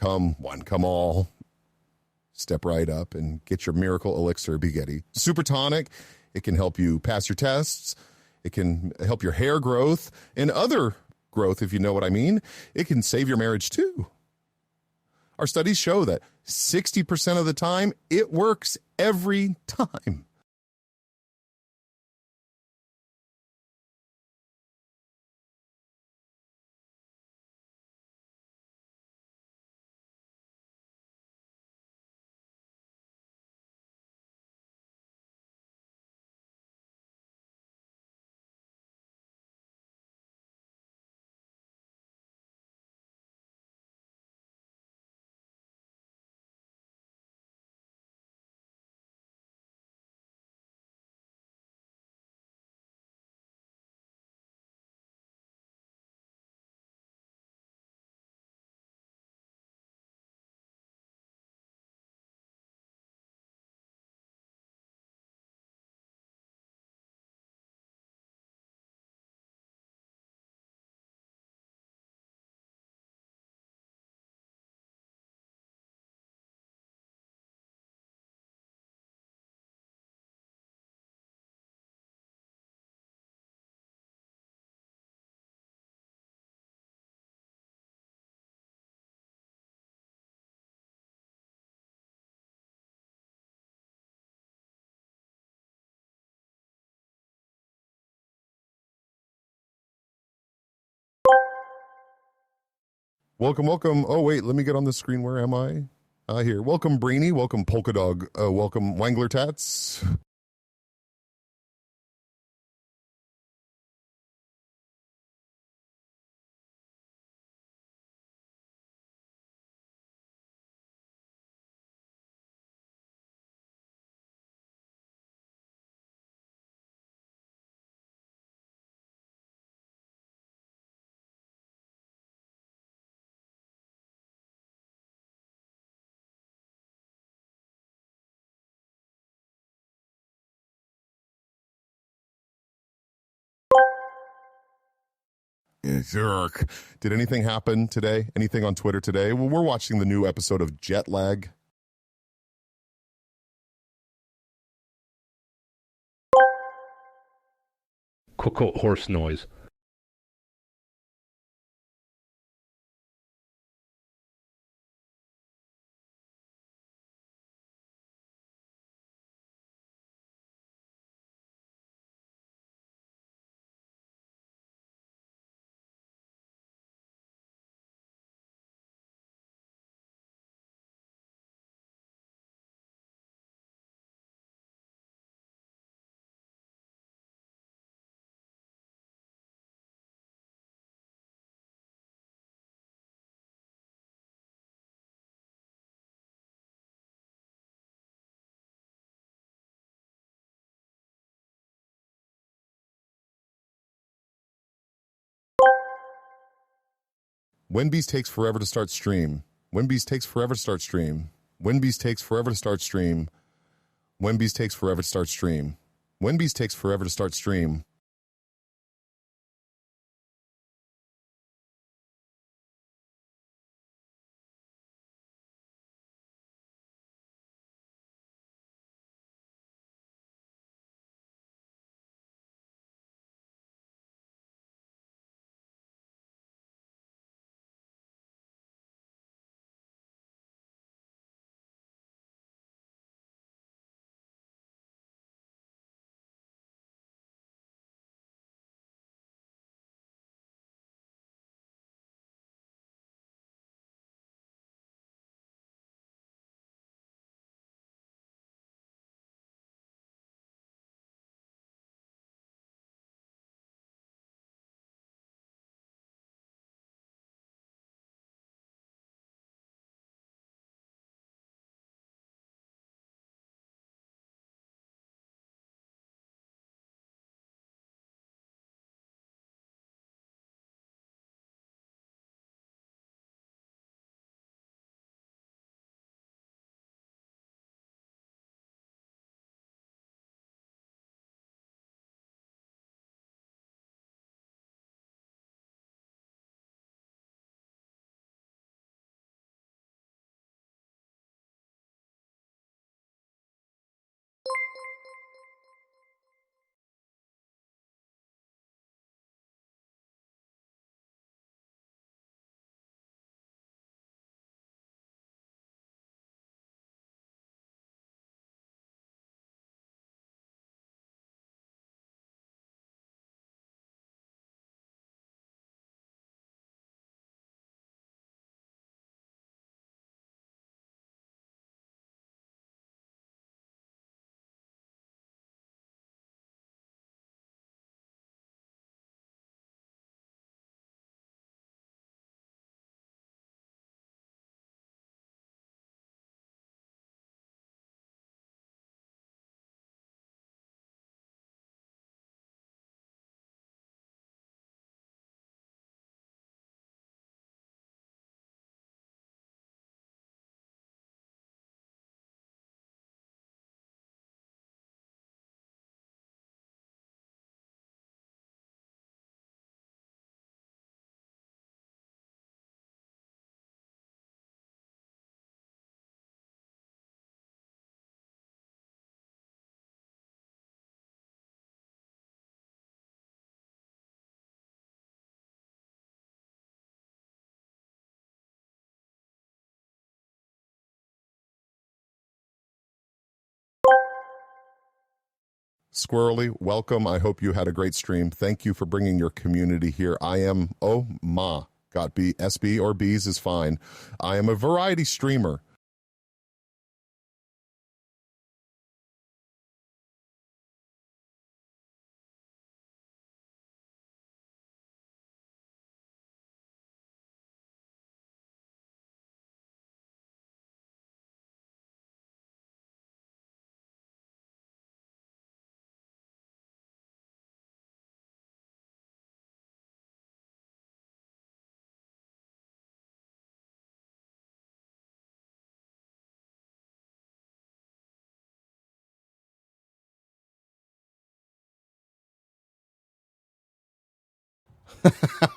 come one, come all. Step right up and get your miracle elixir Begetti. Super tonic. It can help you pass your tests. It can help your hair growth and other growth, if you know what I mean. It can save your marriage too. Our studies show that 60% of the time, it works every time. Welcome, welcome. Oh, wait, let me get on the screen. Where am I? Here. Welcome, Brainy. Welcome, Polka Dog. Welcome, Wangler Tats. Jerk. Did anything happen today? Anything on Twitter today? Well, we're watching the new episode of Jet Lag. Horse noise. Wendy's takes forever to start stream. Wendy's takes forever to start stream. Wendy's takes forever to start stream. Wendy's takes forever to start stream. Wendy's takes forever to start stream. Squirrely, welcome. I hope you had a great stream. Thank you for bringing your community here. I am, got B, SB or B's is fine. I am a variety streamer.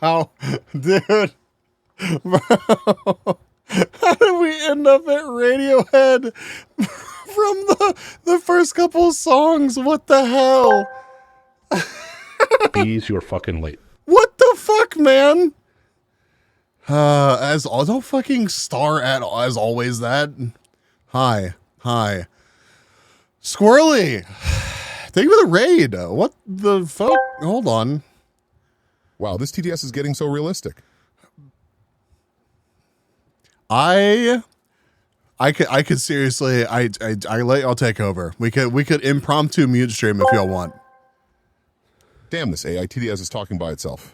How, dude, bro, how did we end up at Radiohead from the first couple songs? What the hell? Bees, you're fucking late. What the fuck, man? Don't fucking star at as always that. Hi. Squirrely, thank you for the raid. What the fuck? Hold on. Wow, this TDS is getting so realistic. I could seriously, I'll take over. We could impromptu mute stream if y'all want. Damn, this AI TDS is talking by itself.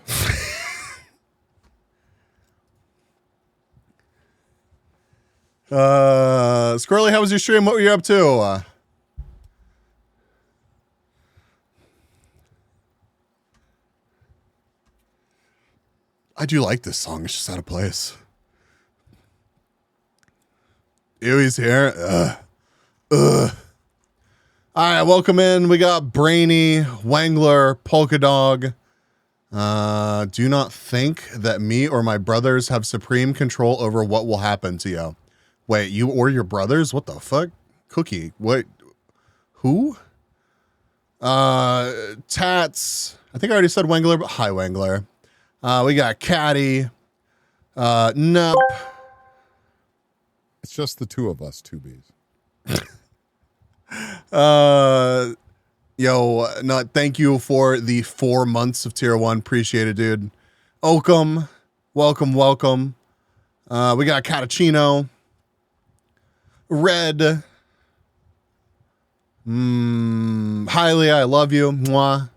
Squirrely, how was your stream? What were you up to? I do like this song. It's just out of place. Ew, he's here. All right, welcome in. We got Brainy, Wangler, Polka Dog. Do not think that me or my brothers have supreme control over what will happen to you. Wait, you or your brothers? What the fuck? Cookie. What? Who? Tats. I think I already said Wangler, but hi, Wangler. We got Caddy. Nup. It's just the two of us, two B's. Thank you for the 4 months of tier 1. Appreciate it, dude. Oakham. Welcome. We got Catachino. Red. Highly, I love you. Mwah.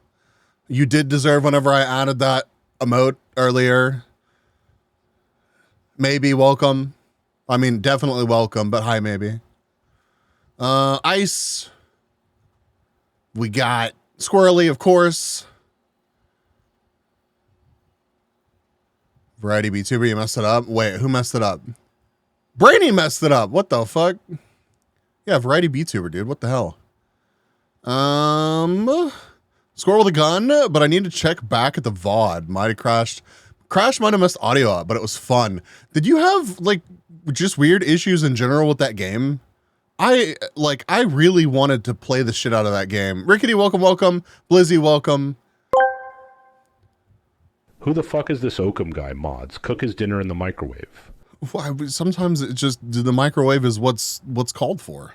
You did deserve whenever I added that emote earlier. Maybe welcome. I mean, definitely welcome, but hi, maybe. Ice. We got Squirrely, of course. Variety VTuber, you messed it up. Wait, who messed it up? Brainy messed it up. What the fuck? Yeah, Variety VTuber, dude. What the hell? Squirrel with a gun, but I need to check back at the VOD. Might have crashed. Crash might have messed audio up, but it was fun. Did you have, like, just weird issues in general with that game? I really wanted to play the shit out of that game. Rickety, welcome. Blizzy, welcome. Who the fuck is this Oakham guy, mods? Cook his dinner in the microwave. Why, sometimes it just, the microwave is what's called for.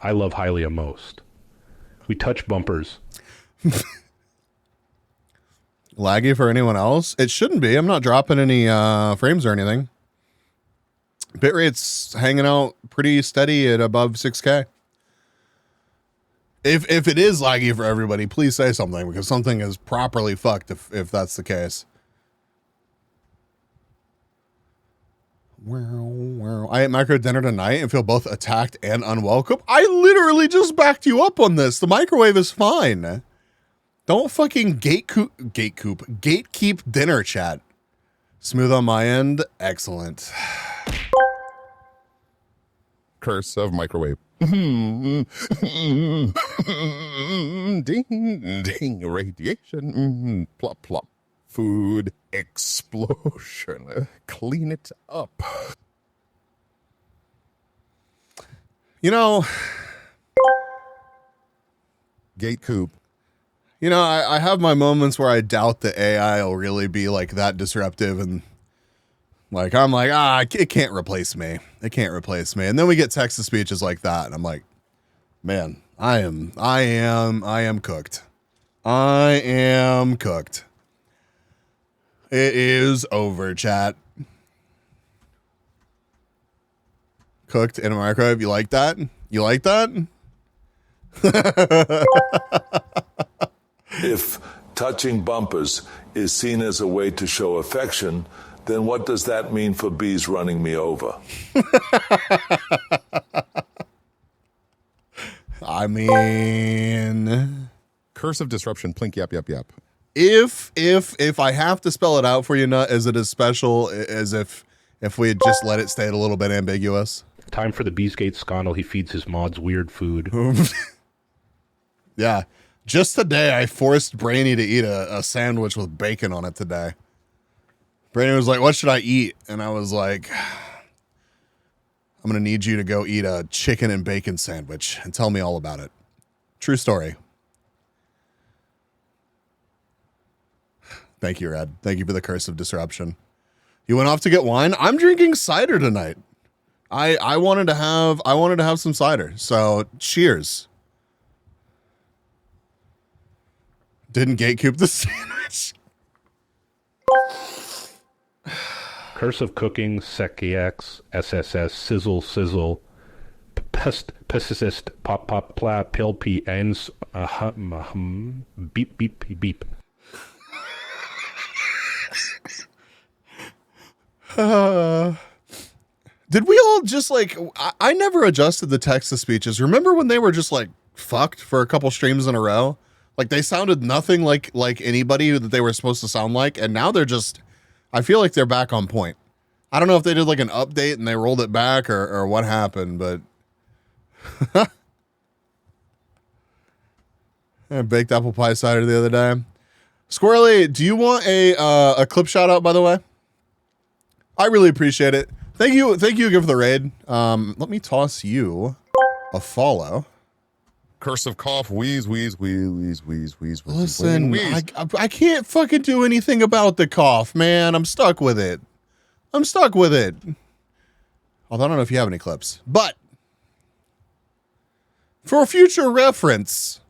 I love Hylia most. We touch bumpers. Laggy for anyone else? It shouldn't be. I'm not dropping any frames or anything. Bitrate's hanging out pretty steady at above 6K. If it is laggy for everybody, please say something, because something is properly fucked if that's the case. I ate micro dinner tonight and feel both attacked and unwelcome. I literally just backed you up on this. The microwave is fine. Don't fucking gatekeep dinner, chat. Smooth on my end. Excellent. Curse of microwave. Ding, ding, radiation. Plop, plop. Food explosion. Clean it up. You know, Gate coop. I have my moments where I doubt the AI will really be like that disruptive, and like I'm like, it can't replace me. It can't replace me. And then we get text to speeches like that, and I'm like, Man, I am cooked. I am cooked. It is over, chat. Cooked in a microwave. You like that? You like that? If touching bumpers is seen as a way to show affection, then what does that mean for bees running me over? I mean, Curse of disruption. Plink. Yap. Yap. Yap. if I have to spell it out for you, Nut, is it as special as if we had just let it stay a little bit ambiguous? Time for the Beesgate scandal. He feeds his mods weird food. Yeah. Just today, I forced Brainy to eat a sandwich with bacon on it today. Brainy was like, what should I eat? And I was like, I'm going to need you to go eat a chicken and bacon sandwich and tell me all about it. True story. Thank you, Red. Thank you for the curse of disruption. You went off to get wine? I'm drinking cider tonight. I wanted to have some cider. So cheers. Didn't gatekeep the sandwich. Curse of cooking, Sekiax, SSS, sizzle, sizzle, pesticist, pop, pop, pla, pill, p, ends, beep, beep, beep. Did we all just like, I never adjusted the text to speeches. Remember when they were just like fucked for a couple streams in a row? Like they sounded nothing like anybody that they were supposed to sound like. And now they're just, I feel like they're back on point. I don't know if they did like an update and they rolled it back or what happened, but I baked apple pie cider the other day. Squirrely, do you want a clip shout out, by the way? I really appreciate it. Thank you again for the raid. Let me toss you a follow. Curse of cough. Wheeze. Listen, wheeze. I can't fucking do anything about the cough, man. I'm stuck with it. Although I don't know if you have any clips, but for future reference,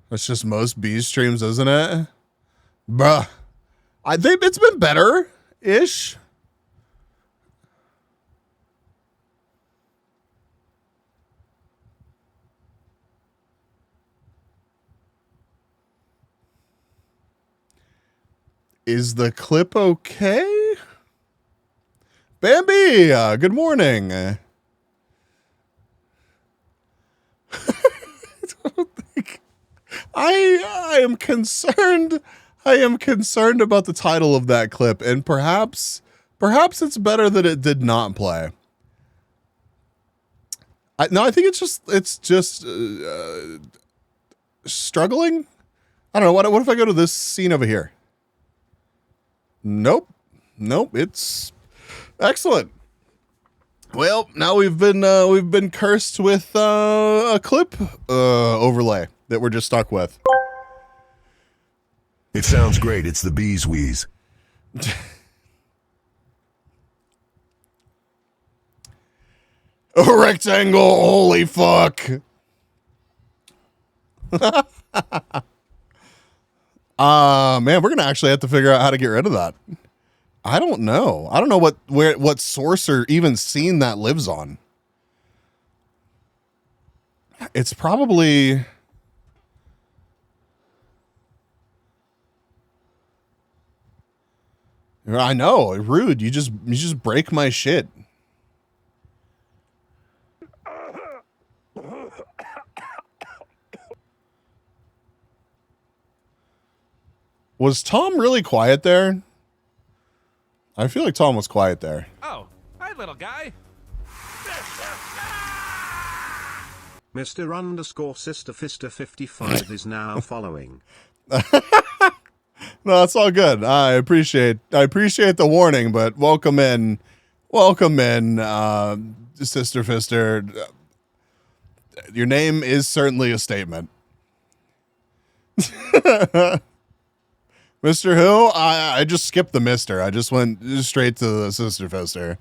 that's just most bees streams, isn't it? Bruh. I think it's been better-ish. Is the clip okay? Bambi, good morning. I don't think I am concerned. I am concerned about the title of that clip, and perhaps it's better that it did not play. I think it's just struggling. I don't know. What if I go to this scene over here? Nope. It's excellent. Well, now we've been cursed with a clip overlay that we're just stuck with. It sounds great. It's the bees wheeze. A rectangle. Holy fuck. Man, we're gonna actually have to figure out how to get rid of that. I don't know what source or even scene that lives on. It's probably I know, rude. You just break my shit. Was Tom really quiet there? I feel like Tom was quiet there. Oh, hi, little guy. Mr. _Sister_Fister55 is now following. No, it's all good. I appreciate the warning, but welcome in, Sister Fister. Your name is certainly a statement. Mr. Who? I just skipped the Mister. I just went straight to the Sister Fister.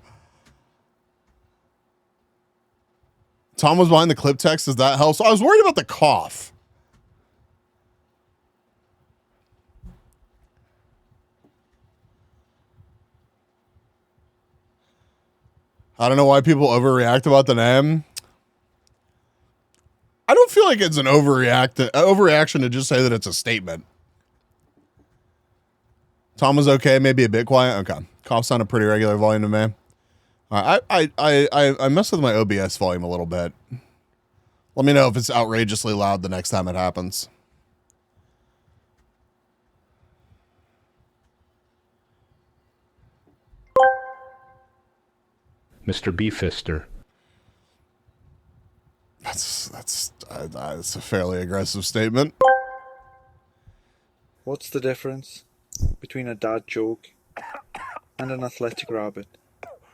Tom was behind the clip text. Does that help? So I was worried about the cough. I don't know why people overreact about the name. I don't feel like it's an overreaction to just say that it's a statement. Tom was okay, maybe a bit quiet. Okay, cough sounded pretty regular volume to me. All right, I messed with my OBS volume a little bit. Let me know if it's outrageously loud the next time it happens. Mr. Beefister. That's a fairly aggressive statement. What's the difference between a dad joke and an athletic rabbit?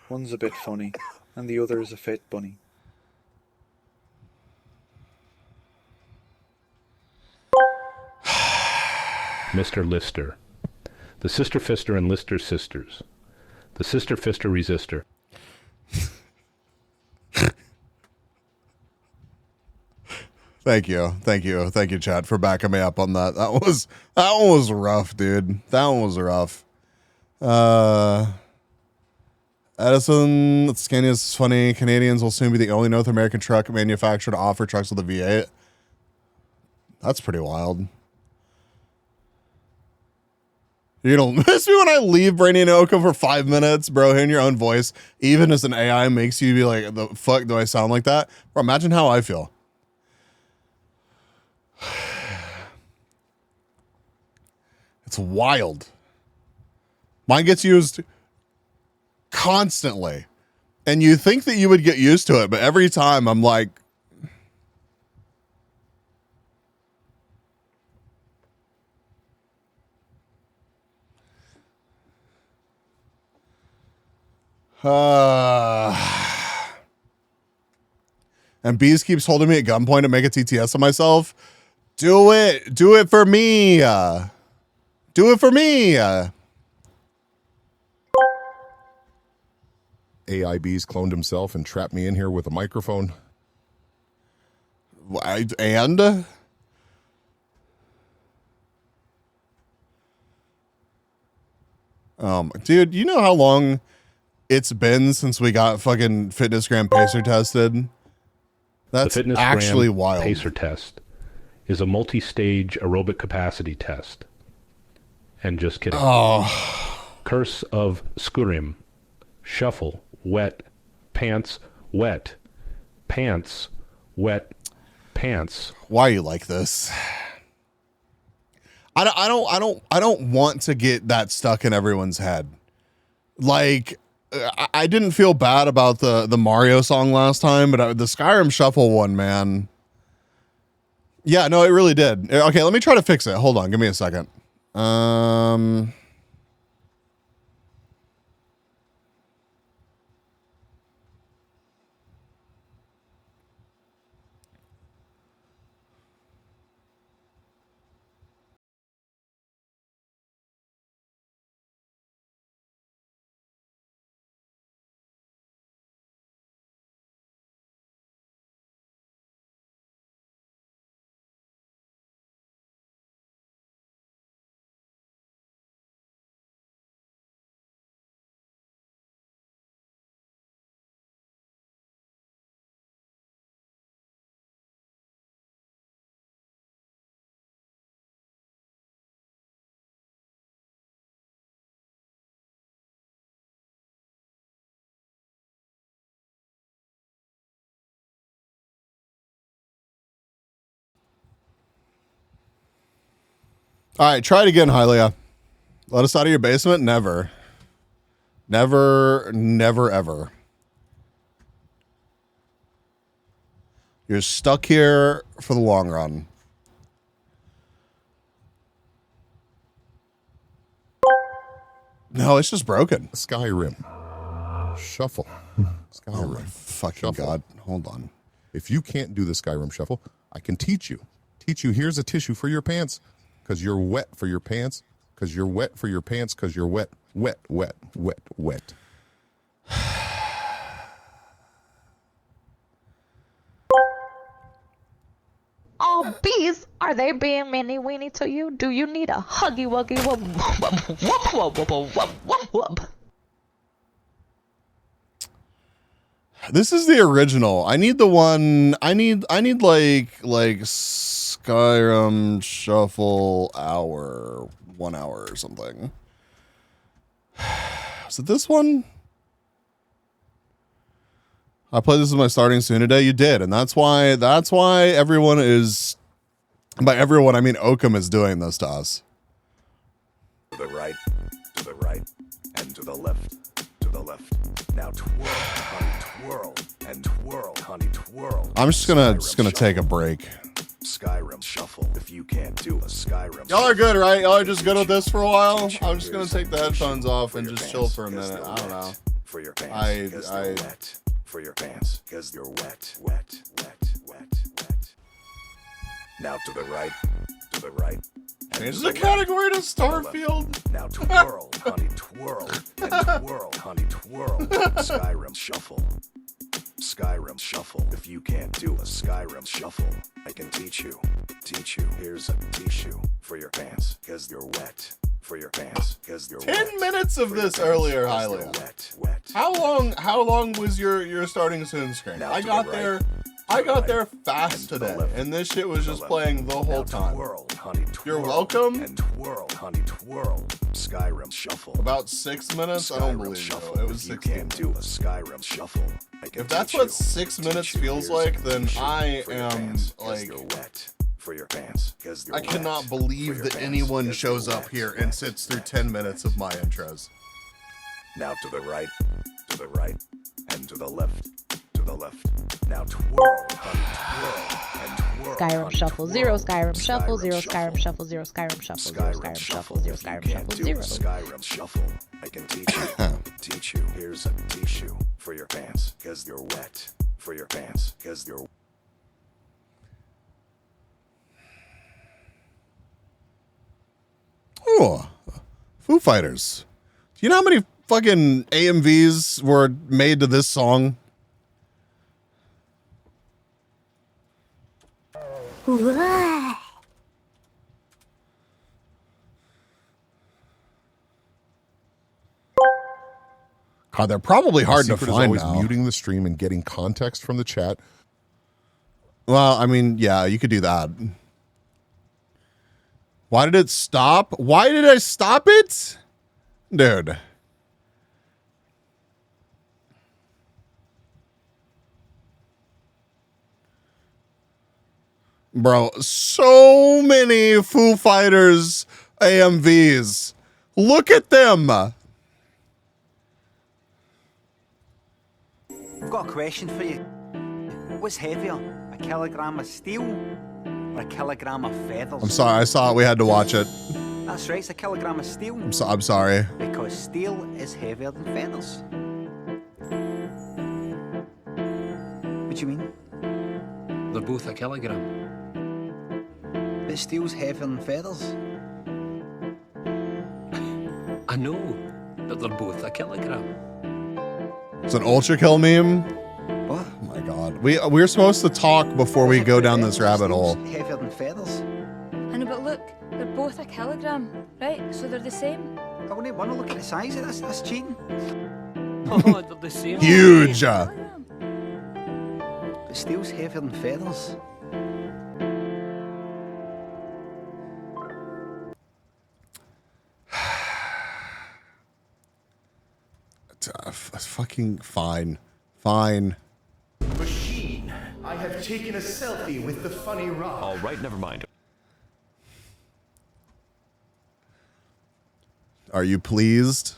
One's a bit funny, and the other is a fit bunny. Mr. Lister. The Sister Fister and Lister sisters. The Sister Fister resistor. Thank you, chat, for backing me up on that. That one was rough, dude. That one was rough. Edison, Scania is funny. Canadians will soon be the only North American truck manufacturer to offer trucks with a V8. That's pretty wild. You don't miss me when I leave Brainy and Oka for 5 minutes, bro. Hearing your own voice, even as an AI, makes you be like, the fuck do I sound like that? Bro, imagine how I feel. It's wild. Mine gets used constantly. And you think that you would get used to it, but every time I'm like, and Bees keeps holding me at gunpoint to make a TTS of myself. Do it. Do it for me. Do it for me. AIB's cloned himself and trapped me in here with a microphone. And? Dude, you know how long it's been since we got fucking FitnessGram Pacer tested? That's the actually FitnessGram wild. Pacer test is a multi-stage aerobic capacity test. And just kidding. Oh. Curse of Skurim. Shuffle. Wet. Pants. Wet. Pants. Wet. Pants. Why are you like this? I don't want to get that stuck in everyone's head. Like, I didn't feel bad about the Mario song last time, but the Skyrim Shuffle one, man. Yeah, no, it really did. Okay, let me try to fix it. Hold on, give me a second. All right, try it again, Hylia. Let us out of your basement? Never. Never, never, ever. You're stuck here for the long run. No, it's just broken. Skyrim. Shuffle. Skyrim. Oh my fucking Shuffle. God. Hold on. If you can't do the Skyrim Shuffle, I can teach you. Here's a tissue for your pants because you're wet for your pants because you're wet for your pants because you're wet, wet, wet, wet, wet. Oh, bees, are they being mini weenie to you? Do you need a huggy wuggy wub wub wub wub wub wub wub? This is the original. I need the one. I need like Skyrim Shuffle hour, 1 hour or something. Is it this one? I played this with my starting soon today. You did, and that's why everyone is. By everyone, I mean Oakham is doing this to us. To the right, and to the left, to the left. Now twirl, honey, twirl, and twirl, honey, twirl. I'm just gonna take a break. Skyrim Shuffle. If you can't do a Skyrim, Y'all are good, right? Y'all are just good with this for a while. I'm just gonna take the headphones off and just chill for a minute. I don't know. For your pants, I wet. For your pants, because you're wet, wet, wet, wet, wet. Now to the right, to the right. Change the category to Starfield. Now twirl, honey, twirl, and twirl, honey, twirl. Skyrim Shuffle. Skyrim Shuffle. If you can't do a Skyrim Shuffle, I can teach you. Teach you. Here's a tissue for your pants, because you're wet. For your pants, because you're 10 minutes of this earlier, Hylia. Wet, wet. How long was your starting soon screen? I got there fast today, and this shit was just playing the whole time. Twirl, honey, twirl, You're welcome. And twirl, honey, twirl. Skyrim Shuffle. About 6 minutes? I don't believe you. It was 16. You can't do a Skyrim Shuffle. If that's what 6 minutes feels like, then I am like. You're wet. For your pants, because I cannot believe that anyone shows up here and sits through 10 minutes of my intros. Now to the right, and to the left, to the left. Now twirl, honey, twirl, and twirl. Skyrim Shuffle 0, Skyrim Shuffle 0, Skyrim Shuffle 0, Skyrim Shuffle 0, Skyrim Shuffle 0, Skyrim Shuffle 0. Skyrim Shuffle. I can teach you. Teach you. Here's a tissue for your pants, because you're wet. For your pants, because you're. Ooh, Foo Fighters. Do you know how many fucking AMVs were made to this song? God, they're probably hard to The secret is find always now. muting the stream and getting context from the chat. Well, I mean, yeah, you could do that. Why did it stop? Why did I stop it? Dude. Bro, so many Foo Fighters AMVs. Look at them. I've got a question for you. What's heavier, a kilogram of steel or a kilogram of feathers? I'm sorry, I saw it. We had to watch it. That's right, it's a kilogram of steel. I'm sorry. Because steel is heavier than feathers. What do you mean? They're both a kilogram. But steel's heavier than feathers. I know, but they're both a kilogram. It's an ultra kill meme. What? Oh my god. We're supposed to talk before we go down this rabbit hole. Heavier than feathers. I know, but look, they're both a kilogram, right? So they're the same. I wouldn't want to look at the size of this. That's cheating. Oh, they're the same. Huge. But steel's heavier than feathers. Fucking fine. Fine. Machine, I have taken a selfie with the funny rock. All right, never mind. Are you pleased?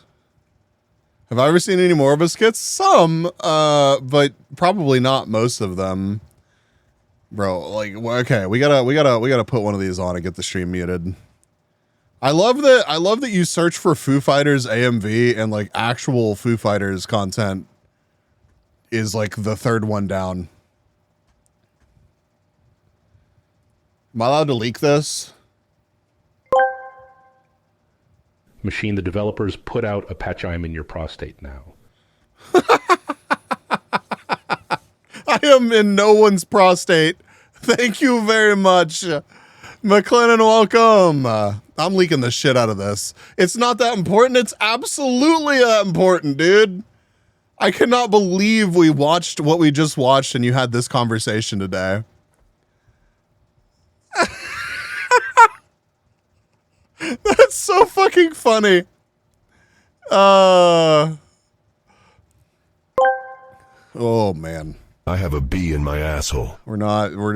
Have I ever seen any more of his skits? Some, but probably not most of them. Bro, like, okay, we gotta put one of these on and get the stream muted. I love that you search for Foo Fighters AMV and like actual Foo Fighters content is like the third one down. Am I allowed to leak this? Machine, the developers put out a patch. I'm in your prostate now. I am in no one's prostate. Thank you very much. McLennan, welcome. I'm leaking the shit out of this. It's not that important. It's absolutely that important, dude. I cannot believe we watched what we just watched and you had this conversation today. That's so fucking funny. Oh, man. I have a bee in my asshole. We're not. Oh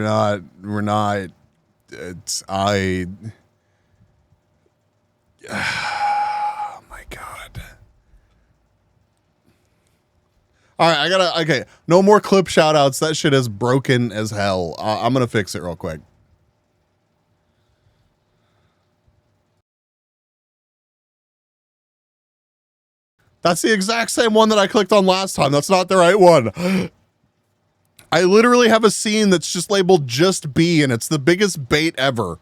my God. All right, okay. No more clip shout outs. That shit is broken as hell. I'm going to fix it real quick. That's the exact same one that I clicked on last time. That's not the right one. I literally have a scene that's just labeled Just B, and it's the biggest bait ever.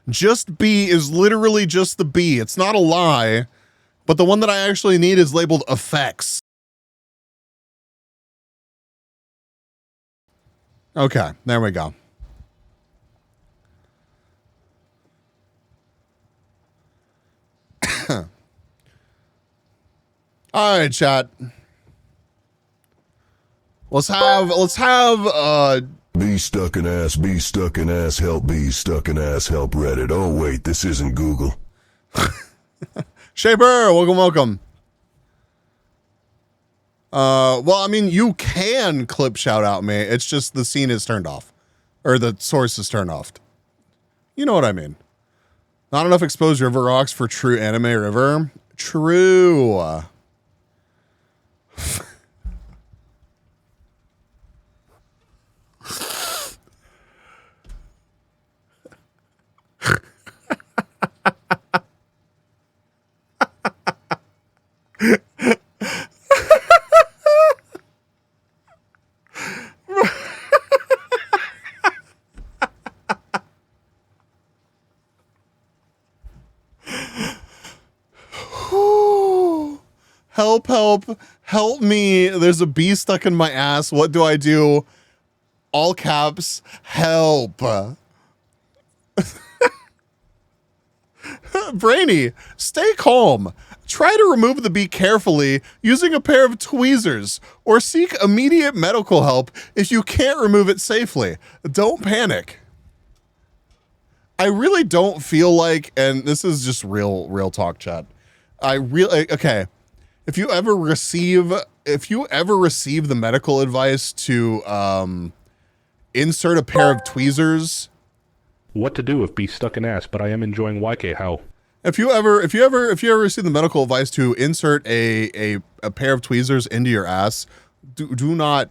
Just B is literally just the B. It's not a lie, but the one that I actually need is labeled Effects. Okay, there we go. All right, chat. Let's have Bee stuck in ass, bee stuck in ass, help bee stuck in ass, help Reddit. Oh wait, this isn't Google. Shaper, welcome. Well, I mean, you can clip shout out me. It's just the scene is turned off. Or the source is turned off. You know what I mean. Not enough exposed river rocks for true anime river. True. Help me. There's a bee stuck in my ass. What do I do? All caps, help. Brainy, stay calm. Try to remove the bee carefully using a pair of tweezers or seek immediate medical help if you can't remove it safely. Don't panic. I really don't feel like, and this is just real talk, chat. Okay. If you ever receive the medical advice to insert a pair of tweezers, what to do if be stuck in ass? But I am enjoying YK. How? If you ever receive the medical advice to insert a pair of tweezers into your ass, do not.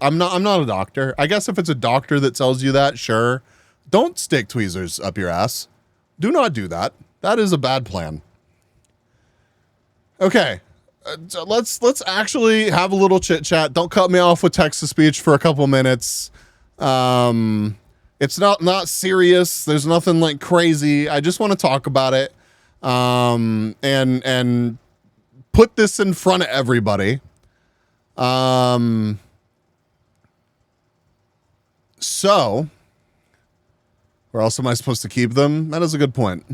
I'm not a doctor. I guess if it's a doctor that tells you that, sure. Don't stick tweezers up your ass. Do not do that. That is a bad plan. Okay. Let's actually have a little chit chat. Don't cut me off with text to speech for a couple minutes. It's not serious. There's nothing like crazy. I just want to talk about it. And put this in front of everybody. So where else am I supposed to keep them? That is a good point.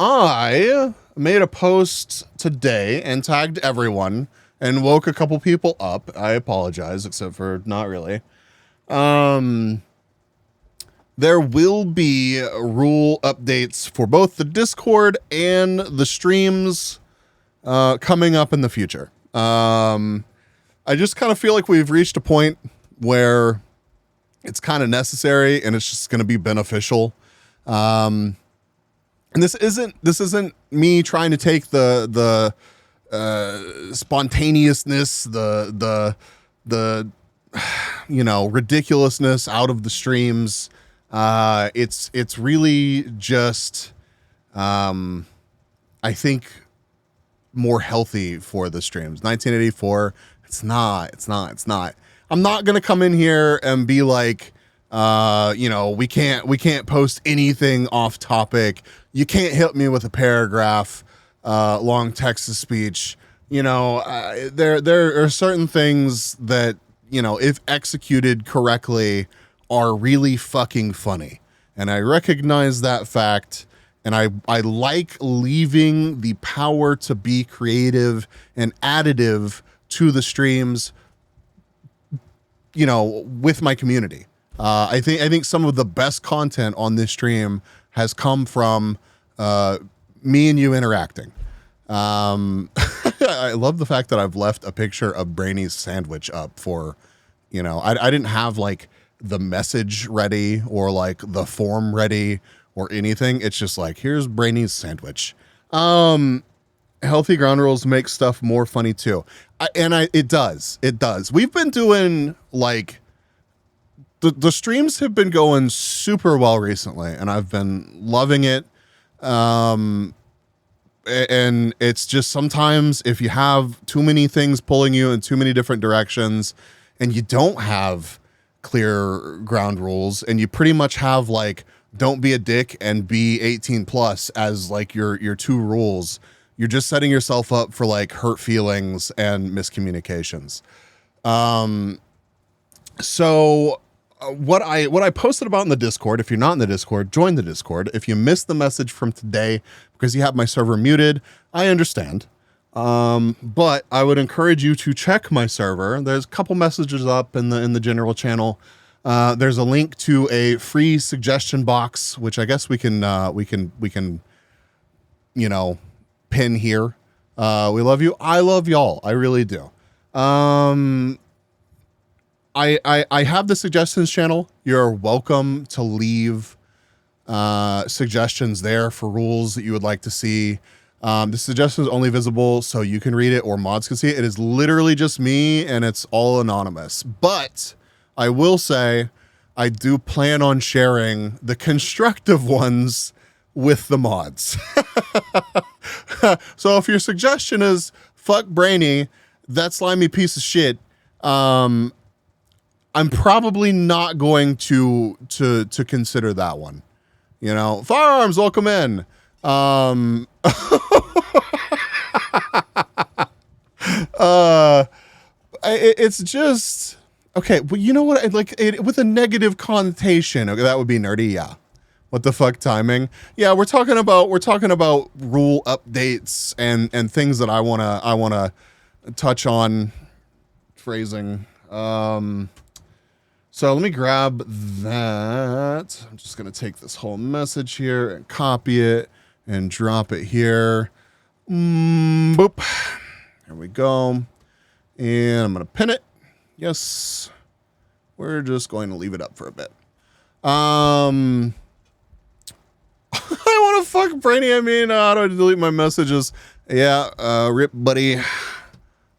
I made a post today and tagged everyone and woke a couple people up. I apologize, except for not really. There will be rule updates for both the Discord and the streams coming up in the future. I just kind of feel like we've reached a point where it's kind of necessary and it's just going to be beneficial. And this isn't me trying to take the spontaneousness, the ridiculousness out of the streams. It's really just I think more healthy for the streams. 1984, it's not. I'm not gonna come in here and be like We can't post anything off topic. You can't hit me with a paragraph, long text to speech. There are certain things that, if executed correctly, are really fucking funny. And I recognize that fact. And I like leaving the power to be creative and additive to the streams, with my community. I think some of the best content on this stream has come from me and you interacting. I love the fact that I've left a picture of Brainy's sandwich up for, I didn't have like the message ready or like the form ready or anything. It's just like, here's Brainy's sandwich. Healthy ground rules make stuff more funny too. It does. We've been doing like, the streams have been going super well recently, and I've been loving it. And it's just sometimes if you have too many things pulling you in too many different directions and you don't have clear ground rules and you pretty much have like, don't be a dick and be 18 plus as like your two rules, you're just setting yourself up for like hurt feelings and miscommunications. So what I posted about in the Discord, if you're not in the Discord, join the Discord. If you missed the message from today because you have my server muted, I understand. But I would encourage you to check my server. There's a couple messages up in the general channel. There's a link to a free suggestion box, which I guess we can pin here. We love you. I love y'all. I really do. I have the suggestions channel. You're welcome to leave suggestions there for rules that you would like to see. The suggestion is only visible so you can read it or mods can see it. It is literally just me and it's all anonymous. But I will say I do plan on sharing the constructive ones with the mods. So if your suggestion is fuck Brainy, that slimy piece of shit, I'm probably not going to consider that one. Firearms, welcome in. It's just okay. Well, you know what? Like with a negative connotation. Okay, that would be nerdy. Yeah. What the fuck timing? Yeah, we're talking about rule updates and things that I wanna touch on. Phrasing. So let me grab that. I'm just going to take this whole message here and copy it and drop it here. Boop. There we go. And I'm going to pin it. Yes. We're just going to leave it up for a bit. I want to fuck Brainy. How do I delete my messages? Yeah, rip buddy.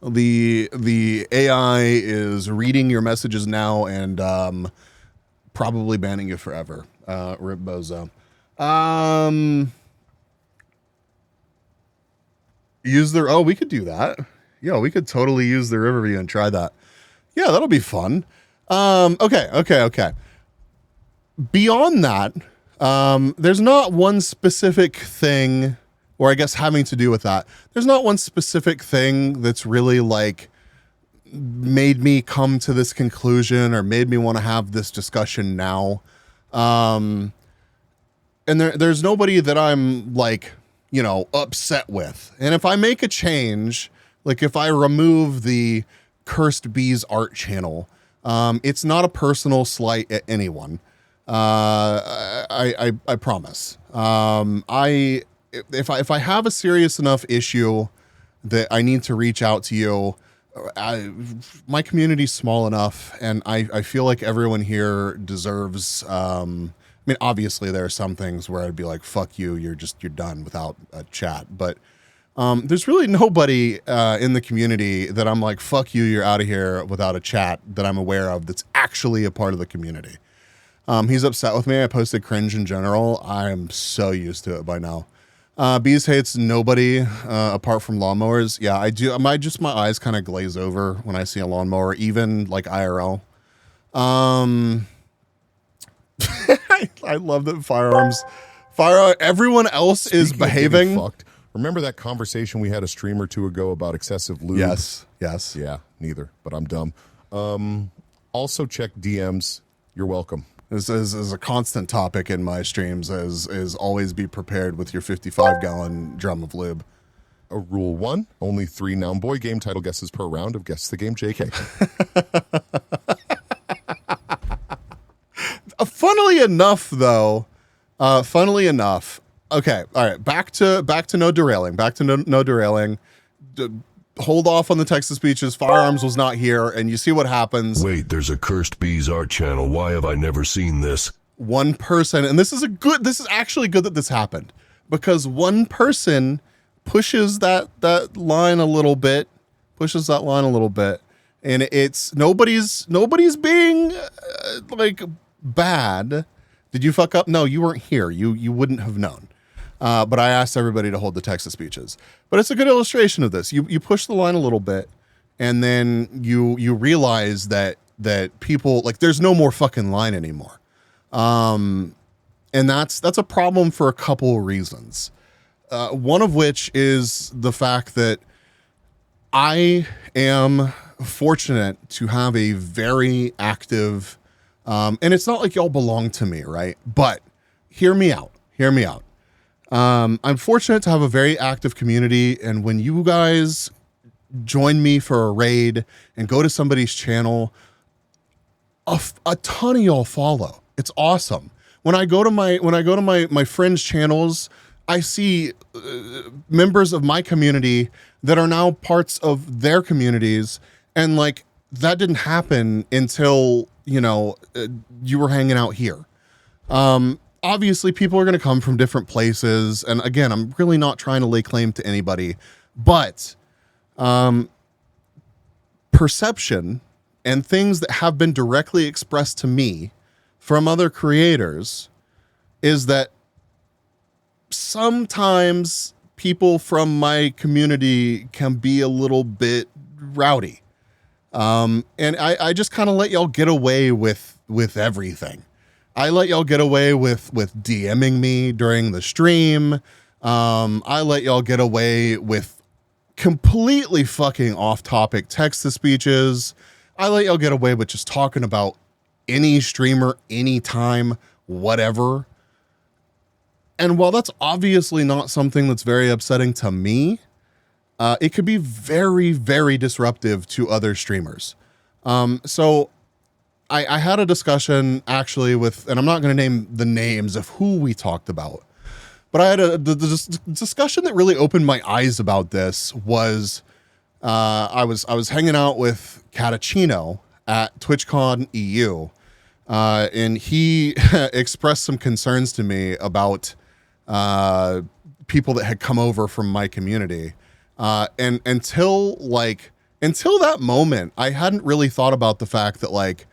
The AI is reading your messages now and probably banning you forever. Rip bozo. We could do that. Yeah, we could totally use the Riverview and try that. Yeah, that'll be fun. Okay. Beyond that, there's not one specific thing, or I guess having to do with that, there's not one specific thing that's really like made me come to this conclusion or made me want to have this discussion now. And there's nobody that I'm like, upset with. And if I make a change, like if I remove the Cursed Bees art channel, it's not a personal slight at anyone. I promise. If I have a serious enough issue that I need to reach out to you, my community's small enough, and I feel like everyone here deserves. Obviously there are some things where I'd be like, "Fuck you," you're done without a chat. But there's really nobody in the community that I'm like, "Fuck you, you're out of here" without a chat that I'm aware of that's actually a part of the community. He's upset with me. I posted cringe in general. I'm so used to it by now. Bees hates nobody apart from lawnmowers. Yeah, I do. My eyes kind of glaze over when I see a lawnmower, even like IRL. I love that everyone else is Speaking of getting behaving. fucked, remember that conversation we had a stream or two ago about excessive lube? Yes. Yeah, neither, but I'm dumb. Also check DMs. You're welcome. This is a constant topic in my streams, is always be prepared with your 55-gallon drum of lube. Rule 1, only 3 noun boy game title guesses per round of Guess the Game JK. Funnily enough, though, okay, all right, back to no derailing. No derailing. Hold off on the text to speeches. Firearms was not here, and you see what happens. Wait, there's a Cursed Bees art channel. Why have I never seen this? One person, and this is actually good that this happened, because one person pushes that line a little bit, and it's nobody's being like bad. Did you fuck up? No, you weren't here. You wouldn't have known. But I asked everybody to hold the text to speeches. But it's a good illustration of this. You push the line a little bit, and then you realize that people, like, there's no more fucking line anymore. And that's a problem for a couple of reasons. One of which is the fact that I am fortunate to have a very active, and it's not like y'all belong to me, right? But hear me out. I'm fortunate to have a very active community, and when you guys join me for a raid and go to somebody's channel, a ton of y'all follow. It's awesome. When I go to my friends' channels, I see members of my community that are now parts of their communities, and like that didn't happen until you were hanging out here. Obviously, people are going to come from different places, and again, I'm really not trying to lay claim to anybody, but perception and things that have been directly expressed to me from other creators is that sometimes people from my community can be a little bit rowdy. And I just kind of let y'all get away with everything. I let y'all get away with DMing me during the stream. I let y'all get away with completely fucking off-topic text-to-speeches. I let y'all get away with just talking about any streamer, anytime, whatever. And while that's obviously not something that's very upsetting to me, it could be very, very disruptive to other streamers. So I had a discussion actually with, and I'm not going to name the names of who we talked about, but I had the discussion that really opened my eyes about this was I was hanging out with Catachino at TwitchCon EU, and he expressed some concerns to me about people that had come over from my community. And until that moment, I hadn't really thought about the fact that like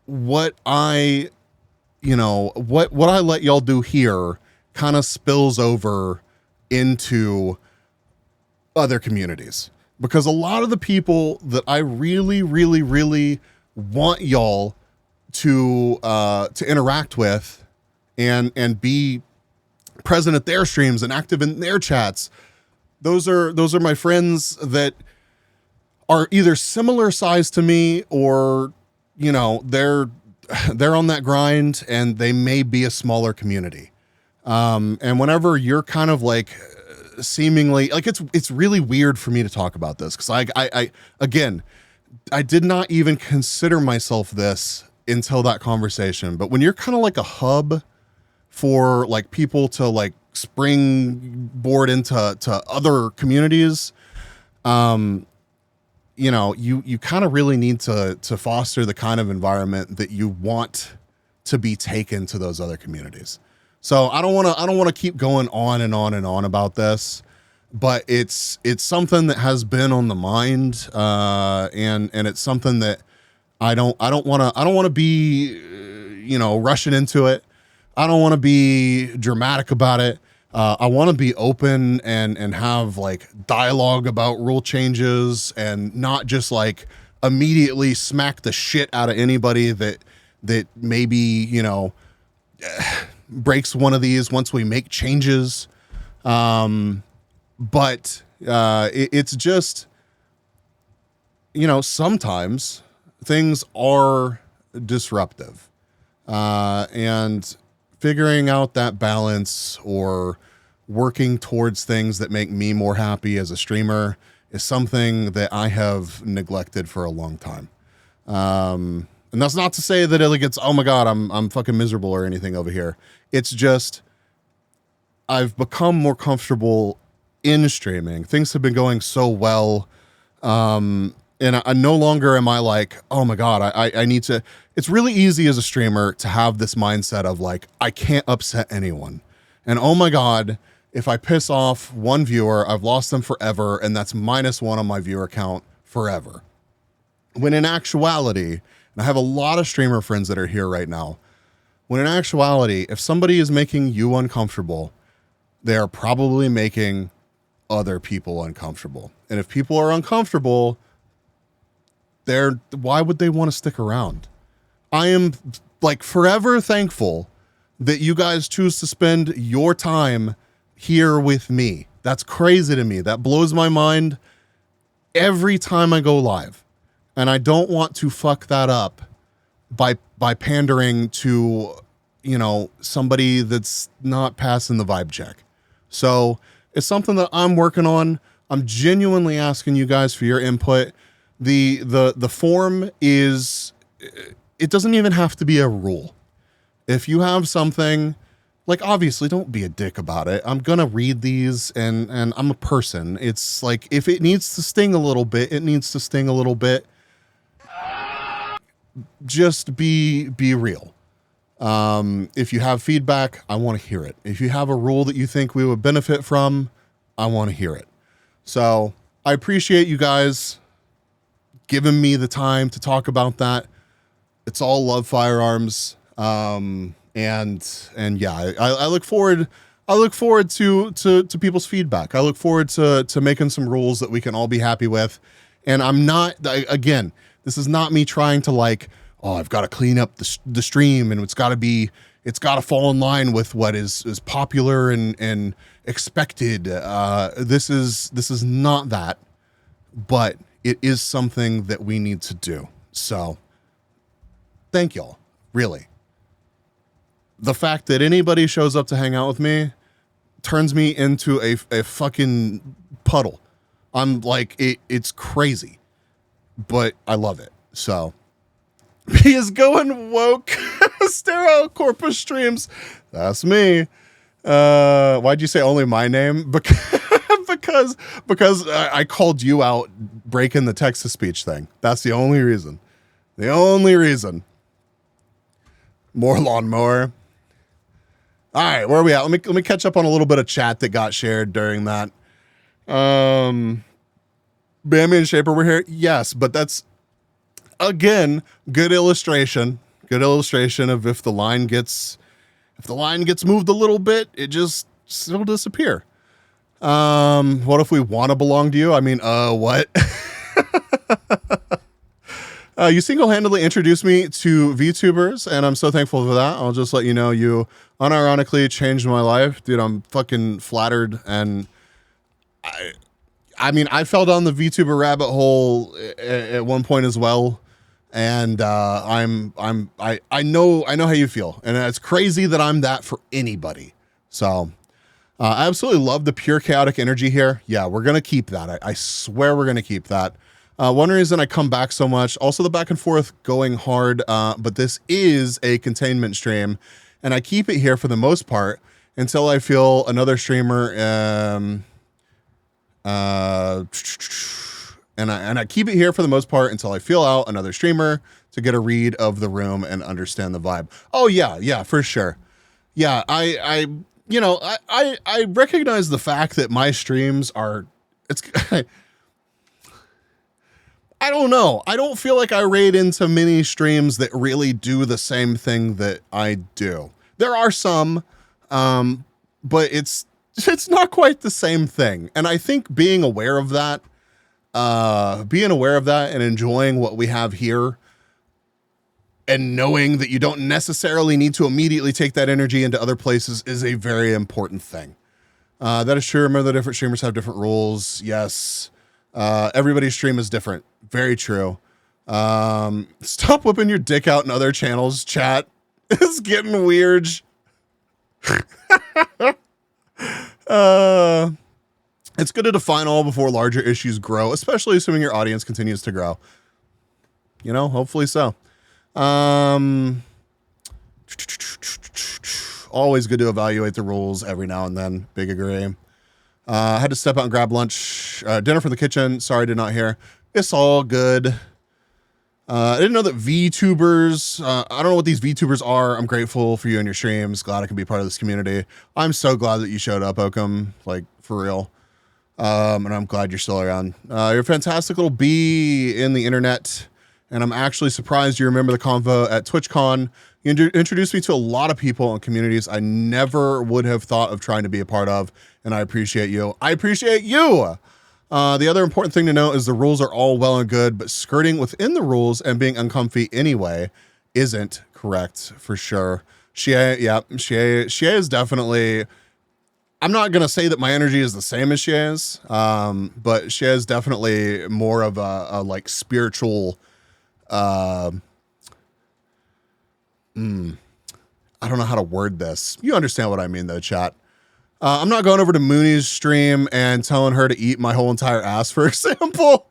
what I let y'all do here kind of spills over into other communities, because a lot of the people that I really, really, really want y'all to interact with and be present at their streams and active in their chats, those are my friends that are either similar size to me or they're on that grind and they may be a smaller community. And whenever you're kind of like seemingly like, it's really weird for me to talk about this, because I did not even consider myself this until that conversation. But when you're kind of like a hub for like people to like springboard into other communities, you kind of really need to foster the kind of environment that you want to be taken to those other communities. So I don't want to keep going on and on and on about this, but it's something that has been on the mind, and it's something that I don't want to be rushing into it. I don't want to be dramatic about it. I want to be open and have like dialogue about rule changes, and not just like immediately smack the shit out of anybody that that maybe, you know, breaks one of these once we make changes. But it's just, you know, sometimes things are disruptive, and figuring out that balance or working towards things that make me more happy as a streamer is something that I have neglected for a long time. And that's not to say that it like it's, oh my God, I'm fucking miserable or anything over here. It's just, I've become more comfortable in streaming. Things have been going so well. And I no longer am I like, oh my God, I need to, it's really easy as a streamer to have this mindset of like, I can't upset anyone. And oh my God, if I piss off one viewer, I've lost them forever. And that's -1 on my viewer count forever. When in actuality, and I have a lot of streamer friends that are here right now, when in actuality, if somebody is making you uncomfortable, they are probably making other people uncomfortable. And if people are uncomfortable, why would they want to stick around? I am like forever thankful that you guys choose to spend your time here with me. That's crazy to me. That blows my mind every time I go live. And I don't want to fuck that up by pandering to, you know, somebody that's not passing the vibe check. So it's something that I'm working on. I'm genuinely asking you guys for your input. The form is, it doesn't even have to be a rule. If you have something, like obviously don't be a dick about it. I'm gonna read these and I'm a person. It's like, if it needs to sting a little bit, it needs to sting a little bit. Just be real. If you have feedback, I want to hear it. If you have a rule that you think we would benefit from, I want to hear it. So I appreciate you guys giving me the time to talk about that. It's all love firearms. And yeah, I look forward to people's feedback. I look forward to making some rules that we can all be happy with. And I'm not, again, this is not me trying to like, oh, I've got to clean up the stream and it's got to fall in line with what is popular and expected. This is not that, but it is something that we need to do. So thank y'all, really. The fact that anybody shows up to hang out with me turns me into a fucking puddle. I'm like, it's crazy, but I love it. So he is going woke. Stereo Corpus streams. That's me. Why'd you say only my name? Because I called you out breaking the text-to-speech thing. That's the only reason. The only reason. More lawnmower. All right, where are we at? Let me catch up on a little bit of chat that got shared during that. Bambi and Shaper were here. Yes, but that's, again, good illustration of if the line gets moved a little bit, it'll disappear. What if we want to belong to you? I mean, what? You single-handedly introduced me to VTubers, and I'm so thankful for that. I'll just let you know you unironically changed my life. Dude, I'm fucking flattered, and I mean, I fell down the VTuber rabbit hole at one point as well, and I know how you feel, and it's crazy that I'm that for anybody. So I absolutely love the pure chaotic energy here. Yeah, we're gonna keep that. I swear we're gonna keep that. One reason I come back so much, also the back and forth going hard, but this is a containment stream, and I keep it here for the most part until I feel another streamer, and I keep it here for the most part until I feel out another streamer to get a read of the room and understand the vibe. Oh yeah, for sure. Yeah, I recognize the fact that my streams are, I don't know. I don't feel like I raid into many streams that really do the same thing that I do. There are some, but it's not quite the same thing. And I think being aware of that and enjoying what we have here and knowing that you don't necessarily need to immediately take that energy into other places is a very important thing. That is true. Remember, the different streamers have different rules. Yes. Everybody's stream is different. Very true. Stop whipping your dick out in other channels, chat. It's getting weird. It's good to define all before larger issues grow, especially assuming your audience continues to grow. You know, hopefully so. Always good to evaluate the rules every now and then. Big agree. I had to step out and grab lunch, dinner from the kitchen. Sorry, did not hear. It's all good. I didn't know that VTubers, I don't know what these VTubers are. I'm grateful for you and your streams. Glad I can be part of this community. I'm so glad that you showed up, Oakham, like for real. And I'm glad you're still around. You're a fantastic little bee in the internet. And I'm actually surprised you remember the convo at TwitchCon. You introduced me to a lot of people and communities I never would have thought of trying to be a part of. And I appreciate you. I appreciate you. The other important thing to note is the rules are all well and good, but skirting within the rules and being uncomfy anyway isn't correct for sure. Shea is definitely, I'm not going to say that my energy is the same as Shea's, but Shea is definitely more of a like spiritual, I don't know how to word this. You understand what I mean though, chat. I'm not going over to Mooney's stream and telling her to eat my whole entire ass, for example.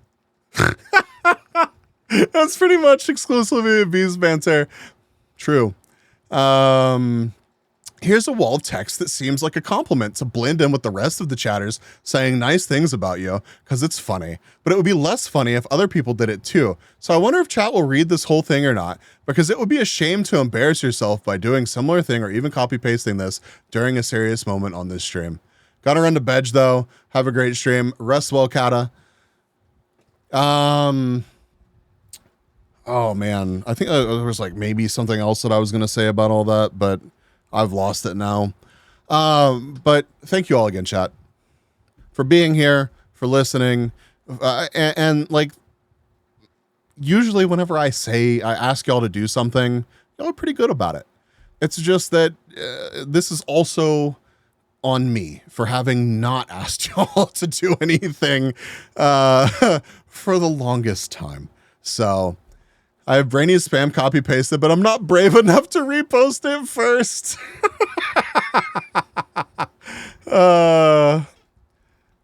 That's pretty much exclusively Bees banter. True. Here's a wall of text that seems like a compliment to blend in with the rest of the chatters saying nice things about you because it's funny, but it would be less funny if other people did it too. So I wonder if chat will read this whole thing or not, because it would be a shame to embarrass yourself by doing similar thing or even copy pasting this during a serious moment on this stream. Gotta run to bed though. Have a great stream. Rest well, Kata. Oh man, I think there was like maybe something else that I was going to say about all that, but I've lost it now. But thank you all again, chat, for being here, for listening. And like, usually whenever I ask y'all to do something, y'all are pretty good about it. It's just that this is also on me for having not asked y'all to do anything for the longest time. So I have Brainy's spam copy pasted, but I'm not brave enough to repost it first.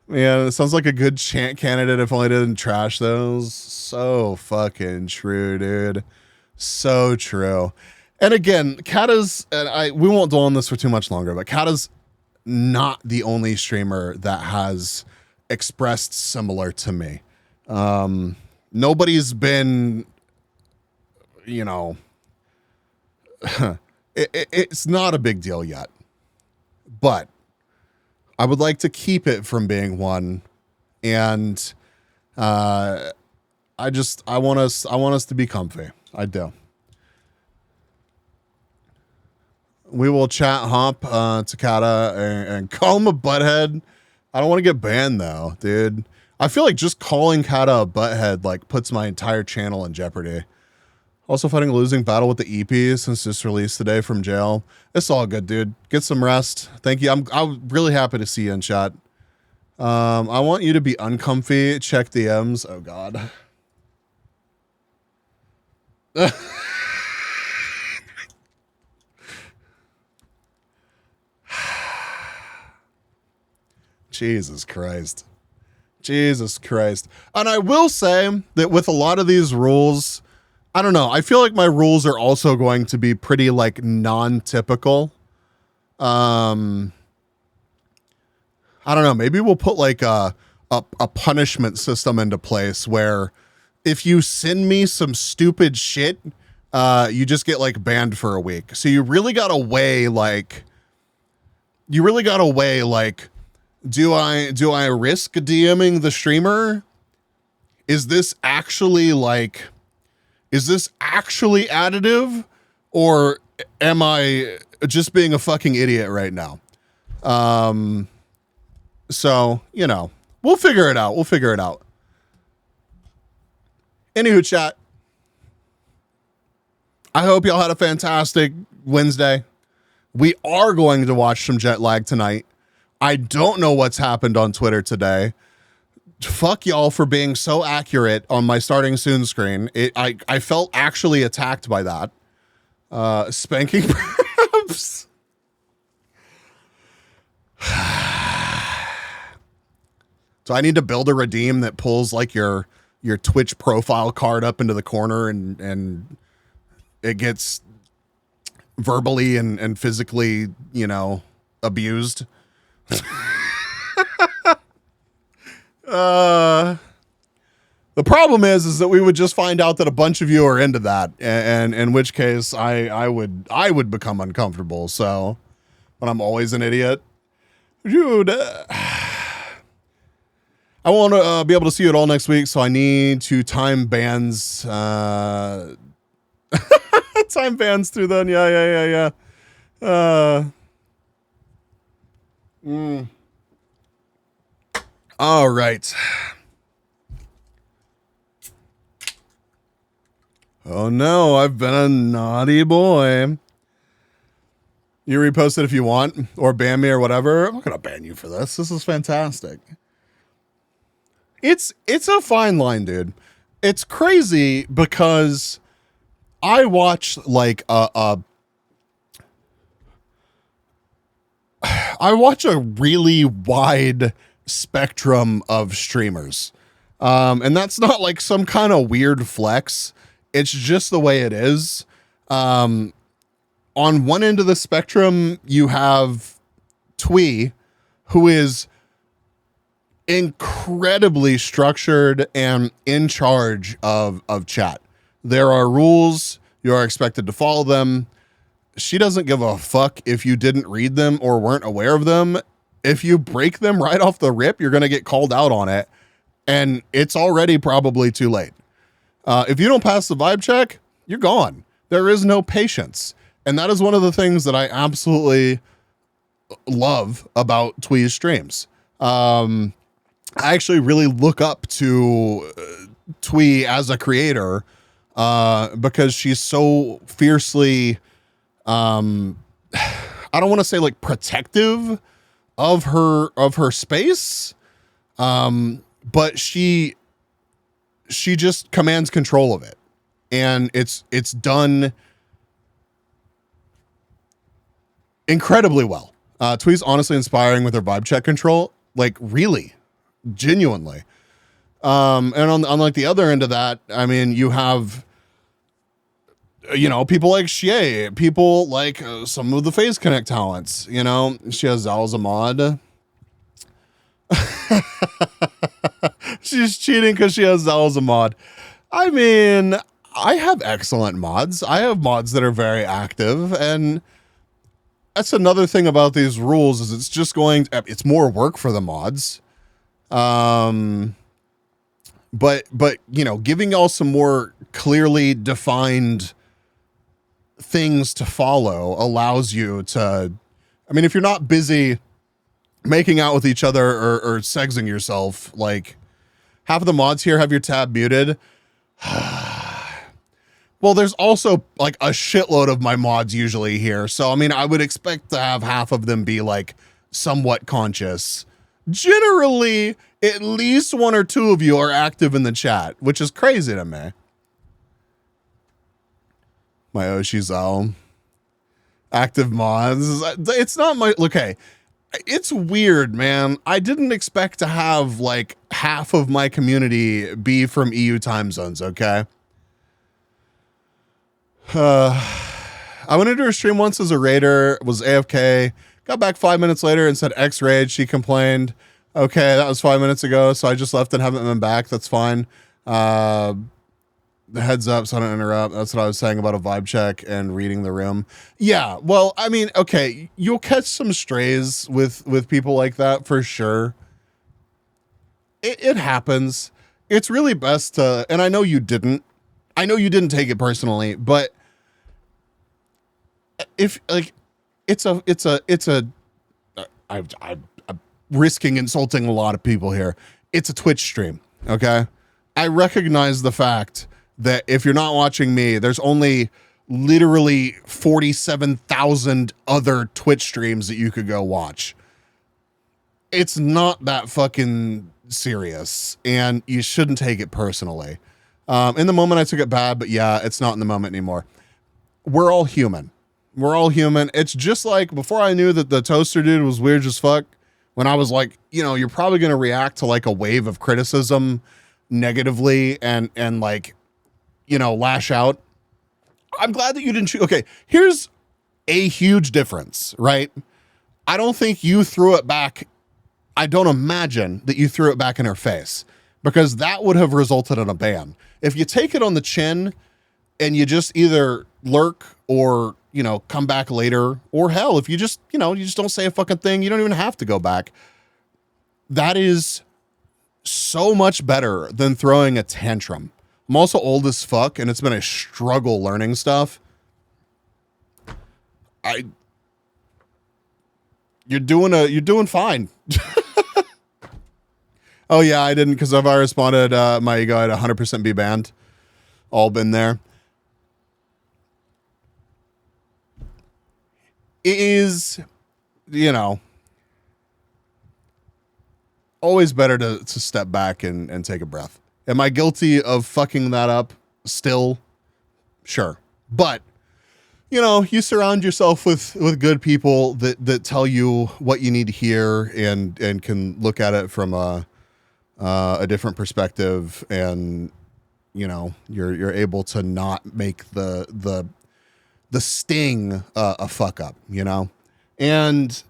Man, it sounds like a good chant candidate if only I didn't trash those. So fucking true, dude. So true. And again, Kata's, and we won't dwell on this for too much longer, but Kata's not the only streamer that has expressed similar to me. Nobody's been, you know, it's not a big deal yet, but I would like to keep it from being one. And I want us to be comfy. I do. We will chat hop to Kata and call him a butthead. I don't want to get banned though, dude. I feel like just calling Kata a butthead like puts my entire channel in jeopardy. Also fighting a losing battle with the EP since just released today from jail. It's all good, dude. Get some rest. Thank you. I'm really happy to see you in chat. I want you to be uncomfy. Check DMs. Oh God. Jesus Christ. Jesus Christ. And I will say that with a lot of these rules, I don't know. I feel like my rules are also going to be pretty like non-typical. I don't know. Maybe we'll put like a punishment system into place where if you send me some stupid shit, you just get like banned for a week. So you really got to weigh like, do I risk DMing the streamer? Is this actually additive, or am I just being a fucking idiot right now? So, you know, we'll figure it out. Anywho, chat. I hope y'all had a fantastic Wednesday. We are going to watch some jet lag tonight. I don't know what's happened on Twitter today. Fuck y'all for being so accurate on my starting soon screen. I felt actually attacked by that. Spanking perhaps. So I need to build a redeem that pulls like your Twitch profile card up into the corner and it gets verbally and physically, abused. The problem is that we would just find out that a bunch of you are into that, and in which case I would become uncomfortable. So, but I'm always an idiot, dude. I want to be able to see it all next week, so I need to time bans. Time bans through then. Yeah. All right. Oh no, I've been a naughty boy. You repost it if you want, or ban me or whatever. I'm not gonna ban you for this. This is fantastic. It's a fine line, dude. It's crazy because I watch like I watch a really wide spectrum of streamers. And that's not like some kind of weird flex. It's just the way it is. On one end of the spectrum, you have Twee, who is incredibly structured and in charge of chat. There are rules. You are expected to follow them. She doesn't give a fuck if you didn't read them or weren't aware of them. If you break them right off the rip, you're going to get called out on it. And it's already probably too late. If you don't pass the vibe check, you're gone. There is no patience. And that is one of the things that I absolutely love about Twee's streams. I actually really look up to Twee as a creator because she's so fiercely, I don't want to say like protective of her space, but she just commands control of it, and it's done incredibly well. Twee's honestly inspiring with her vibe check control, like really. Genuinely. And on like the other end of that, I mean, you have, people like Shea, people like some of the Phase Connect talents, she has Zalzamad. She's cheating because she has Zalzamad. I mean, I have excellent mods. I have mods that are very active, and that's another thing about these rules is it's more work for the mods. But giving y'all some more clearly defined things to follow allows you to, if you're not busy making out with each other or sexing yourself, like half of the mods here have your tab muted. Well, there's also like a shitload of my mods usually here. So, I would expect to have half of them be like somewhat conscious. Generally, at least one or two of you are active in the chat, which is crazy to me. My Oshizel. Active mods. It's not my... Okay. It's weird, man. I didn't expect to have like half of my community be from EU time zones, okay? I went into her stream once as a raider, was AFK, got back 5 minutes later and said X raid. She complained. Okay, that was 5 minutes ago, so I just left and haven't been back. That's fine. The heads up so I don't interrupt. That's what I was saying about a vibe check and reading the room. Yeah, well, okay, you'll catch some strays with people like that for sure. It happens. It's really best to, and I know you didn't take it personally, but if like I'm risking insulting a lot of people here. It's a Twitch stream, okay? I recognize the fact that if you're not watching me, there's only literally 47,000 other Twitch streams that you could go watch. It's not that fucking serious, and you shouldn't take it personally. In the moment I took it bad, but yeah, it's not in the moment anymore. We're all human. We're all human. It's just like before I knew that the toaster dude was weird as fuck, when I was like, you're probably going to react to like a wave of criticism negatively and like, lash out. I'm glad that you didn't shoot. Okay, here's a huge difference, right? I don't think you threw it back. I don't imagine that you threw it back in her face, because that would have resulted in a ban. If you take it on the chin and you just either lurk or, come back later, or hell, if you just, you just don't say a fucking thing, you don't even have to go back. That is so much better than throwing a tantrum. I'm also old as fuck, and it's been a struggle learning stuff. You're doing fine. Oh yeah, I didn't, because if I responded, my ego had 100% be banned. All been there. It is, always better to step back and take a breath. Am I guilty of fucking that up still? Sure. But, you surround yourself with good people that tell you what you need to hear and can look at it from a different perspective, and, you're able to not make the sting a fuck up, and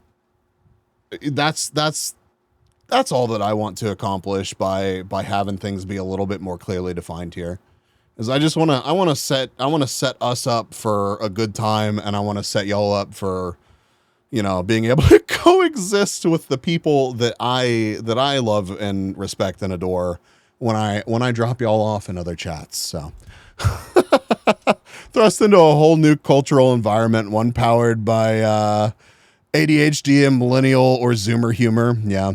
that's all that I want to accomplish by having things be a little bit more clearly defined here. Is I want to set us up for a good time, and I want to set y'all up for, being able to coexist with the people that I love and respect and adore when I drop y'all off in other chats. So thrust into a whole new cultural environment, one powered by ADHD and millennial or Zoomer humor. Yeah.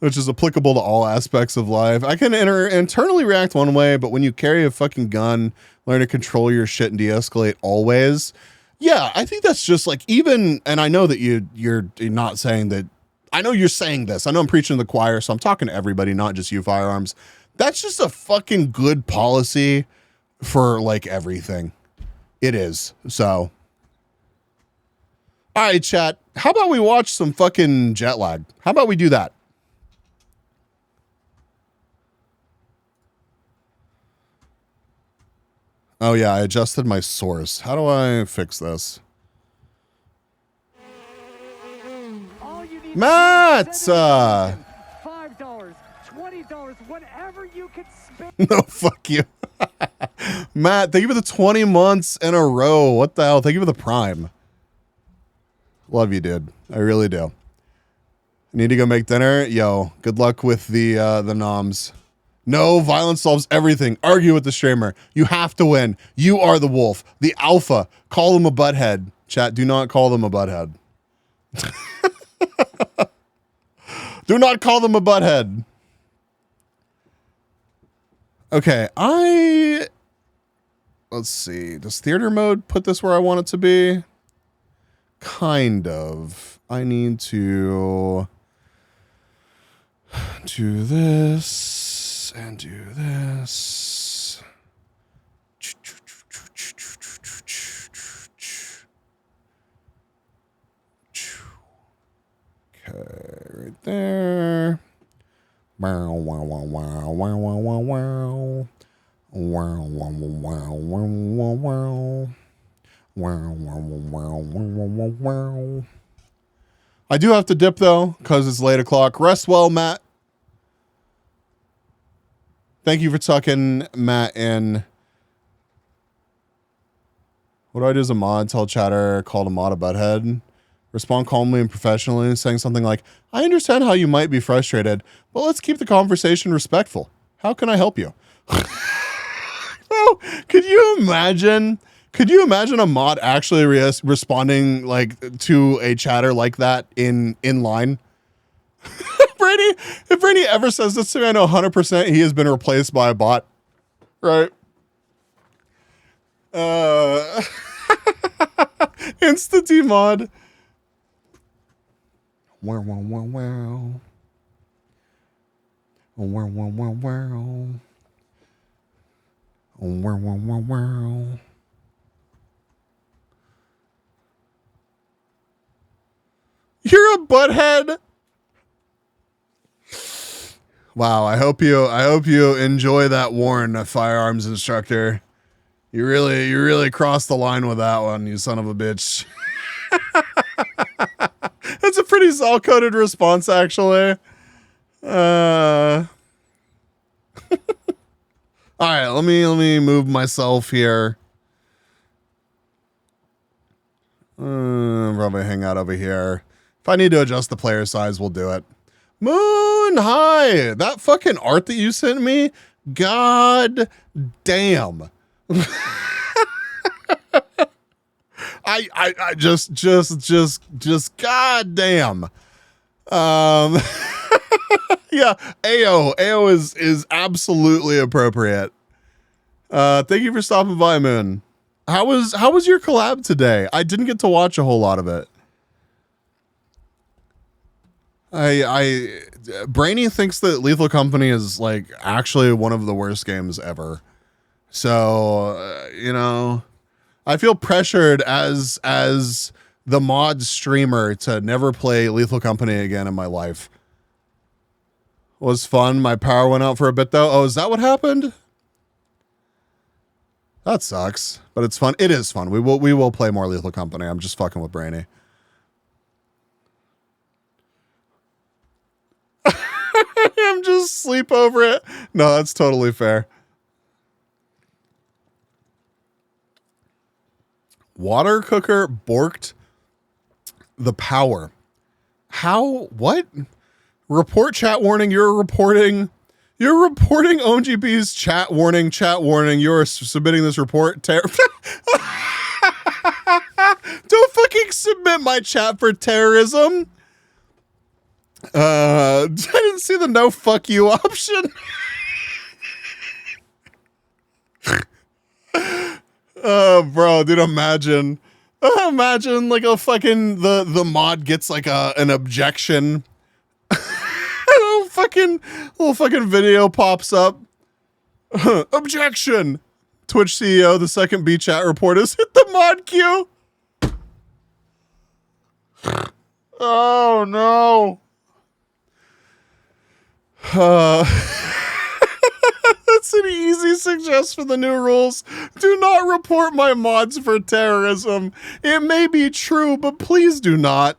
Which is applicable to all aspects of life. I can internally react one way, but when you carry a fucking gun, learn to control your shit and de-escalate always. Yeah, I think that's just like, even, and I know that you're not saying that. I know you're saying this. I know I'm preaching to the choir, so I'm talking to everybody, not just you, Firearms. That's just a fucking good policy for like everything. It is. So, all right, chat. How about we watch some fucking jet lag? How about we do that? Oh yeah, I adjusted my source. How do I fix this? Matt! $5, $20, whatever you can spend. No, fuck you. Matt, thank you for the 20 months in a row. What the hell? Thank you for the Prime. Love you, dude. I really do. Need to go make dinner? Yo, good luck with the noms. No, violence solves everything. Argue with the streamer. You have to win. You are the wolf. The alpha. Call them a butthead. Chat, do not call them a butthead. Do not call them a butthead. Okay, let's see. Does theater mode put this where I want it to be? Kind of. I need to do this and do this. Okay, right there. Wow, wow, wow, wow, wow, wow, wow, wow. Wow, wow, wow, wow, wow, wow. Wow, wow, wow, wow, wow, wow. I do have to dip though, because it's late o'clock. Rest well, Matt. Thank you for tucking Matt in. What do I do as a mod? Tell chatter, call a mod a butthead. Respond calmly and professionally, saying something like, I understand how you might be frustrated, but let's keep the conversation respectful. How can I help you? Oh, could you imagine a mod actually responding like to a chatter like that in line? if Brainy ever says this to me, I know 100% he has been replaced by a bot. Right? Insta mod. Wow, wow, wow, wow. Wow, wow, wow, wow. Wow, wow, wow, wow. You're a butthead. Wow, I hope you enjoy that warn, firearms instructor. You really crossed the line with that one, you son of a bitch. That's a pretty all-coded response, actually. All right, let me move myself here. Probably hang out over here. If I need to adjust the player size, we'll do it. Moon, hi. That fucking art that you sent me, god damn. I just god damn. Yeah, AO is absolutely appropriate. Thank you for stopping by, Moon. How was your collab today? I didn't get to watch a whole lot of it. Brainy thinks that Lethal Company is like actually one of the worst games ever. So, you know, I feel pressured as the mod streamer to never play Lethal Company again in my life. It was fun. My power went out for a bit though. Oh, is that what happened? That sucks, but it's fun. It is fun. We will play more Lethal Company. I'm just fucking with Brainy. I'm just sleep over it. No, that's totally fair. Water cooker borked the power. How? What? Report chat warning. You're reporting OGB's chat warning. Chat warning. You're submitting this report. Don't fucking submit my chat for terrorism. I didn't see the no fuck you option. Oh, bro, dude, imagine like a fucking the mod gets like an objection. little fucking video pops up. Objection. Twitch CEO, the second B chat report has hit the mod queue. Oh no. That's an easy suggestion for the new rules. Do not report my mods for terrorism. It may be true, but please do not.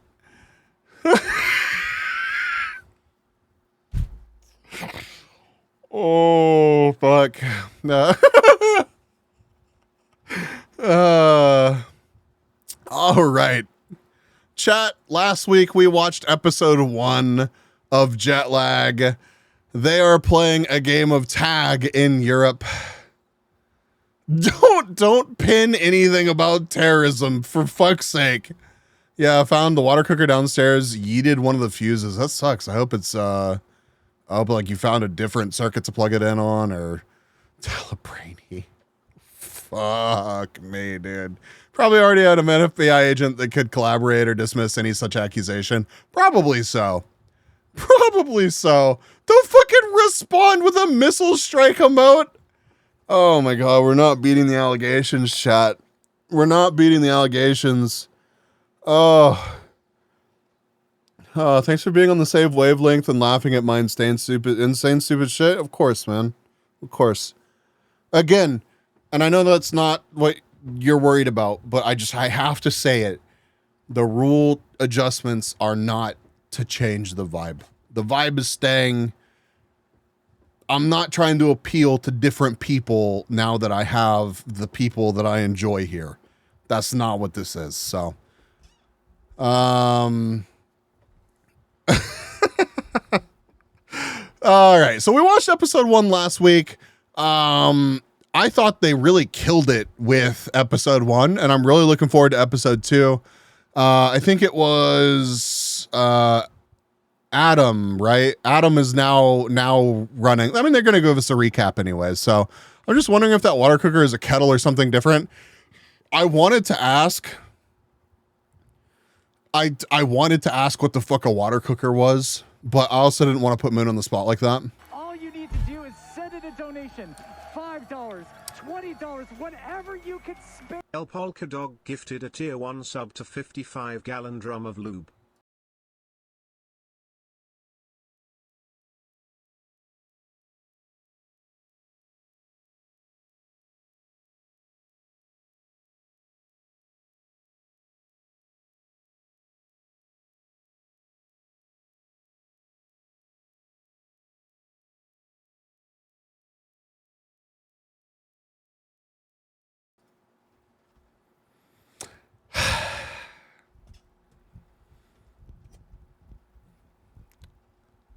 Oh, fuck. All right. Chat, last week we watched episode 1 of Jet Lag. They are playing a game of tag in Europe. Don't pin anything about terrorism, for fuck's sake. Yeah, I found the water cooker downstairs, yeeted one of the fuses. That sucks. I hope it's I hope like you found a different circuit to plug it in on, or Telebrainy. Fuck me, dude. Probably already had an FBI agent that could collaborate or dismiss any such accusation. Probably so. Probably so. Don't fucking respond with a missile strike emote. Oh my god, we're not beating the allegations, chat. We're not beating the allegations. Oh. Thanks for being on the same wavelength and laughing at my insane stupid shit. Of course, man. Of course. Again, and I know that's not what you're worried about, but I have to say it. The rule adjustments are not to change the vibe. The vibe is staying. I'm not trying to appeal to different people now that I have the people that I enjoy here. That's not what this is. So, all right. So we watched episode 1 last week. I thought they really killed it with episode 1, and I'm really looking forward to episode 2. I think it was Adam, right? Adam is now running. I mean, they're going to give us a recap anyways. So I'm just wondering if that water cooker is a kettle or something different. I wanted to ask. I wanted to ask what the fuck a water cooker was, but I also didn't want to put Moon on the spot like that. All you need to do is send in a donation. $5, $20, whatever you can spare. El Polka Dog gifted a tier 1 sub to 55-gallon drum of lube.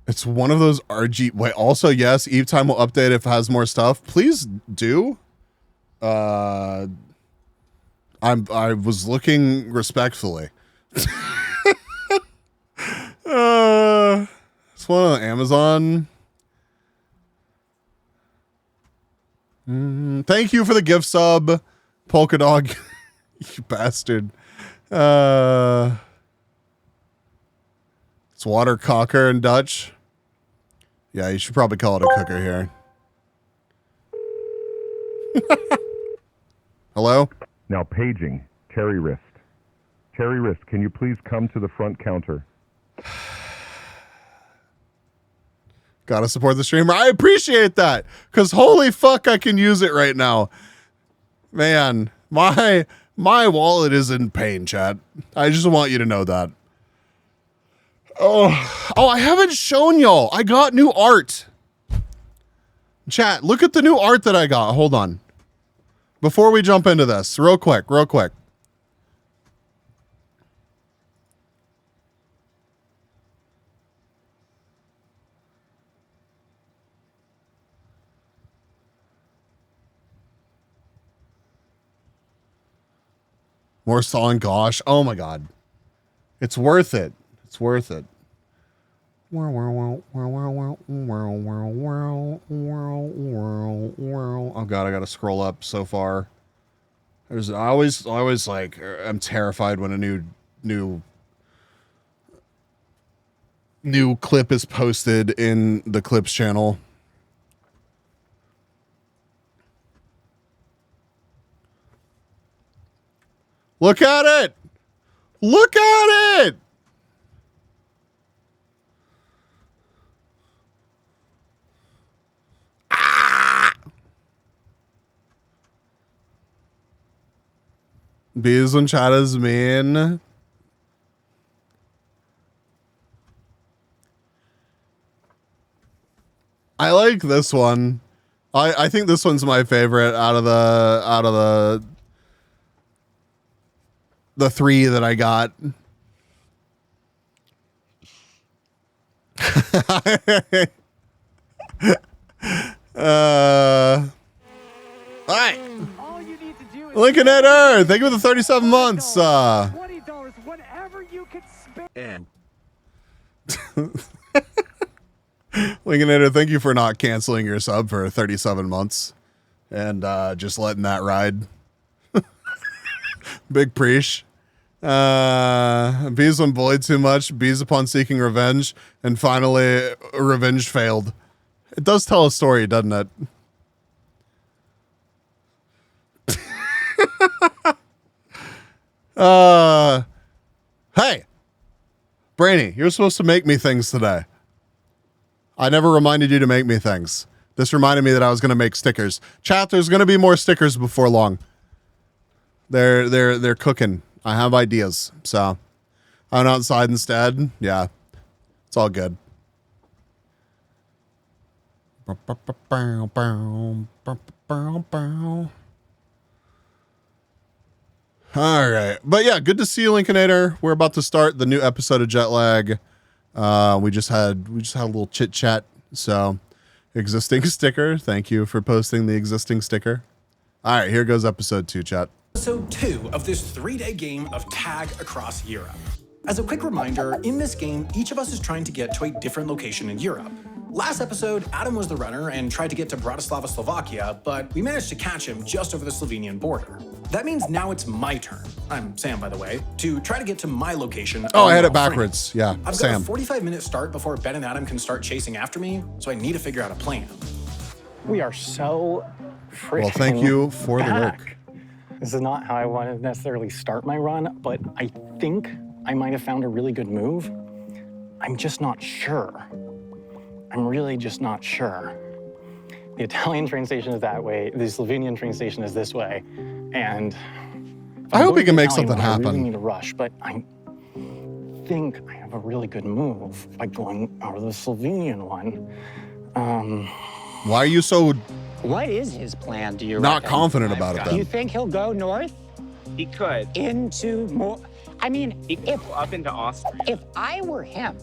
It's one of those RG. Wait, also, yes, Eve Time will update if it has more stuff. Please do. I was looking respectfully. It's one on Amazon. Thank you for the gift sub, Polka Dog. You bastard. It's water cocker in Dutch. Yeah, you should probably call it a cooker here. Hello? Now paging. Terry Wrist. Terry Wrist, can you please come to the front counter? Gotta support the streamer. I appreciate that. Because holy fuck, I can use it right now. Man, my wallet is in pain, chat. I just want you to know that. Oh, I haven't shown y'all. I got new art. Chat, look at the new art that I got. Hold on. Before we jump into this, real quick. More Stalin Gosh. Oh my God. It's worth it. It's worth it. Oh God, I gotta scroll up so far. I always like, I'm terrified when a new clip is posted in the clips channel. Look at it. Look at it. Bees and chatters mean. I like this one. I think this one's my favorite out of the three that I got. All right. Lincoln Eder, thank you for the 37 months. $20, whatever you can spare. Lincoln Eder, thank you for not canceling your sub for 37 months and just letting that ride. Big preach. Bees when bullied too much, bees upon seeking revenge, and finally revenge failed. It does tell a story, doesn't it? Hey, Brainy, you're supposed to make me things today. I never reminded you to make me things. This reminded me that I was going to make stickers. Chat, there's going to be more stickers before long. They're cooking. I have ideas, so I went outside instead. Yeah, it's all good. All right, but yeah, good to see you, Lincolnator. We're about to start the new episode of Jet Lag. We just had a little chit chat. So, existing sticker. Thank you for posting the existing sticker. All right, here goes episode 2, chat. Episode 2 of this 3-day game of Tag Across Europe. As a quick reminder, in this game, each of us is trying to get to a different location in Europe. Last episode, Adam was the runner and tried to get to Bratislava, Slovakia, but we managed to catch him just over the Slovenian border. That means now it's my turn, I'm Sam by the way, to try to get to my location. Oh, I had it backwards. Yeah, I've Sam. got a 45-minute start before Ben and Adam can start chasing after me, so I need to figure out a plan. We are so freaking Well, thank you for the work. This is not how I want to necessarily start my run, but I think I might have found a really good move. I'm just not sure. I'm really just not sure. The Italian train station is that way. The Slovenian train station is this way. And I hope he can make something I really happen. need to rush, but I think I have a really good move by going out of the Slovenian one. Why are you so What is his plan, do you not reckon? confident about it Do you then? think he'll go north? He could. Into more... I mean, if Up into Austria. if I were him,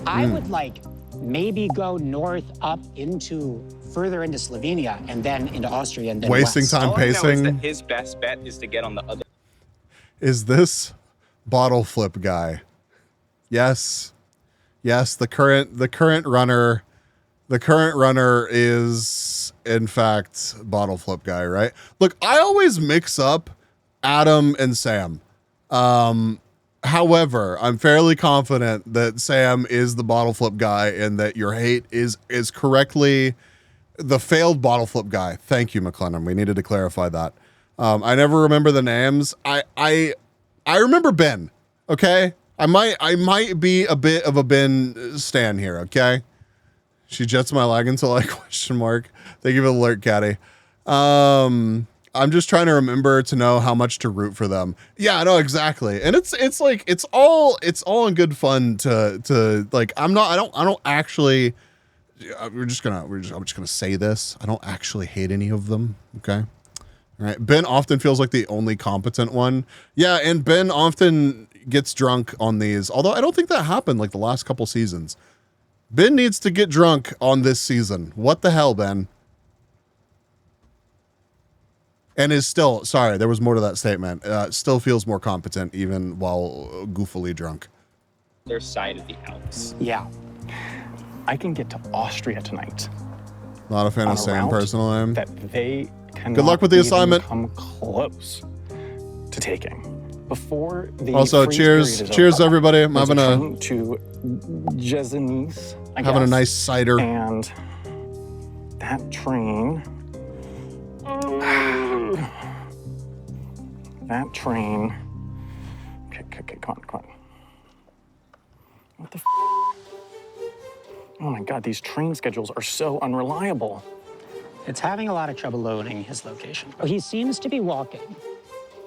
I would like maybe go north up into further into Slovenia and then into Austria and then Wasting west. time All I know is pacing. that his best bet is to get on the other. Is this bottle flip guy? Yes. Yes, the current runner is in fact bottle flip guy, right? Look, I always mix up Adam and Sam. However, I'm fairly confident that Sam is the bottle flip guy and that your hate is correctly the failed bottle flip guy. Thank you, McLennan. We needed to clarify that. I never remember the names. I remember Ben. Okay, I might be a bit of a Ben stan here. Okay, she jets my leg until I question mark. Thank you for the alert, Caddy. I'm just trying to remember to know how much to root for them. Yeah, no, exactly. And it's like it's all in good fun to like. I don't actually. I'm just gonna say this. I don't actually hate any of them. Okay. All right. Ben often feels like the only competent one. Yeah, and Ben often gets drunk on these. Although I don't think that happened like the last couple seasons. Ben needs to get drunk on this season. What the hell, Ben? And is still, sorry, there was more to that statement. Still feels more competent even while goofily drunk. Their side of the Alps. Yeah. I can get to Austria tonight. Not a fan on of a Sam route personally. that they cannot Good luck with the even assignment. Come close to taking before the Also, freeze cheers, period is cheers, over. everybody. I'm There's having a train to Jezenice, I having a guess. nice cider. And that train. That train. Okay, come on. What the? Oh my God, these train schedules are so unreliable. It's having a lot of trouble loading his location. Oh, he seems to be walking.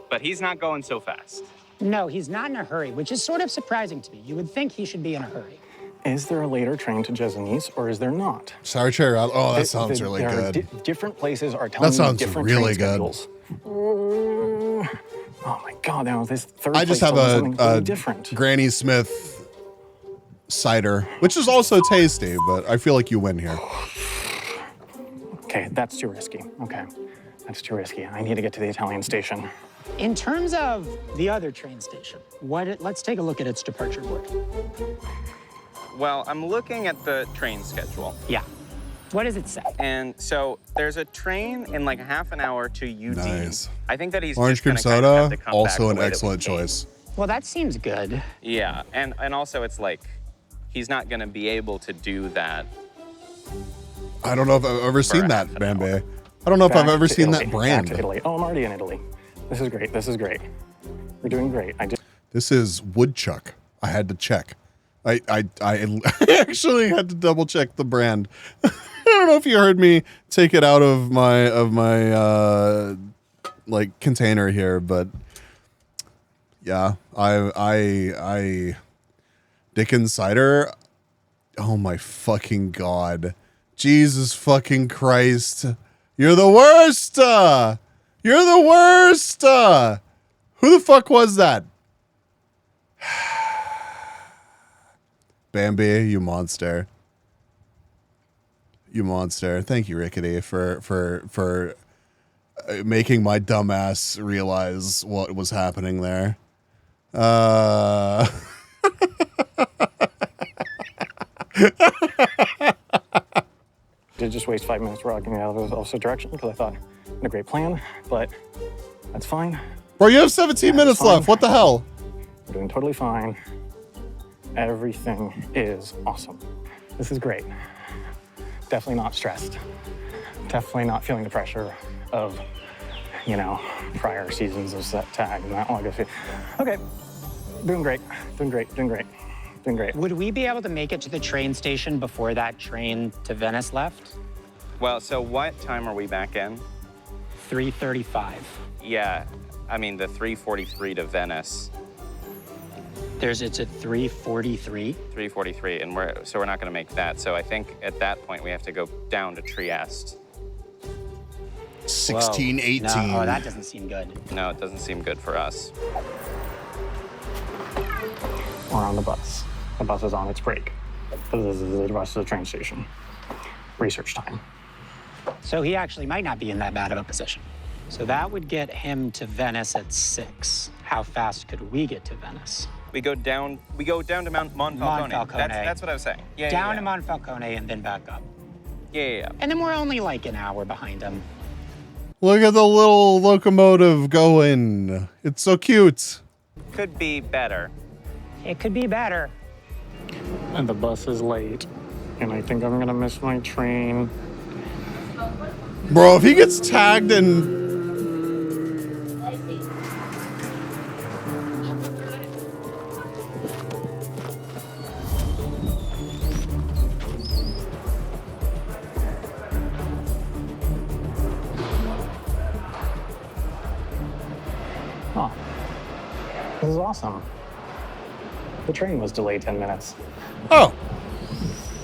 But he's not going so fast. No, he's not in a hurry, which is sort of surprising to me. You would think he should be in a hurry. Is there a later train to Jezenice or is there not? Sour cherry. Oh, that sounds really there are good. different places are telling That sounds me different really train good. schedules. Oh my God, now this third I just place have told me something a really different. Granny Smith cider, which is also tasty, but I feel like you win here. Okay, that's too risky. Okay, that's too risky. I need to get to the Italian station. In terms of the other train station, let's take a look at its departure board. Well, I'm looking at the train schedule. Yeah. What does it say? And so there's a train in like half an hour to UD. Nice. I think that he's Orange just cream gonna kind of have soda, to come also back an the way that we excellent came. choice. Well, that seems good. Yeah, and also it's like he's not going to be able to do that. I don't know if I've ever For seen a that, half an Bambi. I don't know if I've Back ever to seen Italy, that brand. Back to Italy. Oh, I'm already in Italy. This is great. This is great. We're doing great. This is woodchuck. I had to check. I actually had to double check the brand. I don't know if you heard me take it out of my like container here, but yeah, I Dickens cider. Oh my fucking God. Jesus fucking Christ. You're the worst. You're the worst. Who the fuck was that? Bambi, you monster. You monster. Thank you, Rickety, for making my dumbass realize what was happening there. Did just waste 5 minutes rocking out of the opposite direction because I thought a great plan, but that's fine. Bro, you have 17 minutes left. What the hell? We're doing totally fine. Everything is awesome. This is great. Definitely not stressed. Definitely not feeling the pressure of, you know, prior seasons of set tag and that legacy. Okay, doing great, doing great, doing great, doing great. Would we be able to make it to the train station before that train to Venice left? Well, so what time are we back in? 3:35. Yeah, I mean the 3:43 to Venice. It's at 3:43. 3:43, and we're not going to make that. So I think at that point we have to go down to Trieste. 16:18. No, that doesn't seem good. No, it doesn't seem good for us. We're on the bus. The bus is on its break. This is the bus to the train station. Research time. So he actually might not be in that bad of a position. So that would get him to Venice at 6. How fast could we get to Venice? We go down to Monfalcone. That's what I was saying. Down to Monfalcone and then back up. Yeah. And then we're only like an hour behind him. Look at the little locomotive going. It's so cute. Could be better. It could be better. And the bus is late. And I think I'm gonna miss my train. Bro, if he gets tagged and... Oh, this is awesome. The train was delayed 10 minutes. Oh.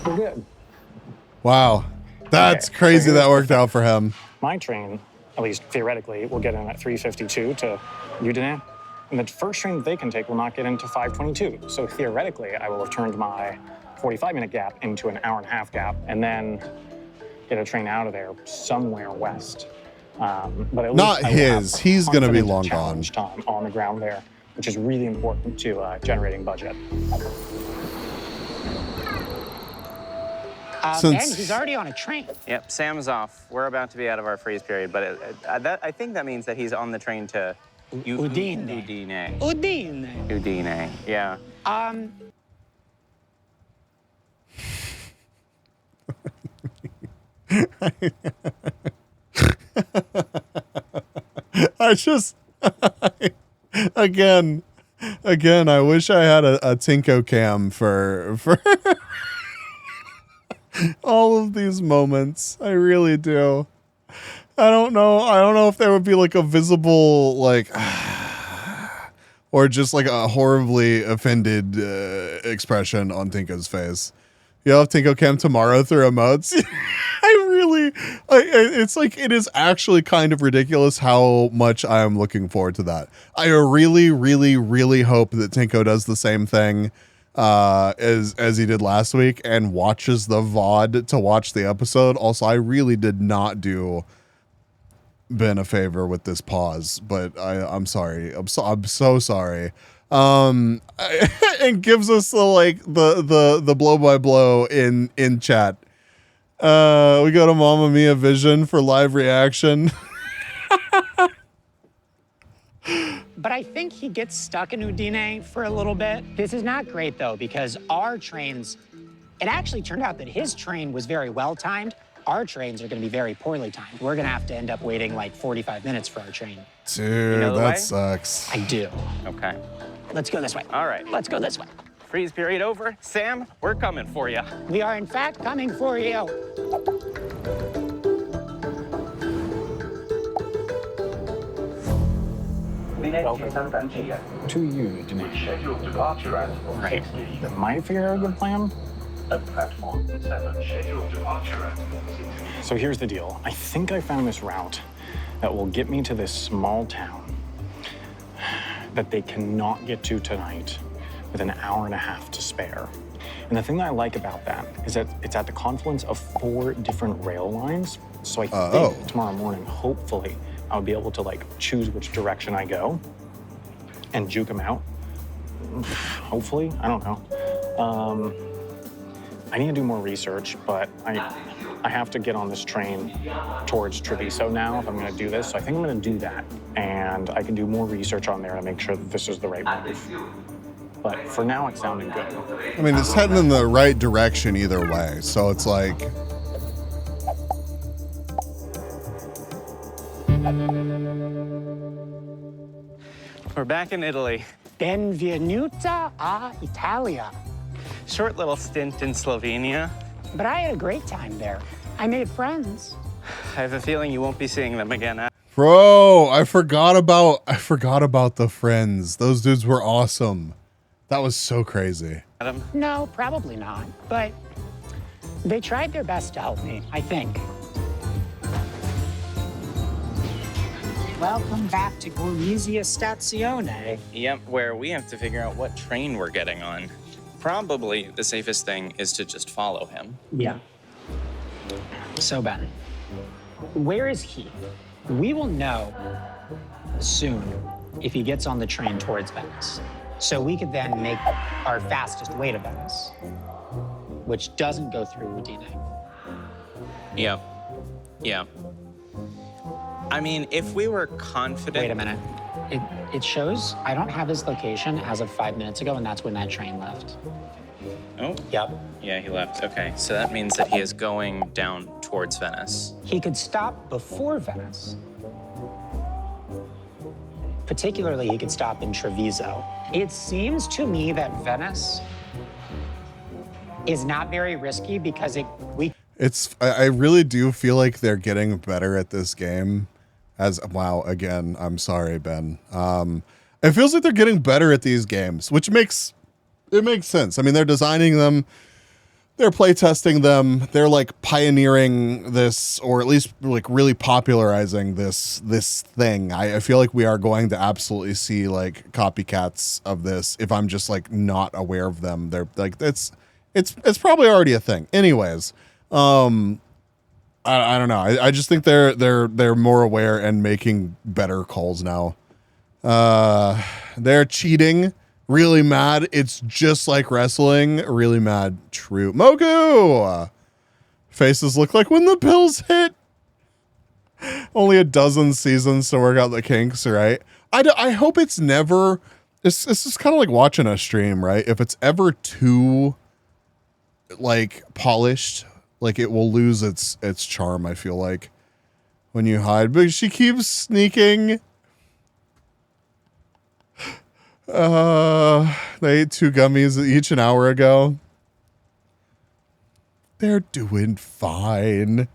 We're good. Wow. That's crazy that worked out for him. My train, at least theoretically, will get in at 3:52 to Udine. And the first train they can take will not get into 5:22. So theoretically, I will have turned my 45-minute gap into an hour-and-a-half gap and then get a train out of there somewhere west. But at Not least his. He's going to be long gone. Time on the ground there, which is really important to generating budget. And he's already on a train. Yep, Sam's off. We're about to be out of our freeze period, but I think that means that he's on the train to Udine. Udine, yeah. I just... again, I wish I had a Tinko cam for all of these moments. I really do. I don't know if there would be like a visible, like, or just like a horribly offended expression on Tinko's face. You'll have Tinko cam tomorrow through emotes. It's like, it is actually kind of ridiculous how much I am looking forward to that. I really, really, really hope that Tinko does the same thing as he did last week and watches the VOD to watch the episode. Also, I really did not do Ben a favor with this pause, but I'm sorry. I'm so sorry. And gives us the blow by blow in chat. We go to Mamma Mia Vision for live reaction. But I think he gets stuck in Udine for a little bit. This is not great, though, because our trains, it actually turned out that his train was very well timed. Our trains are going to be very poorly timed. We're going to have to end up waiting like 45 minutes for our train. Dude, You know the that way? sucks. I do. Okay. Let's go this way. All right. Let's go this way. Freeze period over. Sam, we're coming for you. We are, in fact, coming for you. To you, Denise. Scheduled departure at right. That might figure out a good plan. At platform 7, scheduled departure at. So here's the deal. I think I found this route that will get me to this small town that they cannot get to tonight with an hour and a half to spare. And the thing that I like about that is that it's at the confluence of 4 different rail lines. So I think tomorrow morning, hopefully, I'll be able to like choose which direction I go and juke them out Hopefully, I don't know. I need to do more research, but I have to get on this train towards Treviso now if I'm going to do this. So I think I'm going to do that, and I can do more research on there to make sure that this is the right move. But for now, it's sounding good. I mean, it's heading in the right direction either way. So it's like, We're back in Italy. Benvenuta a Italia. Short little stint in Slovenia. But I had a great time there. I made friends. I have a feeling you won't be seeing them again. bro, I forgot about the friends. Those dudes were awesome. That was so crazy. Adam? No, probably not. But they tried their best to help me, I think. Welcome back to Gorizia Stazione. Yep, where we have to figure out what train we're getting on. Probably the safest thing is to just follow him. Yeah. So, Ben, where is he? We will know soon if he gets on the train towards Venice. So we could then make our fastest way to Venice, which doesn't go through Udine. Yep. Yeah. I mean, if we were confident... Wait a minute. It shows I don't have his location as of 5 minutes ago, and that's when that train left. Oh? Yep. Yeah, he left. Okay, so that means that he is going down towards Venice. He could stop before Venice. Particularly, he could stop in Treviso. It seems to me that Venice is not very risky because I really do feel like they're getting better at this game. Wow, again, I'm sorry, Ben. It feels like they're getting better at these games, which makes sense. I mean, they're designing them, they're playtesting them, they're like pioneering this, or at least like really popularizing this thing. I feel like we are going to absolutely see like copycats of this if I'm just like not aware of them. They're like it's probably already a thing. Anyways, I don't know. I just think they're more aware and making better calls now. They're cheating. Really mad. It's just like wrestling. Really mad. True. Mogu! Faces look like when the pills hit. Only a dozen seasons to work out the kinks, right? I hope it's never... It's just kind of like watching a stream, right? If it's ever too, like, polished, like, it will lose its charm, I feel like. When you hide. But she keeps sneaking... They ate 2 gummies each an hour ago. They're doing fine.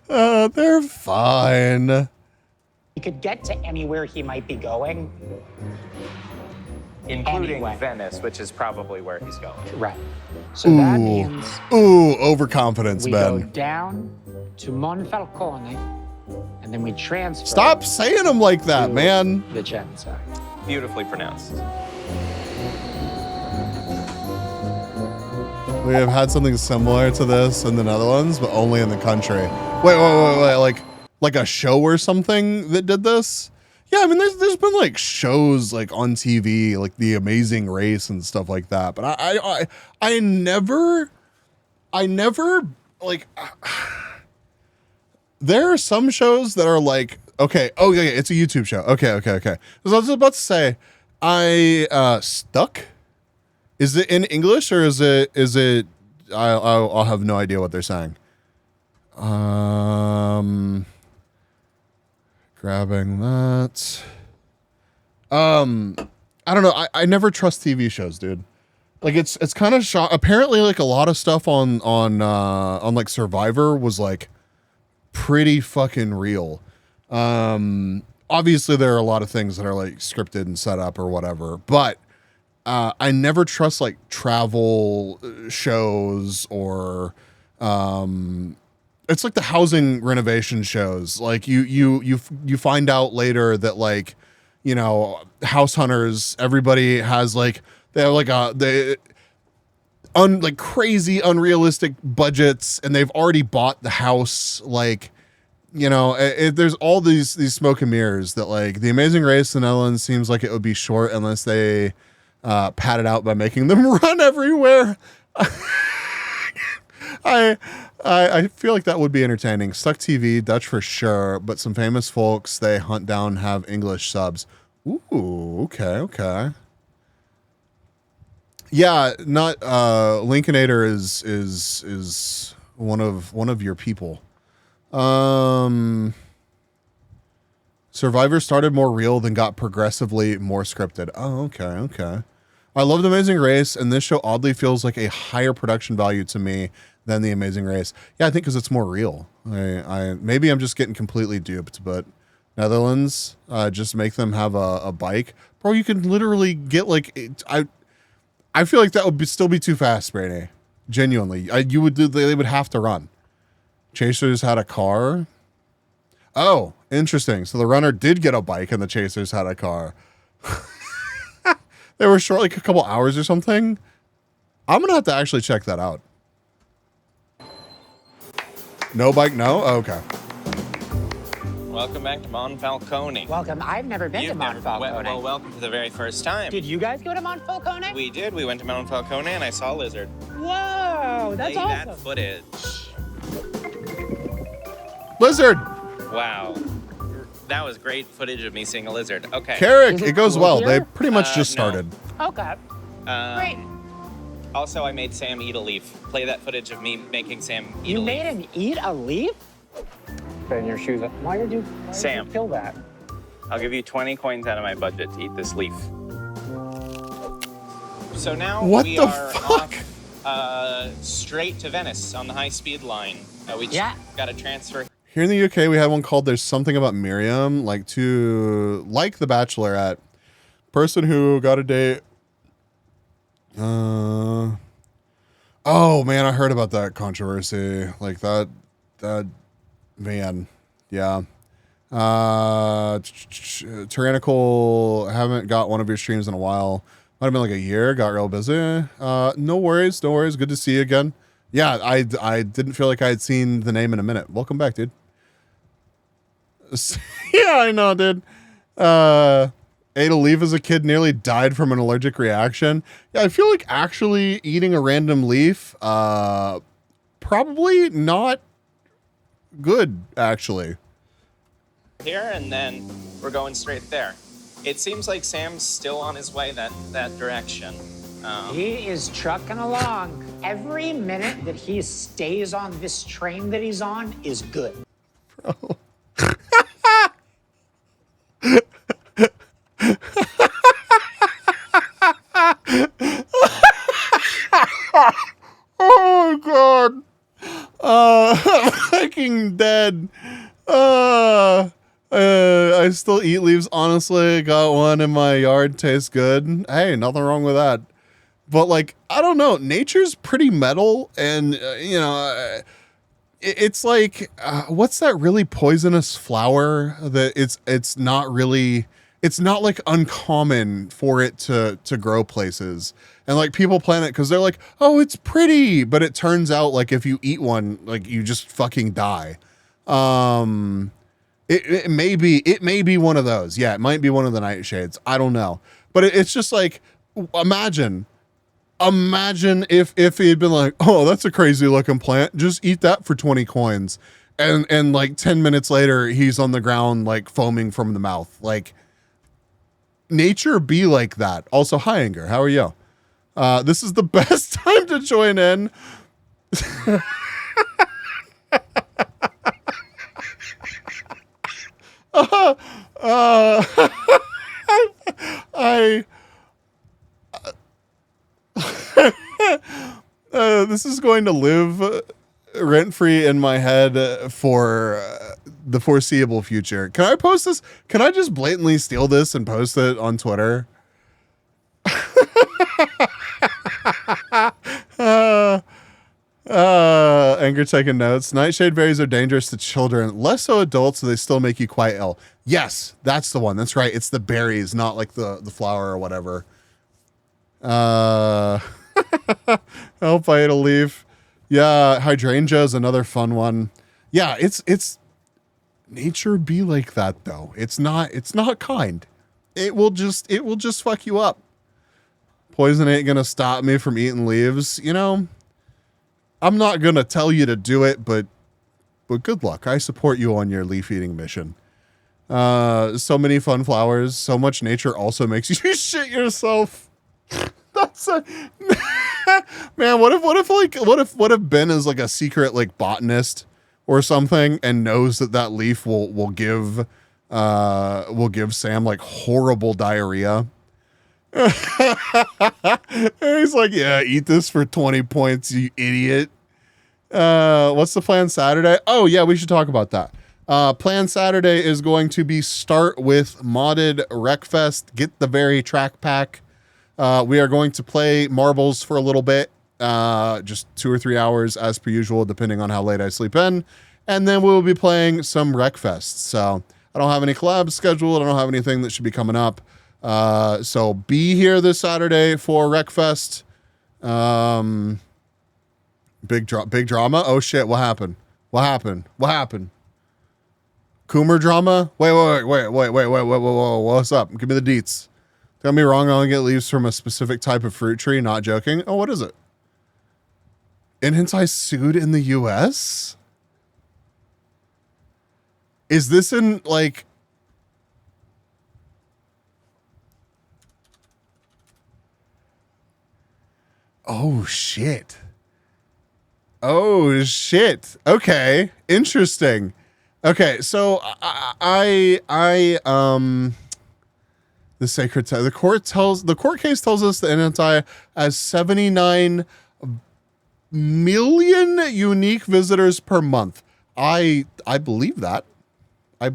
They're fine. he could get to anywhere he might be going. Including Venice, which is probably where he's going. Right. So that means... Ooh, overconfidence, we Ben. go down to Monfalcone, and then we transfer... Stop saying them like that, man. Vicenza. Beautifully pronounced. We have had something similar to this in the Netherlands, but only in the country. Wait, like a show or something that did this? Yeah, I mean, there's been like shows like on TV, like The Amazing Race and stuff like that. But I never like. There are some shows that are like, okay, oh yeah, it's a YouTube show. Okay. Because I was about to say, Stuck. Is it in English or is it? I'll have no idea what they're saying. Grabbing that. I don't know. I never trust TV shows, dude. Like it's kind of apparently like a lot of stuff on like Survivor was like pretty fucking real. Obviously there are a lot of things that are like scripted and set up or whatever, but I never trust like travel shows or it's like the housing renovation shows. Like you find out later that like, you know, house hunters, everybody has like, they have like like crazy unrealistic budgets and they've already bought the house like there's all these smoke and mirrors that like the Amazing Race in the Netherlands seems like it would be short unless they pad it out by making them run everywhere. I feel like that would be entertaining. Stuck TV, Dutch for sure, but some famous folks they hunt down have English subs. Ooh, okay. Yeah, not Lincolnator is one of your people. Survivor started more real, then got progressively more scripted. Oh, okay. I love The Amazing Race, and this show oddly feels like a higher production value to me than The Amazing Race. Yeah, I think because it's more real. I maybe I'm just getting completely duped, but Netherlands, just make them have a bike. Bro, you can literally get like I feel like that would still be too fast, Brady. Genuinely. They would have to run. Chasers had a car. Oh, interesting. So the runner did get a bike and the Chasers had a car. They were short like a couple hours or something. I'm going to have to actually check that out. No bike? No? Oh, okay. Welcome back to Monfalcone. Welcome. I've never been to Monfalcone. Well, welcome for the very first time. Did you guys go to Monfalcone? We did. We went to Monfalcone and I saw a lizard. Whoa, that's Play awesome. that footage. Lizard! Wow. That was great footage of me seeing a lizard. Okay. Carrick, it goes well. They pretty much just started. Okay. Great. Also, I made Sam eat a leaf. Play that footage of me making Sam eat a leaf. You made him eat a leaf? Put in your shoes. Why did you kill that? I'll give you 20 coins out of my budget to eat this leaf. So now we are off straight to Venice on the high-speed line. We just got a transfer. Here in the UK, we had one called There's Something About Miriam, like The Bachelorette. Person who got a date. Oh, man, I heard about that controversy. Like that, man, yeah. Tyrannical, haven't got one of your streams in a while. Might have been like a year, got real busy. No worries. Good to see you again. Yeah, I didn't feel like I had seen the name in a minute. Welcome back, dude. Yeah, I know, dude. Ate a leaf as a kid, nearly died from an allergic reaction. Yeah, I feel like actually eating a random leaf, probably not good, actually. Here, and then we're going straight there. It seems like Sam's still on his way that direction. He is trucking along. Every minute that he stays on this train that he's on is good. Bro. Oh god. I'm fucking dead. I still eat leaves, honestly. Got one in my yard, tastes good. Hey, nothing wrong with that. But like, I don't know, nature's pretty metal, and it's like, what's that really poisonous flower that it's not like uncommon for it to grow places. And like people plant it because they're like, oh, it's pretty. But it turns out like if you eat one, like you just fucking die. It may be one of those. Yeah, it might be one of the nightshades. I don't know. But it's just like, imagine if he had been like, oh, that's a crazy looking plant. Just eat that for 20 coins. And like 10 minutes later, he's on the ground, like foaming from the mouth. Like, nature be like that. Also, hi, Anger. How are you? This is the best time to join in. This is going to live rent-free in my head for the foreseeable future. Can I post this? Can I just blatantly steal this and post it on Twitter? Anger taking notes. Nightshade berries are dangerous to children, less so adults, so they still make you quite ill. Yes, that's the one. That's right. It's the berries, not like the flower or whatever. Help, I ate a leaf. Yeah, hydrangea is another fun one. Yeah, it's nature be like that though. It's not kind. It will just fuck you up. Poison ain't gonna stop me from eating leaves. You know, I'm not gonna tell you to do it, but good luck. I support you on your leaf eating mission. So many fun flowers. So much nature also makes you shit yourself. That's a man. What if Ben is like a secret like botanist or something and knows that leaf will give Sam like horrible diarrhea. And he's like, yeah, eat this for 20 points, you idiot. What's the plan Saturday? Oh yeah, we should talk about that. Plan Saturday is going to be start with modded Wreckfest. Get the very track pack. We are going to play marbles for a little bit, just 2 or 3 hours as per usual, depending on how late I sleep in. And then we'll be playing some Wreckfest. So I don't have any collabs scheduled. I don't have anything that should be coming up. So be here this Saturday for Wreckfest. Big drama. Oh shit. What happened? Coomer drama? Wait. What's up? Give me the deets. Don't get me wrong, I only get leaves from a specific type of fruit tree. Not joking. Oh, what is it? Hentai sued in the US? Is this in like... Oh, shit. Okay. Interesting. Okay, so the court case tells us that Hentai has 79 million unique visitors per month. I believe that. I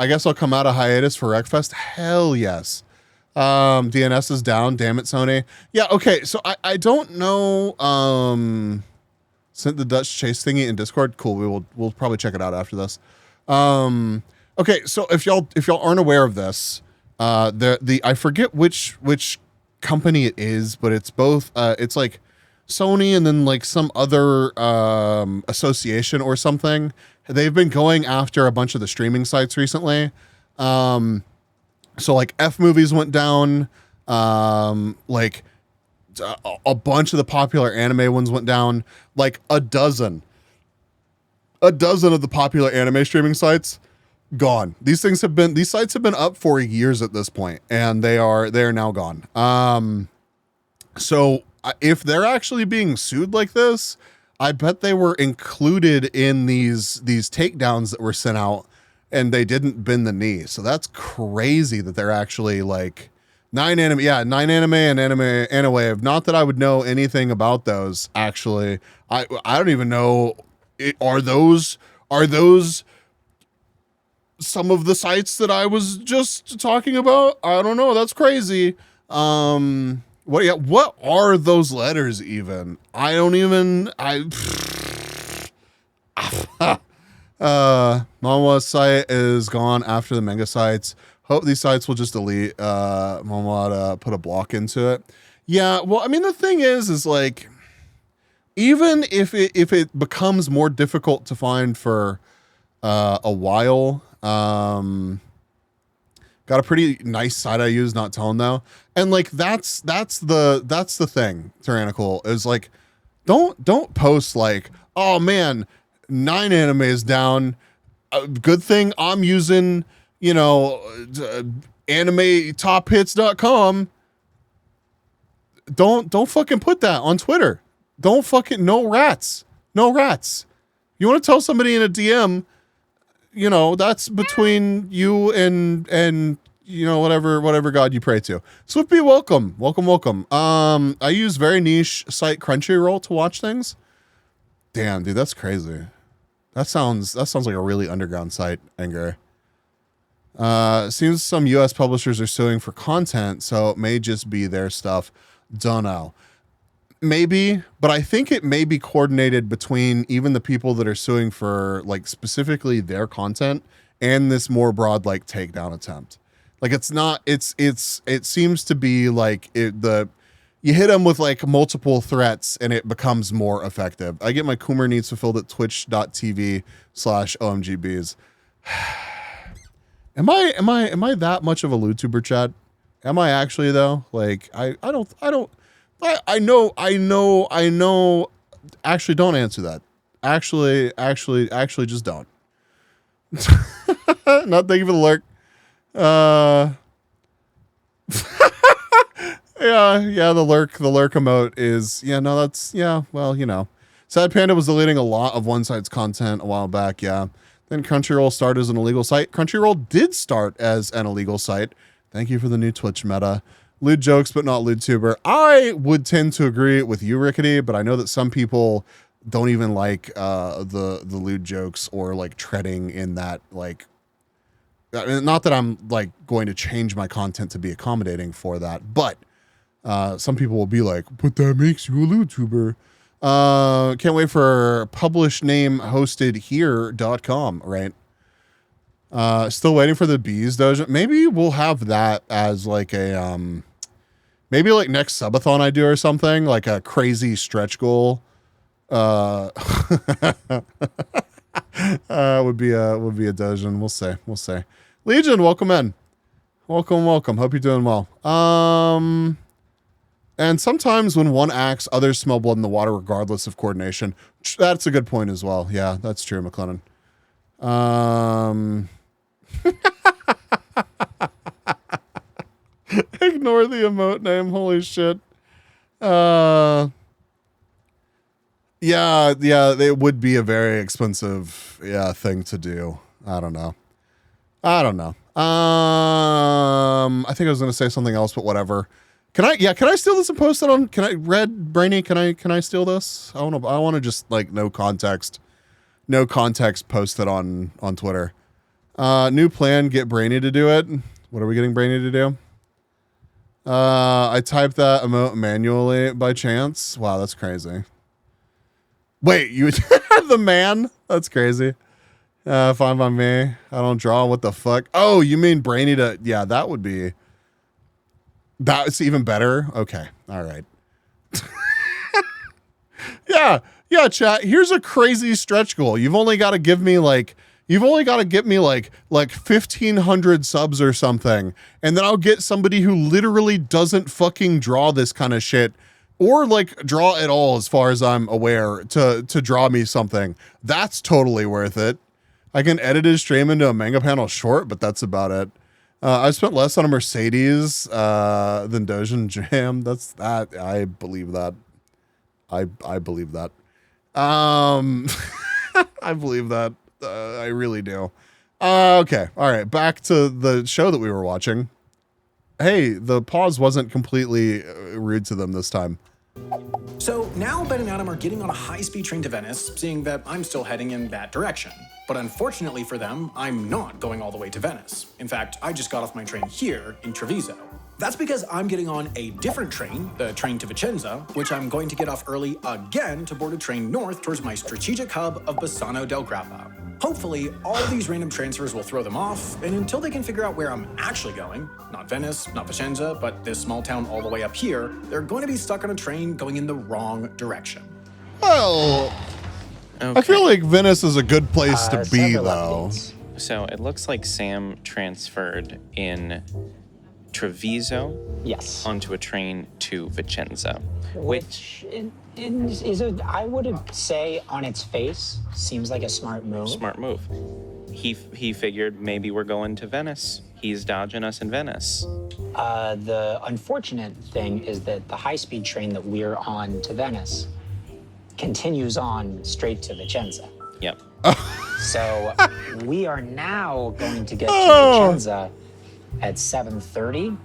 guess I'll come out of hiatus for Wreckfest. Hell yes. DNS is down. Damn it, Sony. Yeah. Okay. So I don't know. Sent the Dutch chase thingy in Discord. Cool. We'll probably check it out after this. Okay. So if y'all aren't aware of this, I forget which company it is, but it's both. It's like Sony and then like some other association or something. They've been going after a bunch of the streaming sites recently. So like F movies went down. Like a bunch of the popular anime ones went down. Like a dozen of the popular anime streaming sites gone. These sites have been up for years at this point, and they are now gone. So if they're actually being sued like this, I bet they were included in these takedowns that were sent out, and they didn't bend the knee. So that's crazy that they're actually like 9 anime and Anime. Not that I would know anything about those. Actually, I don't even know. Are those some of the sites that I was just talking about? I don't know. That's crazy. What are those letters even? I don't even. Manhwa's site is gone after the manga sites. Hope these sites will just delete Manhwa to put a block into it. Yeah, well, I mean, the thing is like, even if it becomes more difficult to find for a while, got a pretty nice site I use, not telling though, and like that's the thing. Tyrannical is like, don't post like, oh man, 9 anime is down. Good thing I'm using, animetop.hits.com. Don't fucking put that on Twitter. Don't fucking, no rats. You want to tell somebody in a DM, that's between you and whatever God you pray to. Swiftbee, welcome. I use very niche site Crunchyroll to watch things. Damn, dude, that's crazy. That sounds like a really underground site, Anger. Seems some US publishers are suing for content, so it may just be their stuff. Don't know. Maybe, but I think it may be coordinated between even the people that are suing for like specifically their content and this more broad like takedown attempt. Like it seems to be like you hit them with like multiple threats and it becomes more effective. I get my Coomer needs fulfilled at twitch.tv/OMGBs. Am I that much of a YouTuber, chat? Am I actually though? Like I know. Actually, don't answer that. Actually, just don't. Not thank you for the lurk. Yeah, the lurk emote is, well, Sad Panda was deleting a lot of one site's content a while back, yeah. Then Crunchyroll started as an illegal site. Crunchyroll did start as an illegal site. Thank you for the new Twitch meta. Lewd jokes, but not lewd tuber. I would tend to agree with you, Rickety, but I know that some people don't even like the lewd jokes or like treading in that, like, I mean, not that I'm like going to change my content to be accommodating for that, but some people will be like, but that makes you a lewd tuber. Can't wait for publishnamehostedhere.com, right? Still waiting for the bees dojo. Maybe we'll have that as like a maybe like next subathon I do or something, like a crazy stretch goal. Would be a dojo. We'll say. Legion, welcome in. Welcome. Hope you're doing well. And sometimes when one acts, others smell blood in the water regardless of coordination. That's a good point as well. Yeah, that's true, McLennan. Ignore the emote name. Holy shit. Yeah, it would be a very expensive thing to do. I don't know. I think I was going to say something else, but whatever. Can I steal this and post it on, Brainy, can I steal this? I want to just like no context post it on Twitter. New plan, get Brainy to do it. What are we getting Brainy to do? I typed that emote manually by chance. Wow, that's crazy. Wait, you the man? That's crazy. Fine by me. I don't draw. What the fuck? Oh, you mean Brainy to? Yeah, that's even better. Okay, all right. yeah, chat. Here's a crazy stretch goal. You've only got to get me like 1,500 subs or something, and then I'll get somebody who literally doesn't fucking draw this kind of shit, or like draw at all, as far as I'm aware, to draw me something. That's totally worth it. I can edit his stream into a manga panel short, but that's about it. I spent less on a Mercedes than Dojin Jam. That's that. I believe that. I believe that. I believe that. I really do. Okay. All right. Back to the show that we were watching. Hey, the pause wasn't completely rude to them this time. So now Ben and Adam are getting on a high-speed train to Venice, seeing that I'm still heading in that direction. But unfortunately for them, I'm not going all the way to Venice. In fact, I just got off my train here in Treviso. That's because I'm getting on a different train, the train to Vicenza, which I'm going to get off early again to board a train north towards my strategic hub of Bassano del Grappa. Hopefully, all of these random transfers will throw them off, and until they can figure out where I'm actually going, not Venice, not Vicenza, but this small town all the way up here, they're going to be stuck on a train going in the wrong direction. Well, okay. I feel like Venice is a good place to be, though. So it looks like Sam transferred in Treviso, yes, onto a train to Vicenza, which I would say on its face seems like a smart move. Smart move. He figured maybe we're going to Venice. He's dodging us in Venice. The unfortunate thing is that the high-speed train that we're on to Venice continues on straight to Vicenza. Yep. So we are now going to get to Vicenza at 7:30.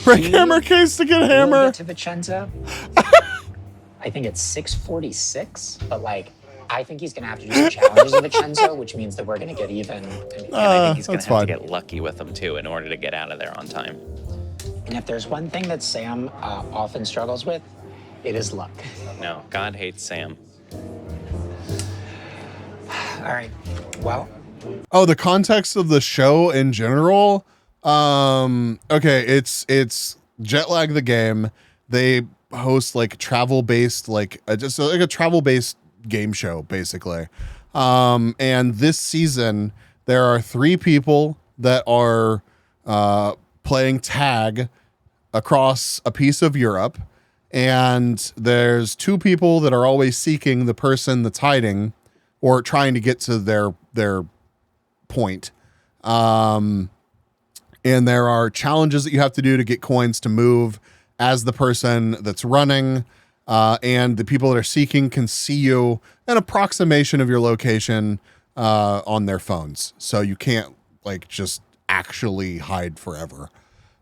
Break hammer case to get hammer. Get to Vicenza. I think it's 6:46, but like I think he's gonna have to do some challenges in Vicenza, which means that we're gonna get even. And I think he's gonna have to get lucky with them too in order to get out of there on time. And if there's one thing that Sam often struggles with, it is luck. No, God hates Sam. All right. Well. Oh, the context of the show in general. Okay, it's Jet Lag the game. they host like travel-based, just like a travel-based game show, basically. And this season, there are 3 people that are playing tag across a piece of Europe. And there's 2 people that are always seeking the person that's hiding or trying to get to their point. And there are challenges that you have to do to get coins to move as the person that's running. And the people that are seeking can see you, an approximation of your location on their phones. So you can't like just actually hide forever.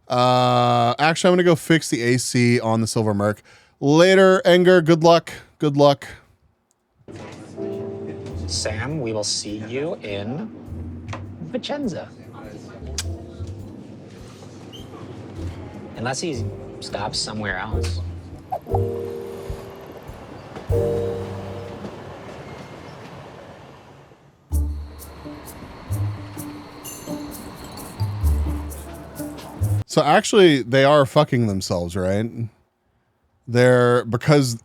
Actually, I'm going to go fix the AC on the Silver Merc. Later, Enger. Good luck. Good luck. Sam, we will see you in Vicenza. Unless he stops somewhere else. So actually, they are fucking themselves, right? Because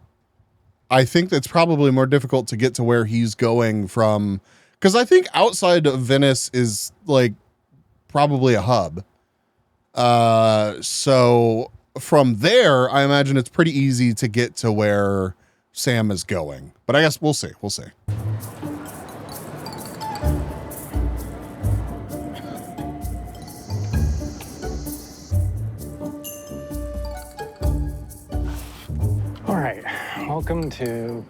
I think it's probably more difficult to get to where he's going from, because I think outside of Venice is like probably a hub. So from there, I imagine it's pretty easy to get to where Sam is going. But I guess we'll see. We'll see. All right, welcome to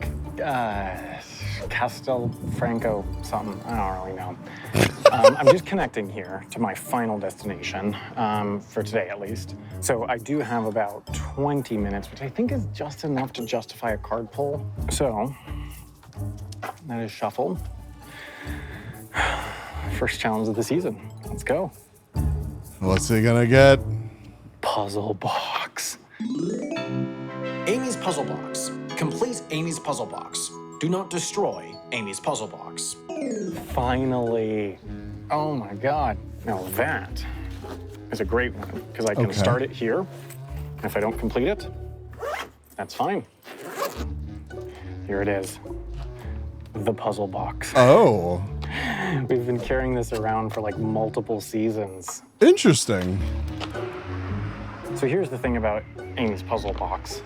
Castelfranco something. I don't really know. I'm just connecting here to my final destination, for today at least. So I do have about 20 minutes, which I think is just enough to justify a card pull. So that is shuffle. First challenge of the season. Let's go. What's he gonna get? Puzzle box. Amy's puzzle box. Complete Amy's puzzle box. Do not destroy Amy's puzzle box. Finally. Oh my God. Now that is a great one because I can start it here. And if I don't complete it, that's fine. Here it is. The puzzle box. Oh. We've been carrying this around for like multiple seasons. Interesting. So here's the thing about Amy's puzzle box.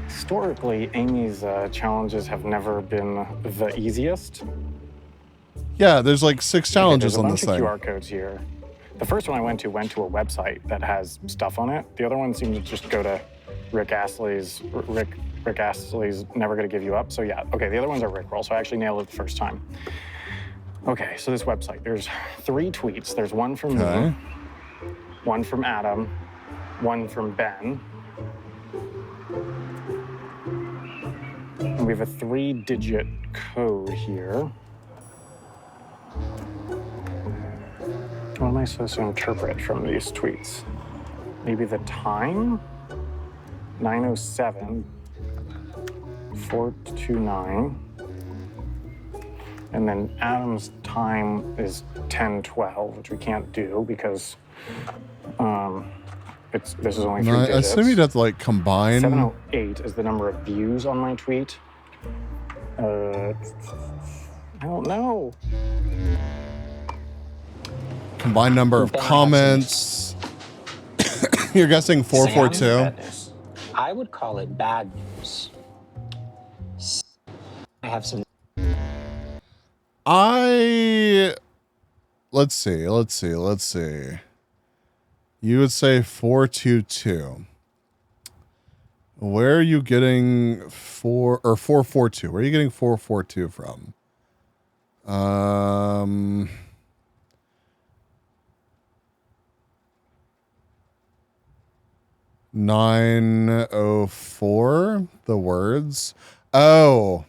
Historically, Amy's challenges have never been the easiest. Yeah, there's like 6 challenges on this There's a thing. bunch of QR codes here. The first one I went to a website that has stuff on it. The other one seemed to just go to Rick Astley's Never Gonna Give You Up. So yeah, okay, the other ones are Rickroll, so I actually nailed it the first time. Okay, so this website, there's 3 tweets. There's one from me, one from Adam, one from Ben. And we have a 3-digit code here. What am I supposed to interpret from these tweets? Maybe the time? 9:07, 4:29. And then Adam's time is 10:12, which we can't do because this is only 3 digits. I assume you'd have to like combine. 708 is the number of views on my tweet. I don't know. Combined number of comments. You're guessing 442. I would call it bad news. I have some. Let's see. You would say 422. Where are you getting 442? Where are you getting 442 from? 904. The words. Oh,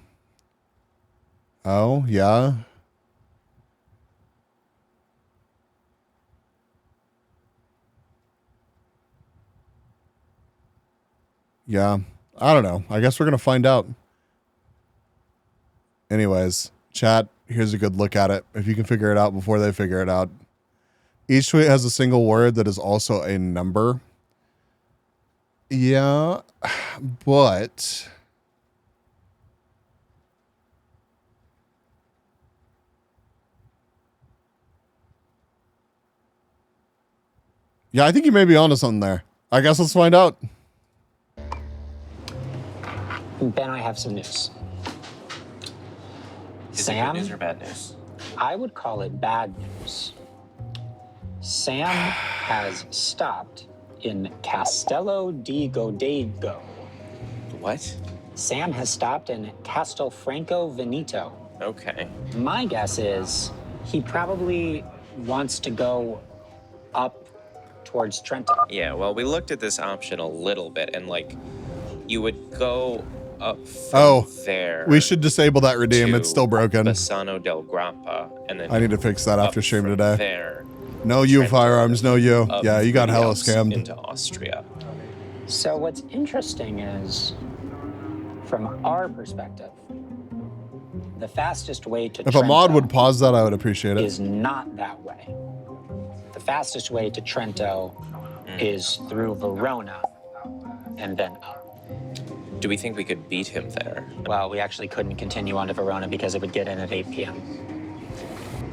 yeah. Yeah, I don't know. I guess we're going to find out. Anyways, chat, here's a good look at it. If you can figure it out before they figure it out. Each tweet has a single word that is also a number. Yeah, but yeah, I think you may be onto something there. I guess let's find out. Ben, I have some news. Is it good news or bad news? I would call it bad news. Sam has stopped in Castello di Godego. What? Sam has stopped in Castelfranco Veneto. Okay. My guess is he probably wants to go up towards Trento. Yeah, well, we looked at this option a little bit, and like, you would go up from there. We should disable that redeem. to It's still broken. Bassano del Grappa, and then I need to fix that after stream today. there. No you, Firearms. No you. up Yeah, you got through the hella Alps scammed. into Austria. So what's interesting is, from our perspective, the fastest way to If a Trento mod would pause that, I would appreciate it. is not that way. The fastest way to Trento is through Verona and then up. Do we think we could beat him there? Well, we actually couldn't continue on to Verona because it would get in at 8 p.m.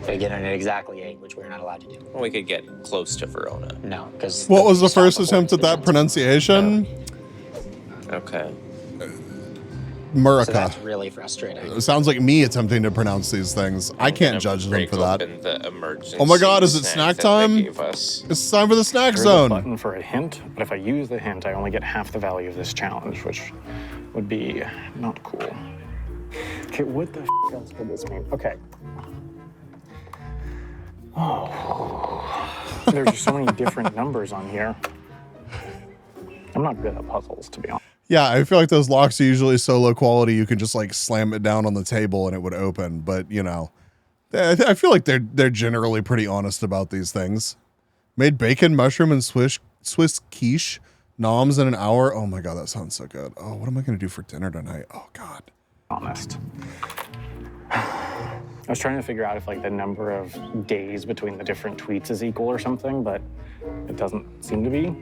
It would get in at exactly 8, which we're not allowed to do. Well, we could get close to Verona. No, because... What was the first attempt at that pronunciation? Okay. Murica. So that's really frustrating. It sounds like me attempting to pronounce these things. I can't judge them for that. The emergency Oh my god, is it snack time? It's time for the snack There's a zone. button for a hint, but if I use the hint, I only get half the value of this challenge, which would be not cool. Okay, what the else could this mean? Okay. Oh, there's just so many different numbers on here. I'm not good at puzzles, to be honest. Yeah, I feel like those locks are usually so low quality you can just like slam it down on the table and it would open. But you know, I feel like they're generally pretty honest about these things. Made bacon, mushroom, and Swiss quiche noms in an hour. Oh my god, that sounds so good. Oh, what am I gonna do for dinner tonight? Oh god. Honest. I was trying to figure out if like the number of days between the different tweets is equal or something, but it doesn't seem to be.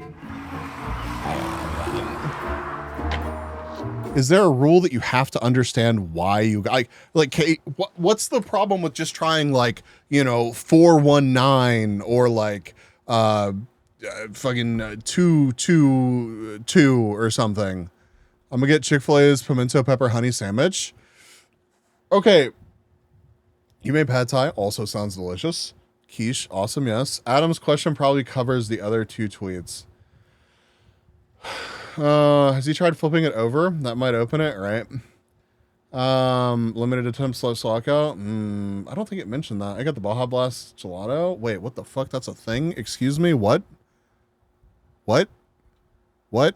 Is there a rule that you have to understand why you like Kate, what's the problem with just trying like, you know, 419 or like fucking 222 or something? I'm gonna get Chick-fil-A's pimento pepper honey sandwich. Okay. You made pad thai, also sounds delicious. Quiche, awesome, yes. Adam's question probably covers the other two tweets. Has he tried flipping it over? That might open it, right? Limited attempt slow lockout. I don't think it mentioned that. I got the Baja Blast gelato. Wait, what the fuck? That's a thing? Excuse me? What? What? What?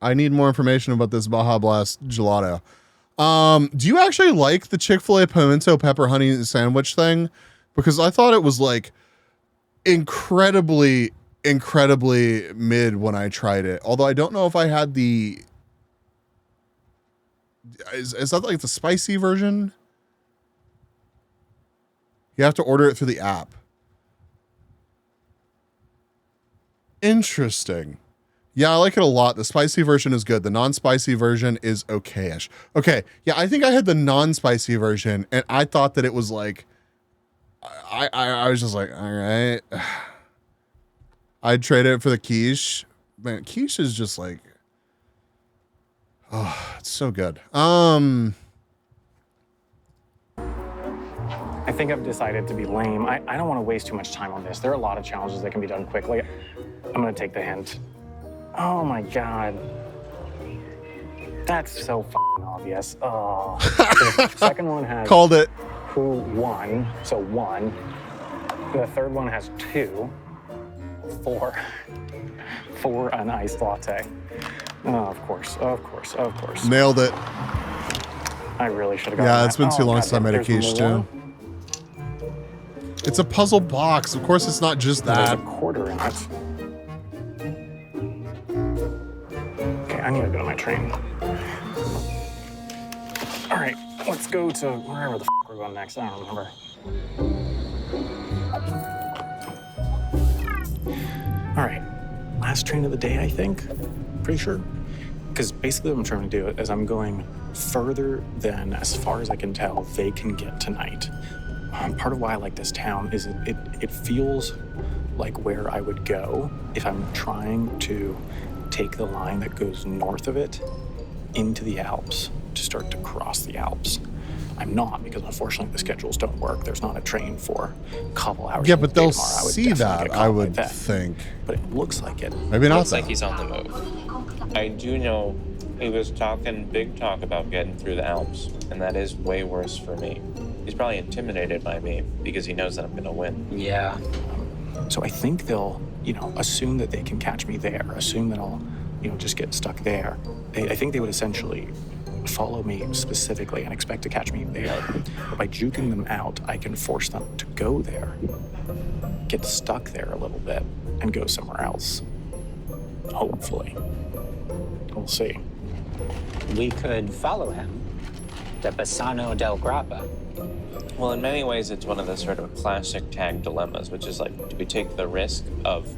I need more information about this Baja Blast gelato. Do you actually like the Chick-fil-A pimento pepper honey sandwich thing? Because I thought it was like incredibly mid when I tried it. Although I don't know if I had the... Is that like the spicy version? You have to order it through the app. Interesting. Yeah, I like it a lot. The spicy version is good. The non-spicy version is okay-ish. Okay, yeah, I think I had the non-spicy version, and I thought that it was like... I was just like, all right... I'd trade it for the quiche. Man, quiche is just like, oh, it's so good. I think I've decided to be lame. I don't want to waste too much time on this. There are a lot of challenges that can be done quickly. I'm going to take the hint. Oh my god. That's so fucking obvious. Oh. The second one has... Called it. Who won, so 1. The third one has 2. 4 an iced latte. Oh, of course. Nailed it. I really should have gotten Yeah, it's that. been too long since I made a there's quiche more. too. It's a puzzle box. Of course, it's not just There's that. a quarter in it. Okay, I need to go to my train. All right, let's go to wherever the we're going next. I don't remember. All right, last train of the day, I think. pretty sure. Because basically what I'm trying to do is I'm going further than, as far as I can tell, they can get tonight. Part of why I like this town is it feels like where I would go if I'm trying to take the line that goes north of it into the Alps to start to cross the Alps. I'm not, because unfortunately the schedules don't work. There's not a train for a couple hours. Yeah, but they'll tomorrow. see that, I would think. But it looks like it. Maybe not. Looks like he's on the move. I do know he was talking big talk about getting through the Alps, and that is way worse for me. He's probably intimidated by me because he knows that I'm going to win. Yeah. So I think they'll, assume that they can catch me there, assume that I'll, just get stuck there. I think they would essentially follow me specifically and expect to catch me there. But by juking them out, I can force them to go there, get stuck there a little bit, and go somewhere else. Hopefully. We'll see. We could follow him to Bassano del Grappa. Well, in many ways, it's one of the sort of classic tag dilemmas, which is like, do we take the risk of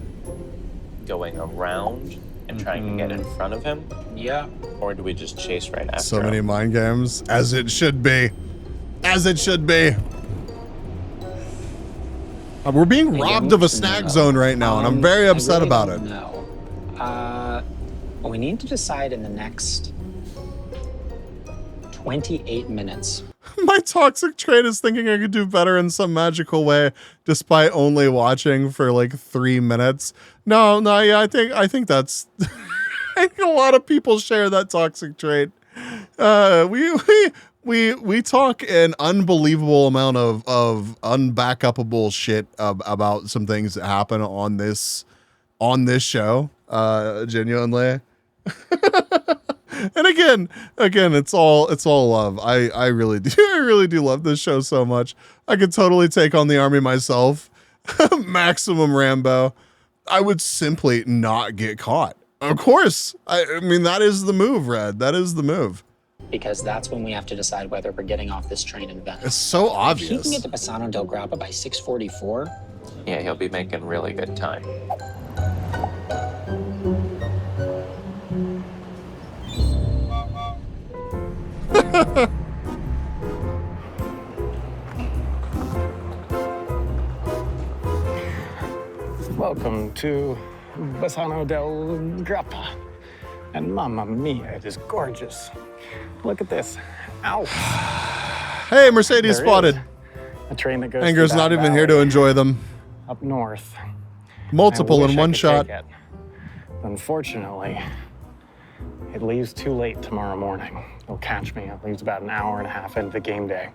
going around and trying to get in front of him? Yeah. Or do we just chase right after So him? many mind games, as it should be. As it should be. We're being robbed of a snack zone right now, and I'm very upset about it. No. We need to decide in the next 28 minutes. My toxic trait is thinking I could do better in some magical way, despite only watching for like 3 minutes. No, yeah, I think that's. I think a lot of people share that toxic trait. We talk an unbelievable amount of unbackupable shit about some things that happen on this show. Genuinely. And again, it's all love. I really do love this show so much. I could totally take on the army myself. Maximum Rambo. I would simply not get caught. Of course. I mean, that is the move, Red. That is the move. Because that's when we have to decide whether we're getting off this train in Venice. It's so obvious. If he can get to Bassano del Grappa by 6:44. Yeah, he'll be making really good time. Welcome to Bassano del Grappa. And mamma mia, it is gorgeous. Look at this. Ow. Hey, Mercedes There spotted. is a train that goes Anger's through not that even here to valley enjoy them. up north. Multiple I in wish I one could shot. take it. Unfortunately, it leaves too late tomorrow morning. It'll catch me. It leaves about an hour and a half into the game day.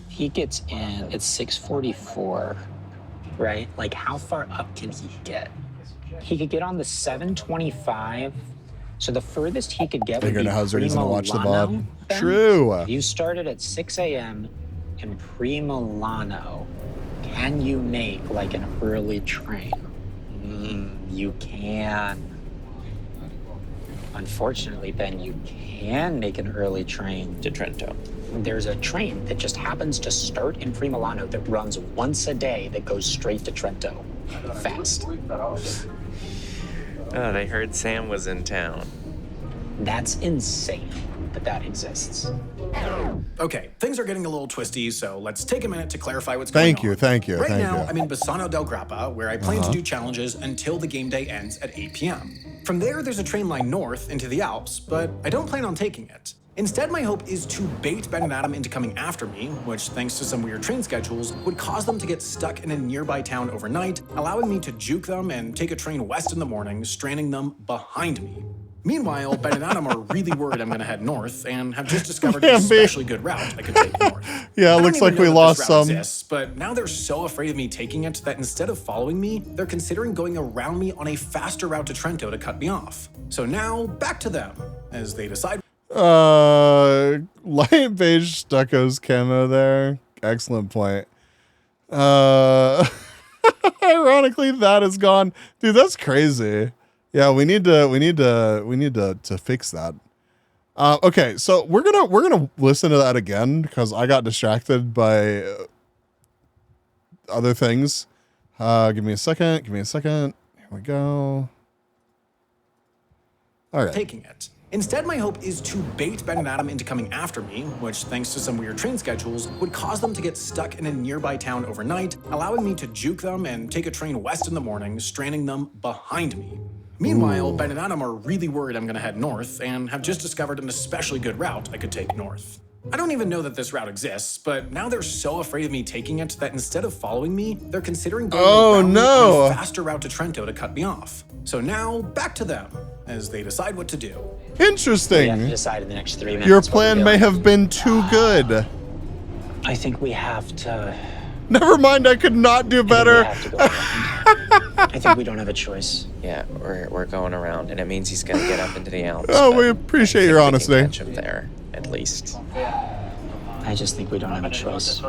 He gets in at 6:44, right? Like, how far up can he get? He could get on the 7:25. So the furthest he could get would Figuring be out how he's gonna watch the Primilano, VOD. then. True. You started at 6 a.m. in Primilano. Can you make like an early train? You can. Unfortunately, Ben, you can make an early train to Trento. There's a train that just happens to start in Primilano that runs once a day that goes straight to Trento. Fast. Oh, they heard Sam was in town. That's insane that exists. Okay, things are getting a little twisty, so let's take a minute to clarify what's going on. Thank you. Right Thank now, you. I'm in Bassano del Grappa, where I plan to do challenges until the game day ends at 8 p.m. From there, there's a train line north into the Alps, but I don't plan on taking it. Instead, my hope is to bait Ben and Adam into coming after me, which, thanks to some weird train schedules, would cause them to get stuck in a nearby town overnight, allowing me to juke them and take a train west in the morning, stranding them behind me. Meanwhile, Ben and Adam are really worried I'm going to head north and have just discovered an especially good route I could take north. Yeah, it I don't looks even like know we that lost this route some. exists, but now they're so afraid of me taking it that instead of following me, they're considering going around me on a faster route to Trento to cut me off. So now, back to them, as they decide. Light beige stucco's camo there. Excellent point. Ironically, that is gone. Dude, that's crazy. Yeah, we need to fix that. Okay, so we're gonna listen to that again because I got distracted by other things. Give me a second. Here we go. Okay. taking it. Instead, my hope is to bait Ben and Adam into coming after me, which, thanks to some weird train schedules, would cause them to get stuck in a nearby town overnight, allowing me to juke them and take a train west in the morning, stranding them behind me. Meanwhile, Ben and Adam are really worried I'm gonna head north and have just discovered an especially good route I could take north. I don't even know that this route exists, but now they're so afraid of me taking it that instead of following me, they're considering going a faster route to Trento to cut me off. So now, back to them, as they decide what to do. Interesting. We have to decide in the next 3 minutes. Your what we're plan may doing. have been too good. I think we have to. Never mind, I could not do better. I think we don't have a choice. Yeah, we're going around, and it means he's gonna get up into the Alps. Oh, but we appreciate your I think honesty. we can catch him there, at least. I just think we don't have a choice.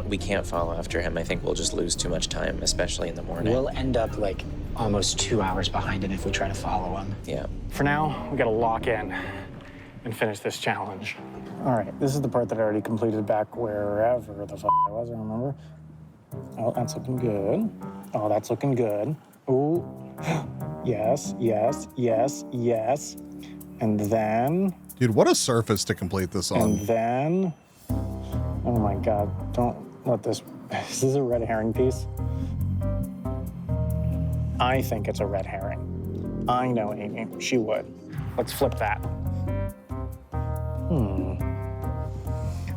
We can't follow after him. I think we'll just lose too much time, especially in the morning. We'll end up like almost 2 hours behind him if we try to follow him. Yeah. For now, we gotta lock in and finish this challenge. All right, this is the part that I already completed back wherever the f I was, I remember. Oh, that's looking good. Oh, that's looking good. Ooh, yes, yes, yes, yes. And then... Dude, what a surface to complete this on. And then... Oh my God, don't let this... Is this a red herring piece? I think it's a red herring. I know Amy, she would. Let's flip that.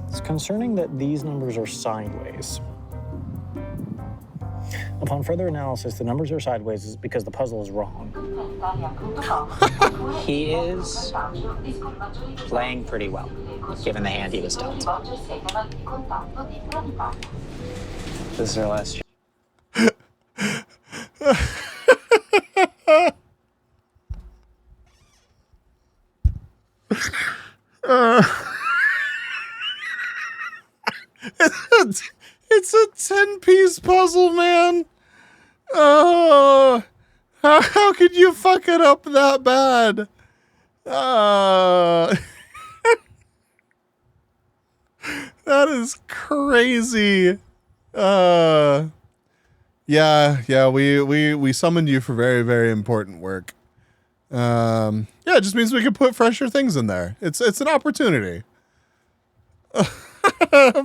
It's concerning that these numbers are sideways. Upon further analysis, the numbers are sideways is because the puzzle is wrong. He is playing pretty well, given the hand he was dealt. This is our last shot. It's a 10-piece puzzle, man. Oh, how could you fuck it up that bad? That is crazy. Yeah, we summoned you for very, very important work. Yeah, it just means we can put fresher things in there. It's an opportunity.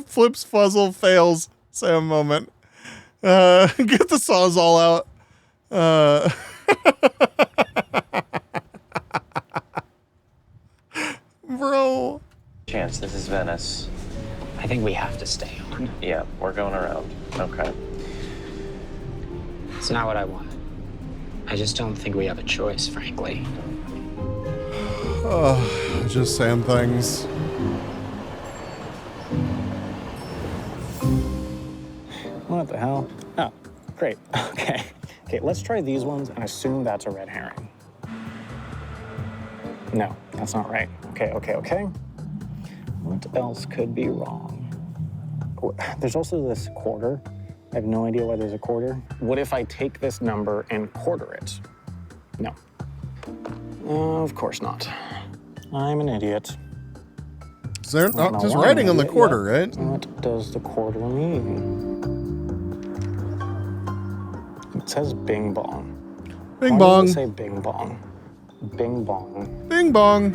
Flips puzzle fails. Say a moment. Get the Sawzall out. Bro. Chance, this is Venice. I think we have to stay on. Yeah, we're going around. Okay. It's not what I wanted. I just don't think we have a choice, frankly. Oh, just saying things. What the hell? Oh, great. Okay. Okay, let's try these ones and assume that's a red herring. No, that's not right. Okay. What else could be wrong? There's also this quarter. I have no idea why there's a quarter. What if I take this number and quarter it? No. Of course not. I'm an idiot. There's writing on the quarter, right? What does the quarter mean? It says bing bong. Bing Why bong. does it say bing bong? Bing bong. Bing bong.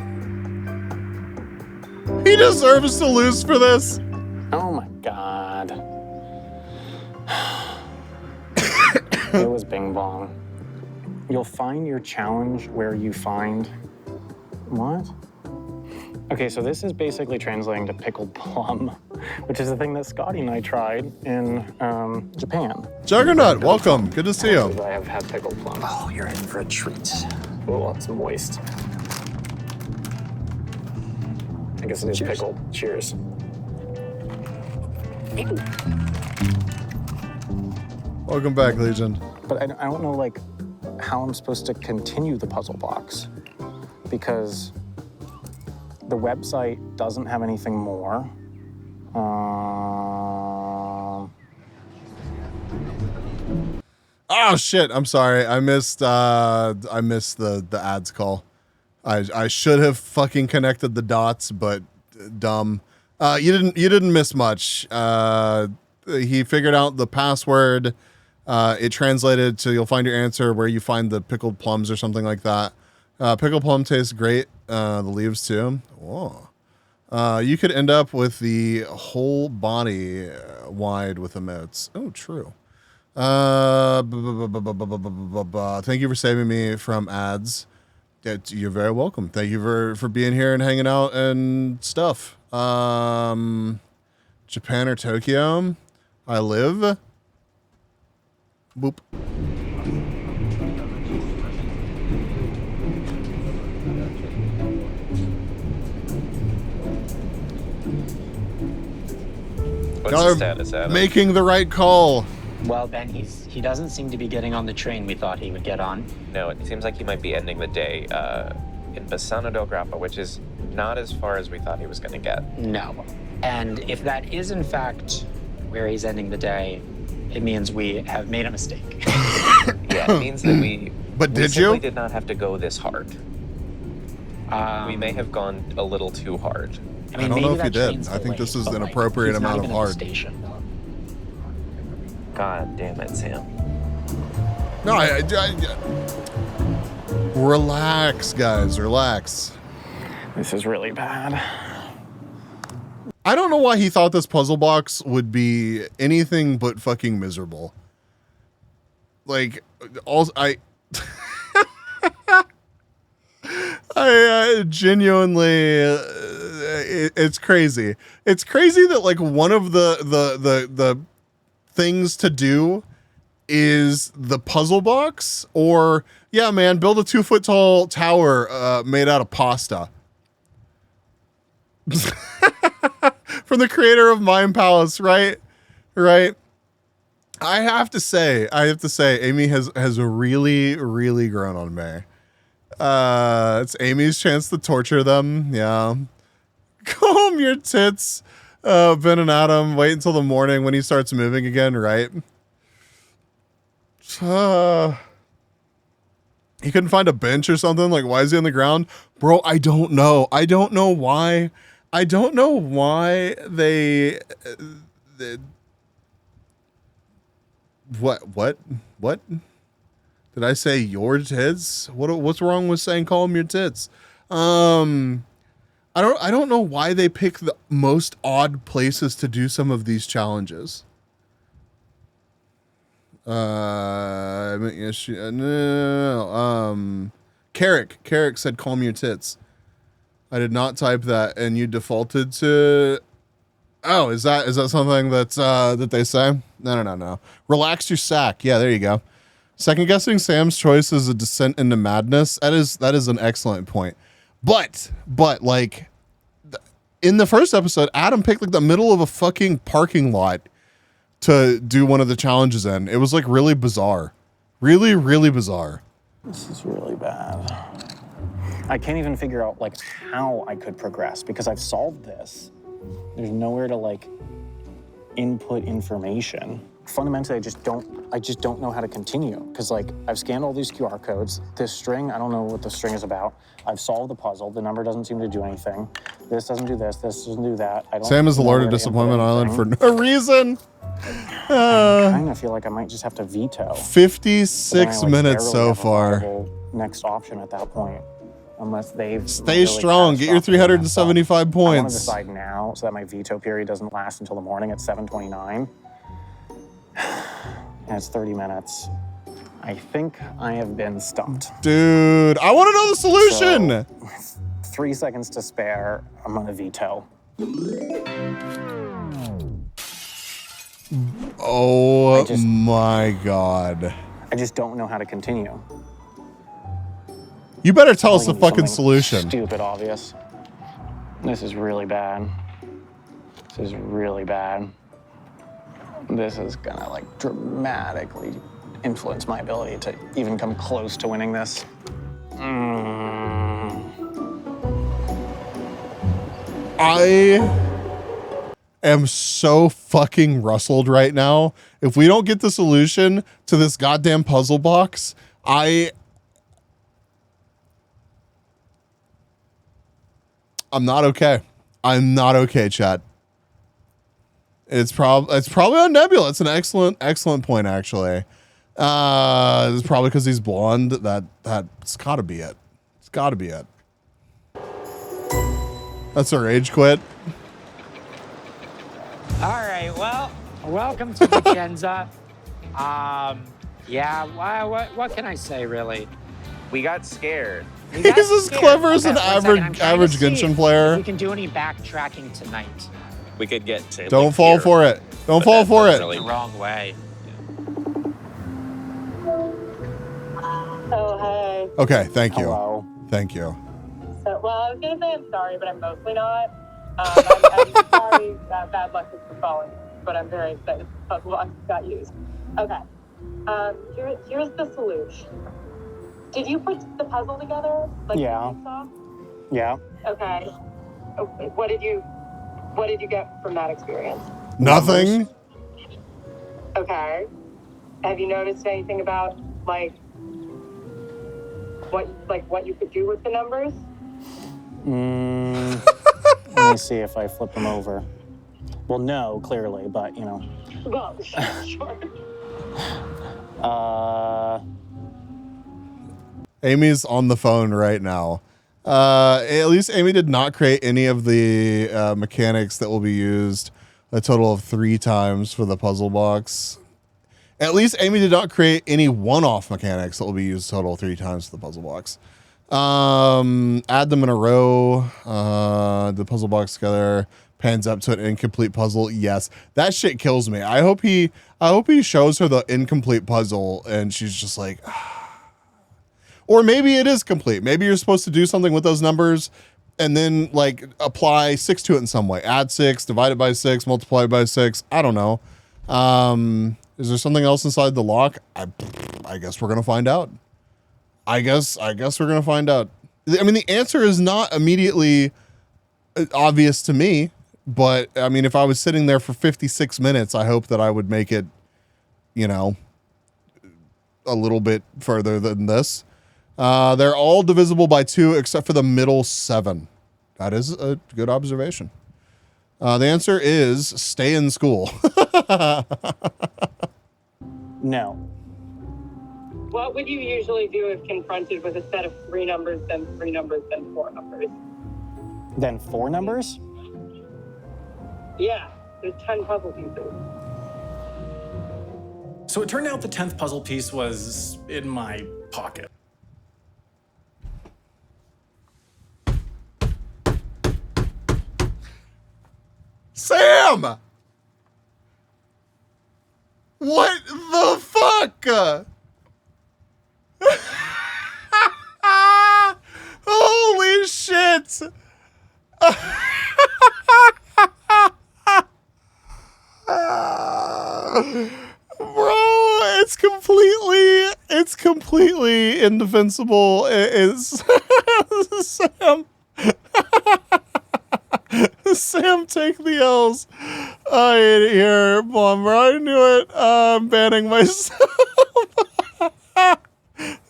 He deserves to lose for this. Oh my God. It was bing bong. You'll find your challenge where you find... What? Okay, so this is basically translating to pickled plum, which is the thing that Scotty and I tried in Japan. Juggernaut, welcome. Good to see you. I have had pickled plum. Oh, you're in for a treat. Oh, it's moist. I guess it is pickled. Cheers. Welcome back, Legion. But I don't know, like, how I'm supposed to continue the puzzle box, because the website doesn't have anything more. Oh shit! I'm sorry. I missed the ads call. I should have fucking connected the dots, but dumb. You didn't miss much. He figured out the password. It translated to you'll find your answer where you find the pickled plums or something like that. Pickle plum tastes great. The leaves too. Whoa. You could end up with the whole body wide with emotes. Oh, true. Thank you for saving me from ads. You're very welcome. Thank you for being here and hanging out and stuff. Japan or Tokyo? I live. Boop. What's the status, Adam? Making the right call. Well, Ben, he doesn't seem to be getting on the train we thought he would get on. No, it seems like he might be ending the day in Bassano del Grappa, which is not as far as we thought he was going to get. No. And if that is, in fact, where he's ending the day, it means we have made a mistake. Yeah, it means that we you? Did not have to go this hard. We may have gone a little too hard. I don't know if you did. I think this is an appropriate amount of hard. God damn it, Sam. No, relax, guys. Relax. This is really bad. I don't know why he thought this puzzle box would be anything but fucking miserable. Like, I genuinely, it's crazy. It's crazy that like one of the things to do is the puzzle box, or yeah, man, build a 2-foot tall tower made out of pasta. From the creator of Mime Palace, right? Right. I have to say, Amy has really, really grown on me. It's Amy's chance to torture them. Yeah. Comb your tits, Ben and Adam. Wait until the morning when he starts moving again, right? He couldn't find a bench or something. Like, why is he on the ground? Bro, I don't know. I don't know why they what did I say? Your tits? What's wrong with saying call them your tits? I don't know why they pick the most odd places to do some of these challenges. Carrick said call me your tits. I did not type that, and you defaulted to. Oh, is that something that's that they say? No. Relax your sack. Yeah, there you go. Second guessing Sam's choice is a descent into madness. That is an excellent point. But like in the first episode, Adam picked like the middle of a fucking parking lot to do one of the challenges in. It was like really bizarre. Really, really bizarre. This is really bad. I can't even figure out like how I could progress because I've solved this. There's nowhere to like input information. Fundamentally, I just don't know how to continue because like I've scanned all these QR codes. This string, I don't know what the string is about. I've solved the puzzle. The number doesn't seem to do anything. This doesn't do this. This doesn't do that. Sam is the Lord of Disappointment Island for no reason. I kind of feel like I might just have to veto. 56 minutes so far. Next option at that point. Unless they've stay strong, get your 375 points. I want to decide now so that my veto period doesn't last until the morning at 7:29. And it's 30 minutes. I think I have been stumped. Dude, I want to know the solution. So, 3 seconds to spare. I'm gonna veto. Oh my God. I just don't know how to continue. You better tell us the fucking solution. Stupid obvious. This is really bad. This is really bad. This is gonna like dramatically influence my ability to even come close to winning this. I am so fucking rustled right now. If we don't get the solution to this goddamn puzzle box, I'm not okay. I'm not okay, chat. It's probably on Nebula. It's an excellent point, actually. It's probably because he's blonde. That's gotta be it. It's got to be it. That's our rage quit. All right, well, welcome to Vicenza. Yeah, what can I say, really? We got scared. We got He's as scared. clever as an Okay, one second, I'm trying to average see Genshin if player. we can do any backtracking tonight. We could get to. Don't like, fall here, for it. Don't but fall that for doesn't it. really- The wrong way. Oh, hey. Okay, thank you. Hello. Thank you. So, well, I was going to say I'm sorry, but I'm mostly not. I'm sorry that bad luck is befalling, but I'm very excited about what got used. Okay. Here's the solution. Did you put the puzzle together? Like Yeah. you saw? Yeah. Okay. What did you get from that experience? Nothing. Okay. Have you noticed anything about what you could do with the numbers? Let me see if I flip them over. Well, no, clearly, but you know. Well, sure. Amy's on the phone right now. At least Amy did not create any of the mechanics that will be used a total of 3 times for the puzzle box. At least Amy did not create any one-off mechanics that will be used a total of 3 times for the puzzle box. Add them in a row. The puzzle box together pans up to an incomplete puzzle. Yes, that shit kills me. I hope he shows her the incomplete puzzle and she's just like, or maybe it is complete. Maybe you're supposed to do something with those numbers and then like apply 6 to it in some way. Add 6, divide it by 6, multiply it by 6. I don't know. Is there something else inside the lock? I guess we're gonna find out. I guess we're gonna find out. I mean, the answer is not immediately obvious to me, but I mean, if I was sitting there for 56 minutes, I hope that I would make it, you know, a little bit further than this. They're all divisible by 2 except for the middle 7. That is a good observation. The answer is stay in school. No. What would you usually do if confronted with a set of 3 numbers, then 3 numbers, then 4 numbers? Then 4 numbers? Yeah, there's 10 puzzle pieces. So it turned out the 10th puzzle piece was in my pocket. Sam! What the fuck? Holy shit! Bro, it's completely indefensible. It's Sam. Sam, take the L's. I hate it here, Bomber. I knew it. I'm banning myself.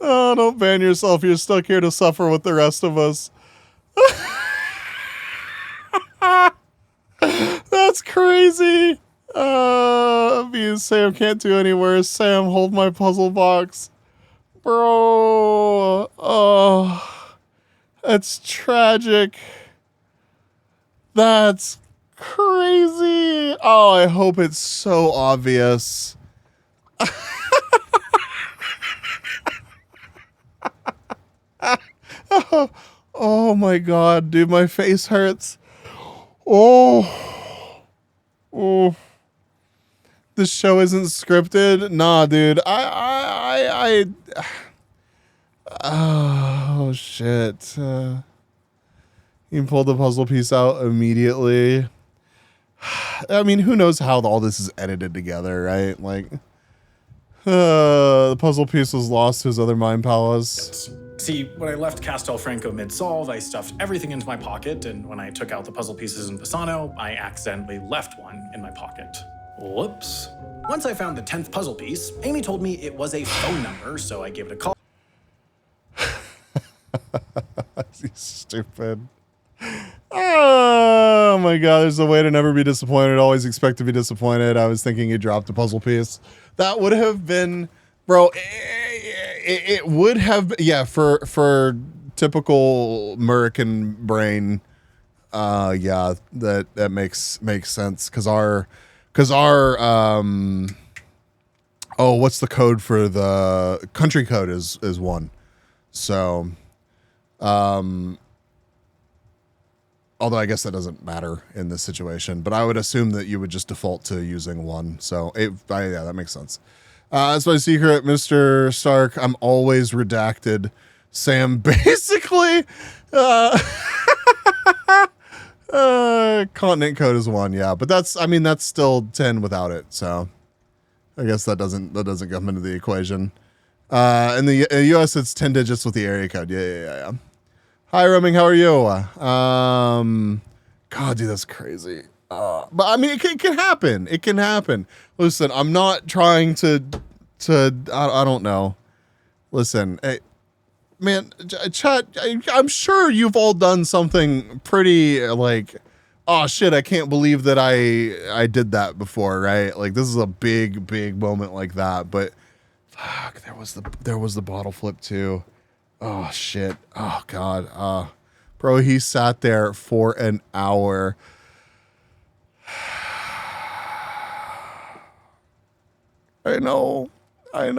Oh, don't ban yourself. You're stuck here to suffer with the rest of us. That's crazy. Me and Sam can't do any worse. Sam, hold my puzzle box. Bro. Oh, that's tragic. That's crazy. Oh, I hope it's so obvious. Oh my god, dude, my face hurts. Oh. This show isn't scripted. Nah, dude. Oh shit. You can pull the puzzle piece out immediately. I mean, who knows how all this is edited together, right? Like, the puzzle piece was lost to his other mind palace. See, when I left Castelfranco mid-solve, I stuffed everything into my pocket, and when I took out the puzzle pieces in Pisano, I accidentally left one in my pocket. Whoops. Once I found the 10th puzzle piece, Amy told me it was a phone number, so I gave it a call. He's stupid. Oh my god, there's a way to never be disappointed. Always expect to be disappointed. I was thinking you dropped a puzzle piece. That would have been, bro, it would have, yeah, for typical American brain. Yeah, that makes sense. Cause our what's the code for the country code is 1. So, although I guess that doesn't matter in this situation, but I would assume that you would just default to using 1. So yeah, that makes sense. That's my secret, Mr. Stark. I'm always redacted. Sam, basically, continent code is 1. Yeah, but that's still 10 without it. So I guess that doesn't come into the equation. In the US, it's 10 digits with the area code. Yeah. Hi, Roaming. How are you? God, dude, that's crazy. But I mean, it can happen. It can happen. Listen, I'm not trying to I don't know. Listen, hey, man, chat, I'm sure you've all done something pretty like, oh shit, I can't believe that I did that before, right? Like this is a big moment like that. But fuck, there was the bottle flip too. Oh shit. Oh god. Bro, he sat there for an hour. I know. I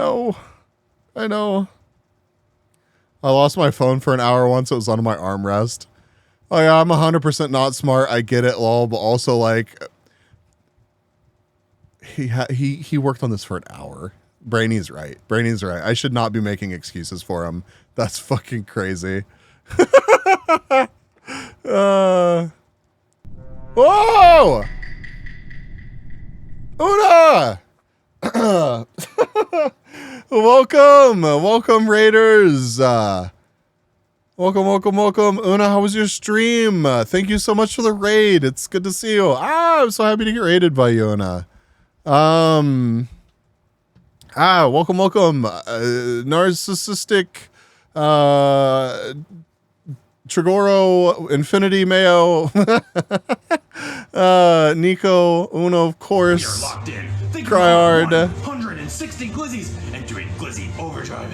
lost my phone for an hour once. It was on my armrest. Oh yeah, I'm 100% not smart. I get it, lol. But also, like, he worked on this for an hour. Brainy's right. I should not be making excuses for him. That's fucking crazy. Whoa! Una! Welcome, Raiders. Welcome. Una, how was your stream? Thank you so much for the raid. It's good to see you. I'm so happy to get raided by you, Una. Welcome. Narcissistic, Trigoro, Infinity Mayo, Nico, Uno, of course. You're locked in. Cryard. 160 glizzies and doing glizzy overdrive.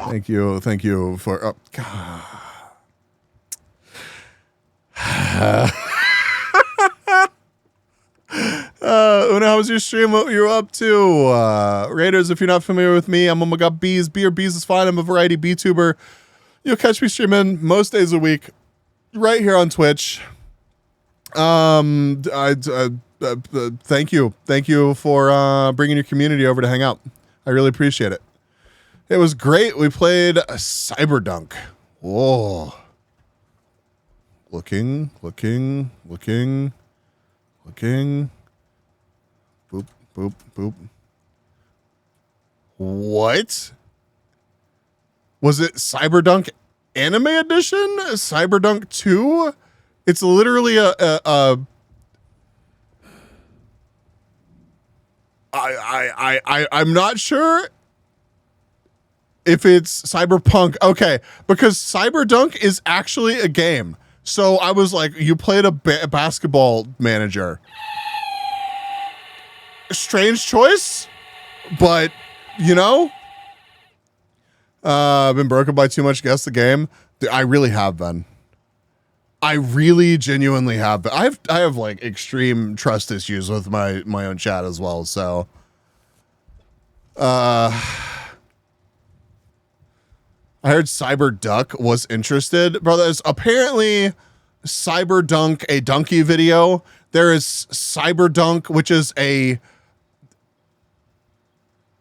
Thank you for. God. Una, how was your stream? What you up to? Raiders, if you're not familiar with me, I'm Omega Bees. B or Bees is fine. I'm a variety B-tuber. You'll catch me streaming most days a week right here on Twitch. Thank you for bringing your community over to hang out. I really appreciate it. It was great. We played a Cyberdunk. Whoa. Looking. Boop. What? Was it Cyberdunk Anime Edition? Cyberdunk 2? It's literally I'm not sure if it's Cyberpunk. Okay, because Cyberdunk is actually a game. So I was like, you played a basketball manager. Strange choice, but I've been broken by too much guess the game. I really have been. I really genuinely have been. I have like extreme trust issues with my own chat as well. So, I heard Cyberduck was interested, brothers. Apparently, Cyberdunk, a donkey video. There is Cyberdunk, which is a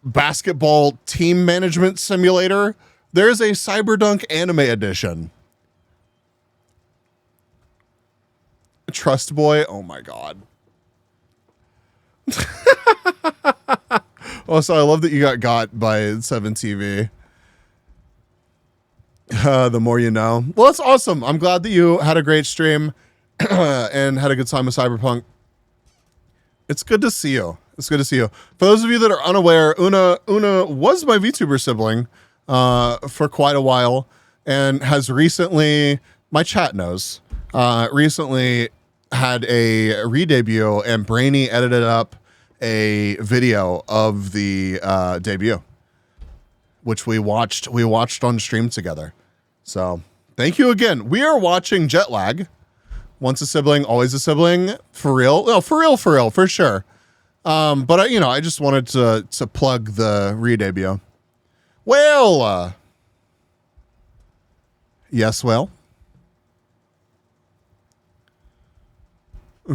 basketball team management simulator. There is a Cyberdunk anime edition. Trust Boy. Oh my god. Also, I love that you got by 7TV. The more you know. Well, that's awesome. I'm glad that you had a great stream and had a good time with Cyberpunk. It's good to see you. For those of you that are unaware, Una was my VTuber sibling for quite a while and has recently, my chat knows, recently had a re-debut, and Brainy edited up a video of the debut, which we watched on stream together. So thank you again. We are watching Jet Lag. Once a sibling, always a sibling. For real. No, for real, for sure. But I just wanted to plug the re-debut. Well, yes, well.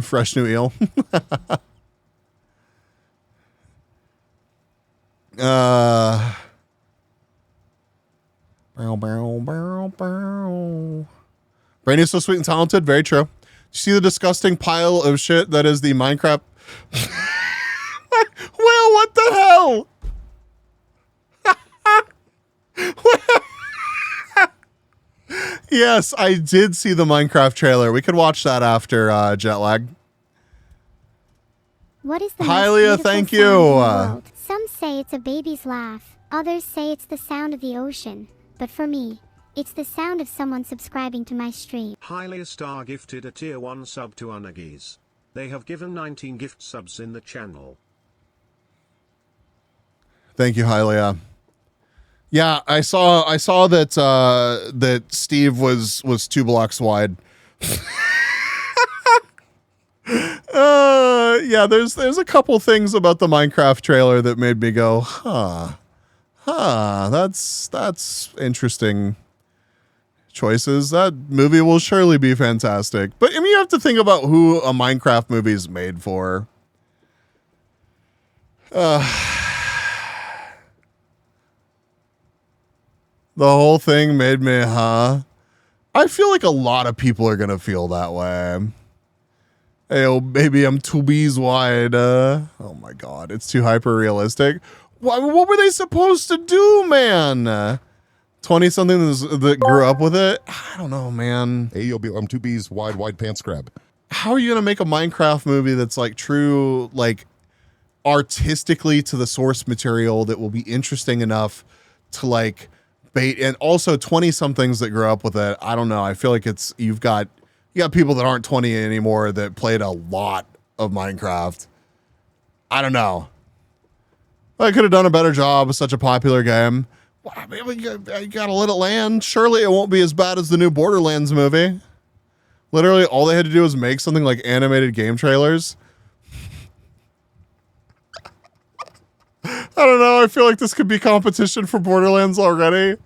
Fresh new eel. Brainy is so sweet and talented. Very true. You see the disgusting pile of shit that is the Minecraft. Well, what the hell? Yes, I did see the Minecraft trailer. We could watch that after Jet Lag. What is the Hylia, thank you. World? Some say it's a baby's laugh. Others say it's the sound of the ocean. But for me, it's the sound of someone subscribing to my stream. Hylia Star gifted a tier 1 sub to Unagis. They have given 19 gift subs in the channel. Thank you, Hylia. Yeah, I saw that that Steve was 2 blocks wide. Yeah, there's a couple things about the Minecraft trailer that made me go, that's interesting choices. That movie will surely be fantastic. But I mean, you have to think about who a Minecraft movie is made for. The whole thing made me, I feel like a lot of people are going to feel that way. Hey, oh, baby, I'm 2 B's wide. Oh my God, it's too hyper realistic. What were they supposed to do, man? 20-something that grew up with it? I don't know, man. Hey, I'm 2 B's wide pants grab. How are you going to make a Minecraft movie that's like true, like artistically to the source material that will be interesting enough to like bait, and also 20-somethings that grew up with it? I don't know. I feel like you got people that aren't 20 anymore that played a lot of Minecraft. I don't know. I could have done a better job with such a popular game. Well, you gotta let it land. Surely it won't be as bad as the new Borderlands movie. Literally, all they had to do was make something like animated game trailers. I don't know. I feel like this could be competition for Borderlands already.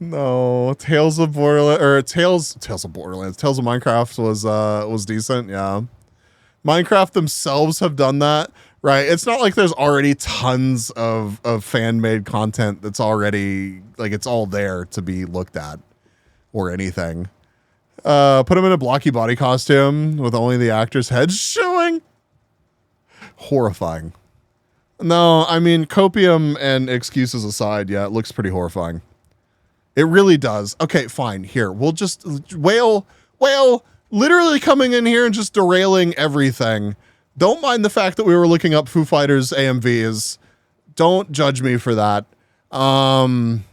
No, Tales of Minecraft was decent. Yeah, Minecraft themselves have done that, right? It's not like there's already tons of fan made content that's already like it's all there to be looked at or anything. Put him in a blocky body costume with only the actor's head showing. Horrifying. No, I mean, copium and excuses aside, yeah, it looks pretty horrifying. It really does. Okay, fine. Here, we'll just whale literally coming in here and just derailing everything. Don't mind the fact that we were looking up Foo Fighters AMVs. Don't judge me for that. Minecraft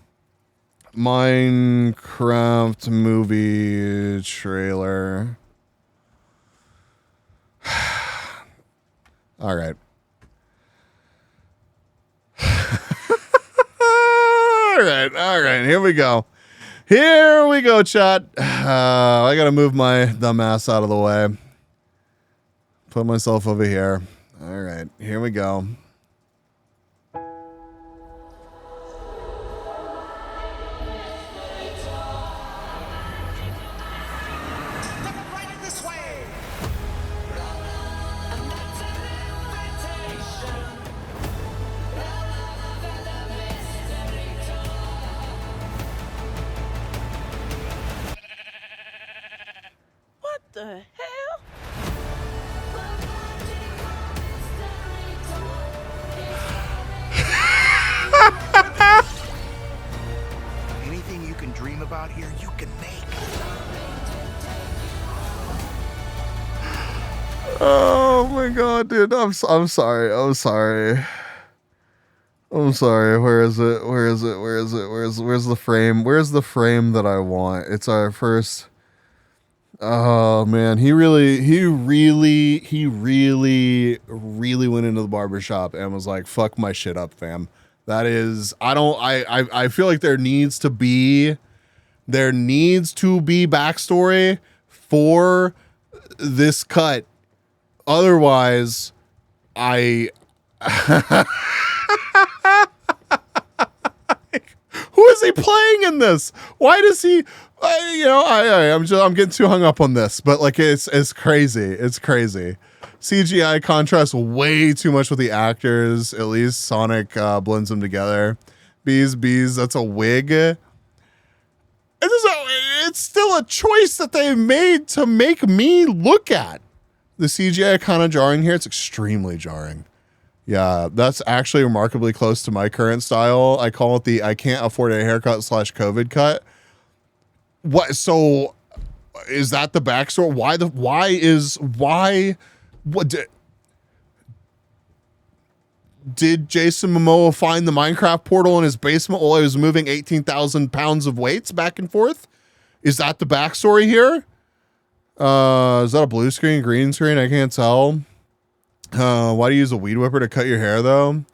movie trailer. All right. All right, here we go, chat. I gotta move my dumb ass out of the way. Put myself over here. All right, here we go. The hell? Anything you can dream about here, you can make. Oh my God, dude! I'm sorry. Where is it? Where's the frame? Where's the frame that I want? It's our first. Oh man, he really went into the barbershop and was like, "Fuck my shit up, fam." That is, I feel like there needs to be backstory for this cut. Otherwise, who is he playing in this? Why does he? I'm getting too hung up on this, but like it's crazy. It's crazy. CGI contrasts way too much with the actors. At least Sonic blends them together. Bees. That's a wig. It's still a choice that they made to make me look at. The CGI kind of jarring here. It's extremely jarring. Yeah, that's actually remarkably close to my current style. I call it the I can't afford a haircut / COVID cut. What? So is that the backstory? What did Jason Momoa find the Minecraft portal in his basement while he was moving 18,000 pounds of weights back and forth? Is that the backstory here? Is that a blue screen, green screen? I can't tell. Why do you use a weed whipper to cut your hair though?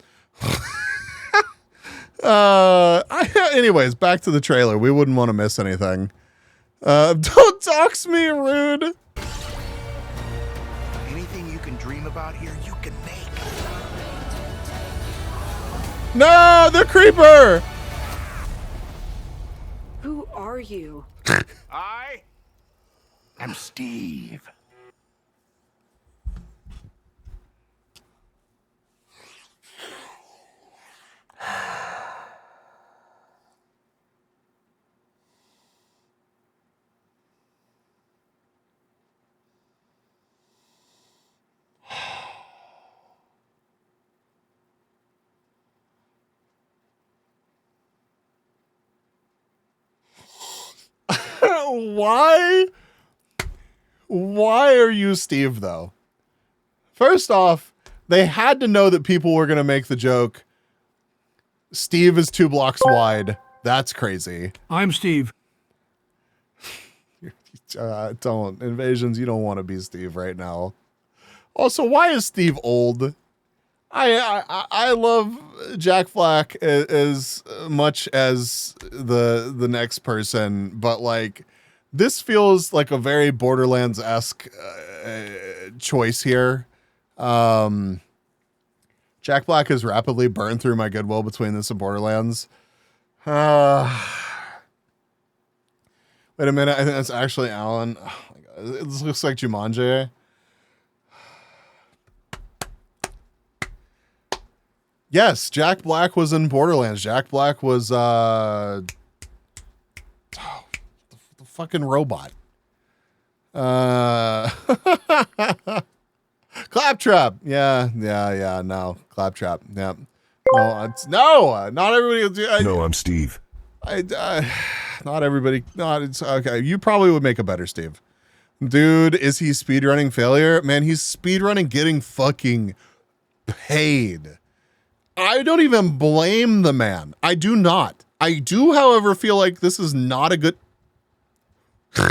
Anyways, back to the trailer. We wouldn't want to miss anything. Don't dox me, rude. Anything you can dream about here, you can make. No, the creeper. Who are you? I am Steve. Why are you Steve though? First off, they had to know that people were going to make the joke. Steve is 2 blocks wide. That's crazy. I'm Steve. Don't. Invasions, you don't want to be Steve right now. Also, why is Steve old? I love Jack Black as much as the next person, but like this feels like a very Borderlands-esque choice here. Jack Black has rapidly burned through my goodwill between this and Borderlands. Wait a minute, I think that's actually Alan. Oh my God. It looks like Jumanji. Yes, Jack Black was in Borderlands. Jack Black was the fucking robot. Claptrap. Yeah, no. Claptrap. Yeah. No, not everybody. No, I'm Steve. Not everybody. It's okay. You probably would make a better Steve. Dude, is he speedrunning failure? Man, he's speedrunning getting fucking paid. I don't even blame the man. I do not. I do, however, feel like this is not a good... No,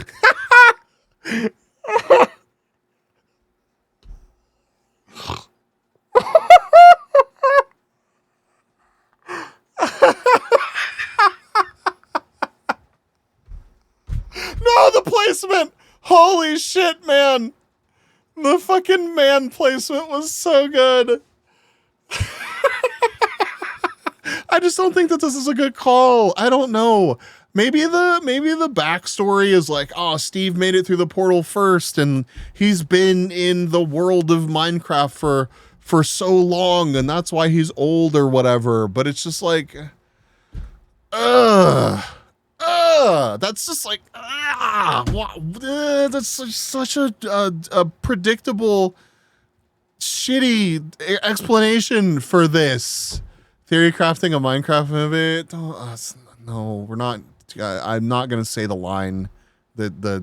the placement! Holy shit, man! The fucking man placement was so good. I just don't think that this is a good call. I don't know. Maybe the backstory is like, oh, Steve made it through the portal first, and he's been in the world of Minecraft for so long, and that's why he's old or whatever. But it's just like, that's just like, that's such a predictable, shitty explanation for this. Theory crafting a Minecraft movie? No, we're not. I'm not gonna say the line that the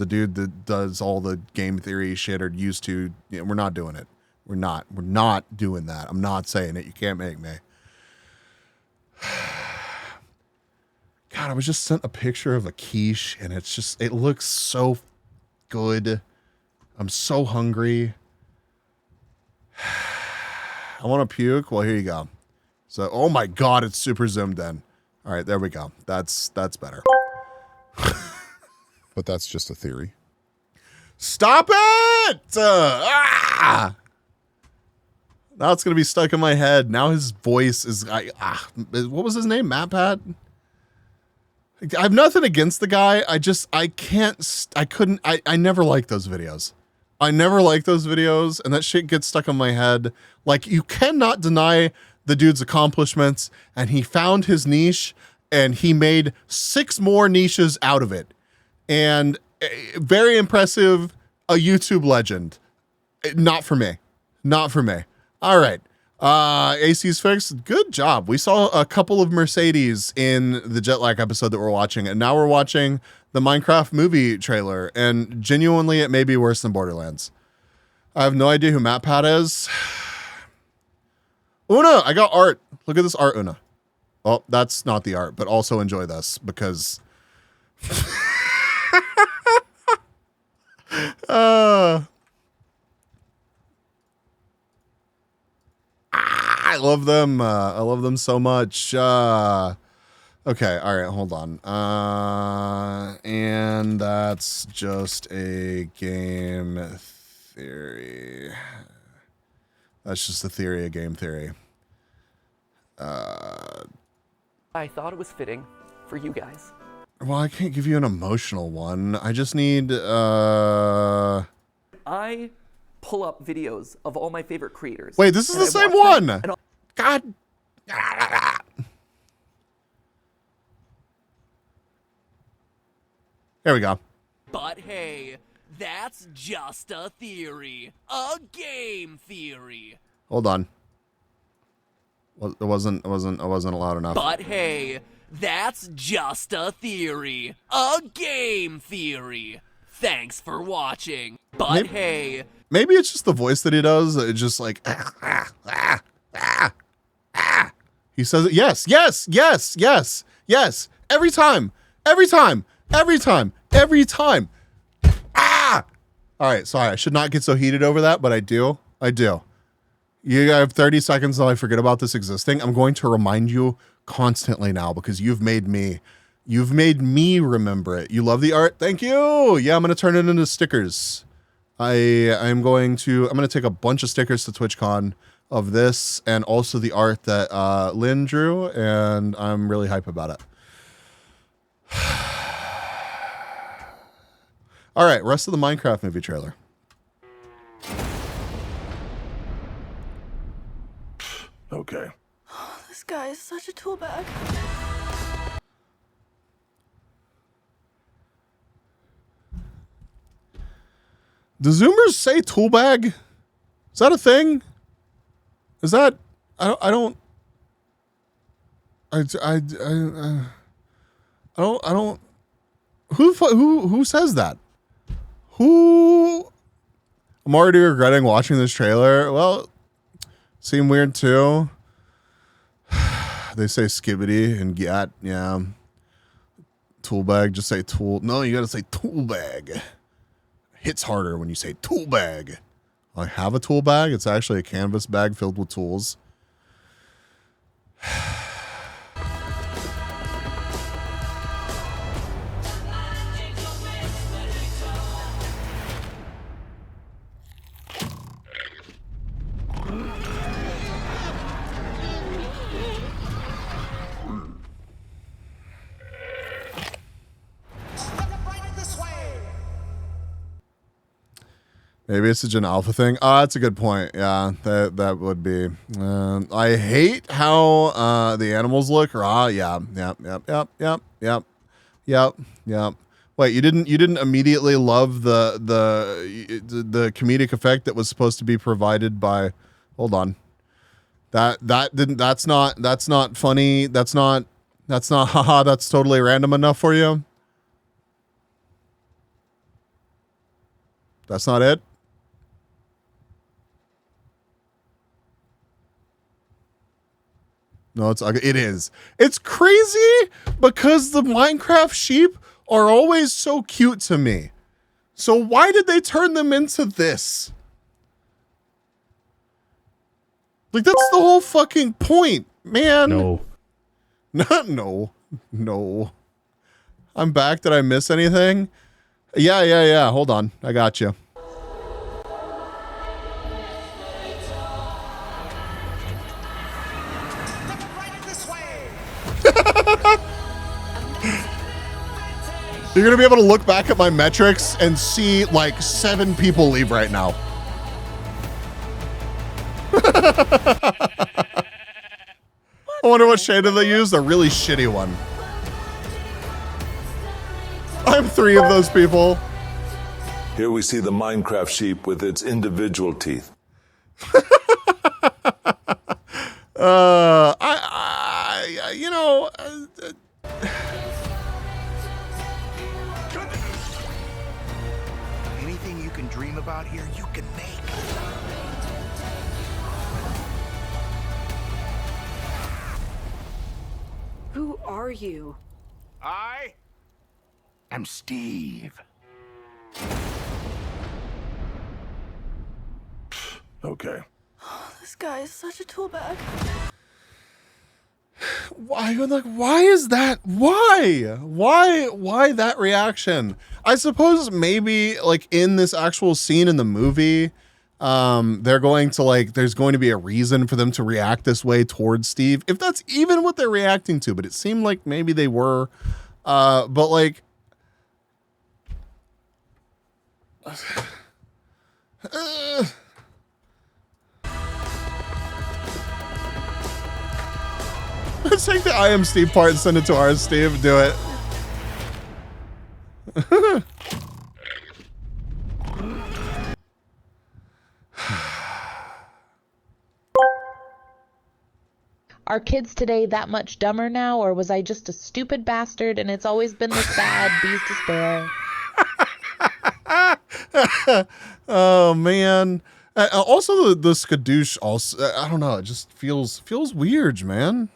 dude that does all the game theory shit are used to. We're not doing it. We're not doing that. I'm not saying it. You can't make me. God, I was just sent a picture of a quiche, and it looks so good. I'm so hungry. I want to puke. Well, here you go. So, oh my God, it's super zoomed in. All right, there we go. That's better. But that's just a theory. Stop it! Now it's going to be stuck in my head. Now his voice is... what was his name? Matt Pat? I have nothing against the guy. I never liked those videos. And that shit gets stuck in my head. Like, you cannot deny the dude's accomplishments, and he found his niche, and he made 6 more niches out of it. And very impressive, a YouTube legend. Not for me. All right. AC's fixed. Good job. We saw a couple of Mercedes in the jet lag episode that we're watching, and now we're watching the Minecraft movie trailer, and genuinely it may be worse than Borderlands. I have no idea who Matt Pat is. Una, I got art. Look at this art, Una. Well, that's not the art, but also enjoy this because... I love them. I love them so much. Okay. All right. Hold on. And that's just a game theory. That's just a theory, a game theory. I thought it was fitting for you guys. Well, I can't give you an emotional one. I just need, I pull up videos of all my favorite creators. Wait, this is the same one! God. There we go. But hey, that's just a theory. A game theory. Hold on. Well, it wasn't loud enough. But hey, that's just a theory. A game theory. Thanks for watching. But hey. Maybe it's just the voice that he does. It's just like, he says it. Yes. Every time. All right. Sorry. I should not get so heated over that, but I do. You have 30 seconds until I forget about this existing. I'm going to remind you constantly now because you've made me remember it. You love the art. Thank you. Yeah. I'm going to turn it into stickers. I'm going to take a bunch of stickers to TwitchCon of this and also the art that Lynn drew, and I'm really hype about it. All right, rest of the Minecraft movie trailer. Okay. This guy is such a tool bag. Do Zoomers say tool bag? Is that a thing? Is that I don't who says that? Who? I'm already regretting watching this trailer. Well, seemed weird too. They say skibbity and gat, yeah. Tool bag, just say tool. No, you gotta say tool bag. Hits harder when you say tool bag. I have a tool bag. It's actually a canvas bag filled with tools. Maybe it's a Gen Alpha thing. That's a good point. Yeah, that would be. I hate how the animals look. Yeah. Wait, you didn't immediately love the comedic effect that was supposed to be provided by. Hold on. That's not funny. That's not haha. That's totally random enough for you. That's not it. No, it is. It's crazy because the Minecraft sheep are always so cute to me. So why did they turn them into this? Like, that's the whole fucking point. Man. No. No. I'm back. Did I miss anything? Yeah. Hold on. I got you. You're going to be able to look back at my metrics and see like 7 people leave right now. I wonder what shader they used. A really shitty one. I'm 3 of those people. Here we see the Minecraft sheep with its individual teeth. You know, Anything you can dream about here, you can make. Who are you? I am Steve. Okay. This guy is such a tool bag. why is that? Why that reaction? I suppose maybe like in this actual scene in the movie, they're going to like, there's going to be a reason for them to react this way towards Steve, if that's even what they're reacting to, but it seemed like maybe they were, but like, let's take the I am Steve part and send it to our Steve. Do it. Are kids today that much dumber now, or was I just a stupid bastard and it's always been the sad bees despair? Oh man. Also the skadoosh also, I don't know, it just feels weird, man.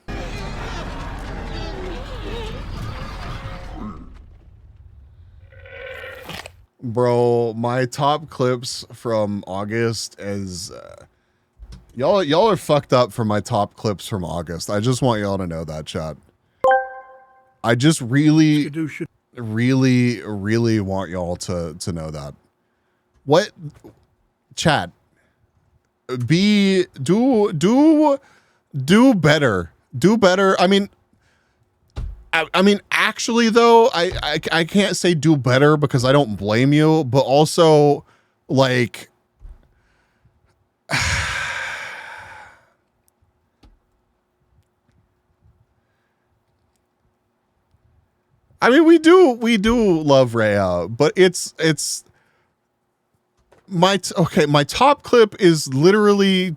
Bro, my top clips from August is y'all are fucked up for my top clips from August. I just want y'all to know that, chat. I just really want y'all to know that. What, chat? Do better. Do better. I mean, actually though, I can't say do better because I don't blame you, but also like, I mean, we do love Rhea, but it's my top clip is literally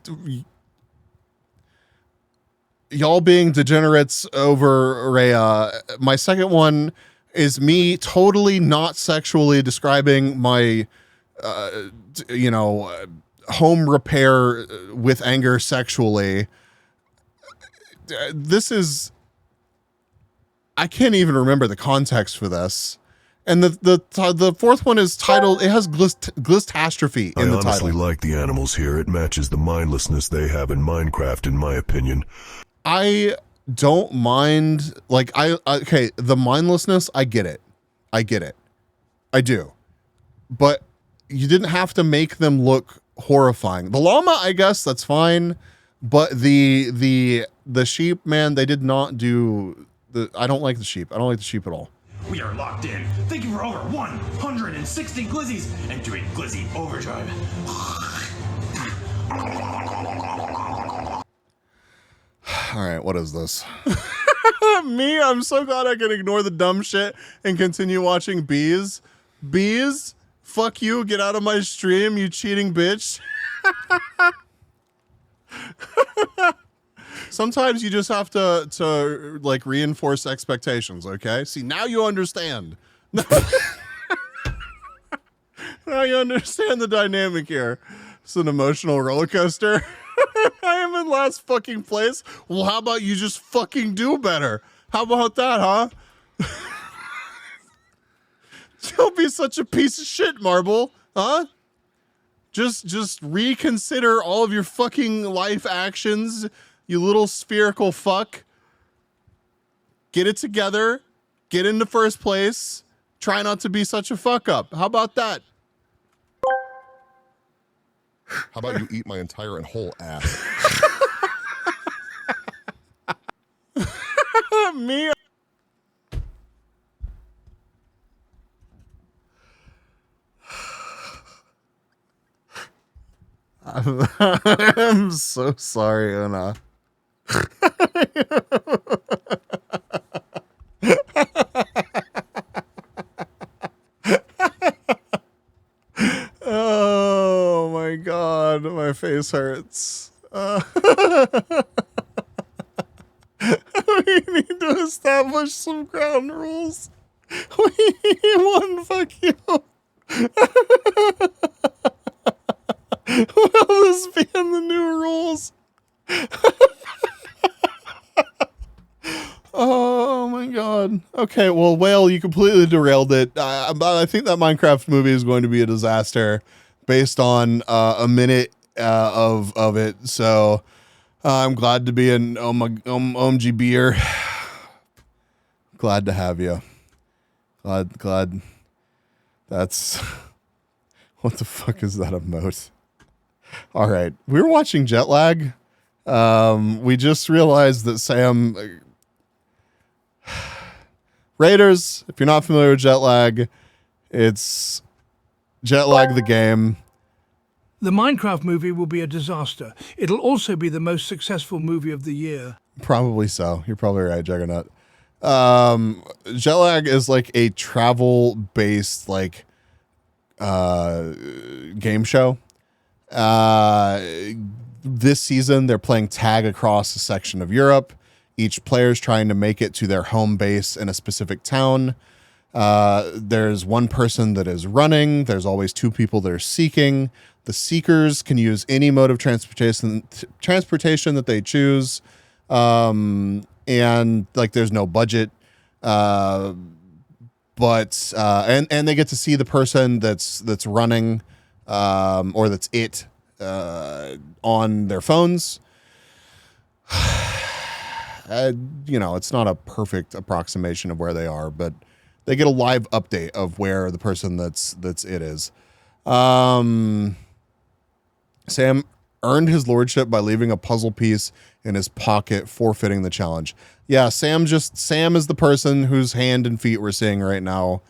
y'all being degenerates over Rhea. My second one is me totally not sexually describing my home repair with anger sexually. This is, I can't even remember the context for this. And the fourth one is titled, it has glistastrophe in the title. I honestly like the animals here. It matches the mindlessness they have in Minecraft, in my opinion. I don't mind, like, okay, the mindlessness, I get it. I do. But you didn't have to make them look horrifying. The llama, I guess, that's fine. But the sheep, man, they did not do I don't like the sheep. I don't like the sheep at all. We are locked in. Thank you for over 160 glizzies and doing glizzy overdrive. All right, what is this? Me, I'm so glad I can ignore the dumb shit and continue watching bees. Bees, fuck you, get out of my stream, you cheating bitch. Sometimes you just have to like reinforce expectations, okay? See, now you understand. Now you understand the dynamic here. It's an emotional roller coaster. I am in last fucking place. Well, how about you just fucking do better? How about that, huh? Don't be such a piece of shit, Marble, huh? Just reconsider all of your fucking life actions. You little spherical fuck. Get it together. Get into first place. Try not to be such a fuck up. How about that? How about you eat my entire and whole ass? Me. I'm so sorry, Una. Oh my god, my face hurts. We need to establish some ground rules. We need one fuck you. Will this be in the new rules? Oh my god. Okay, well, Whale, you completely derailed it. I think that Minecraft movie is going to be a disaster based on a minute of it. So I'm glad to be an OMG beer. Glad to have you. Glad. That's what the fuck is that emote? All right, we were watching Jet Lag. We just realized that Sam. Raiders, if you're not familiar with Jet Lag, it's Jet Lag the game. The Minecraft movie will be a disaster. It'll also be the most successful movie of the year. Probably so. You're probably right, Juggernaut. Jet Lag is like a travel-based like game show. This season, they're playing tag across a section of Europe. Each player is trying to make it to their home base in a specific town. There's one person that is running. There's always two people that are seeking. The seekers can use any mode of transportation that they choose. And like there's no budget. But they get to see the person that's running or that's on their phones. It's not a perfect approximation of where they are, but they get a live update of where the person that's it is. Sam earned his lordship by leaving a puzzle piece in his pocket, forfeiting the challenge. Yeah, Sam is the person whose hand and feet we're seeing right now.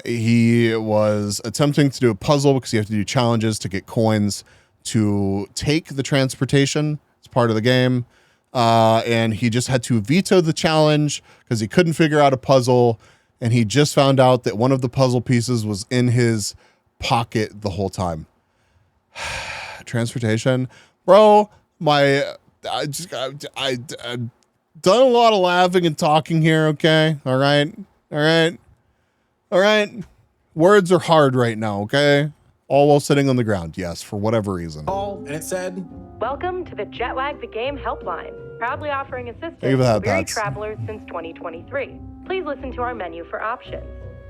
He was attempting to do a puzzle because you have to do challenges to get coins to take the transportation. It's part of the game. And he just had to veto the challenge because he couldn't figure out a puzzle. And he just found out that one of the puzzle pieces was in his pocket the whole time. Transportation, bro. I've done a lot of laughing and talking here. Okay. All right. Words are hard right now. Okay. All while sitting on the ground. Yes. For whatever reason. And it said, "Welcome to the Jet Lag the Game helpline, proudly offering assistance Thank you for that, to weary Bats. travelers since 2023. Please listen to our menu for options.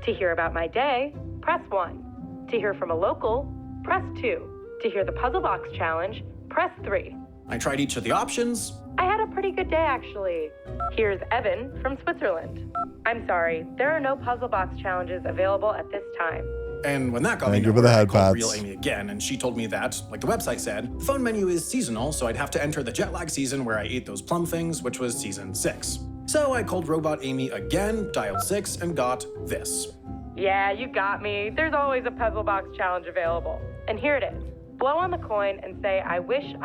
To hear about my day, press 1. To hear from a local, press 2. To hear the Puzzle Box Challenge, press 3. I tried each of the options. I had a pretty good day, actually. Here's Evan from Switzerland. I'm sorry, there are no Puzzle Box Challenges available at this time. And when that got Thank me you for the nowhere, I head called pats. Real Amy again, and she told me that, like the website said, the phone menu is seasonal, so I'd have to enter the Jet Lag season where I ate those plum things, which was season 6. So I called Robot Amy again, dialed 6, and got this. Yeah, you got me. There's always a Puzzle Box Challenge available. And here it is. Blow on the coin and say, I wish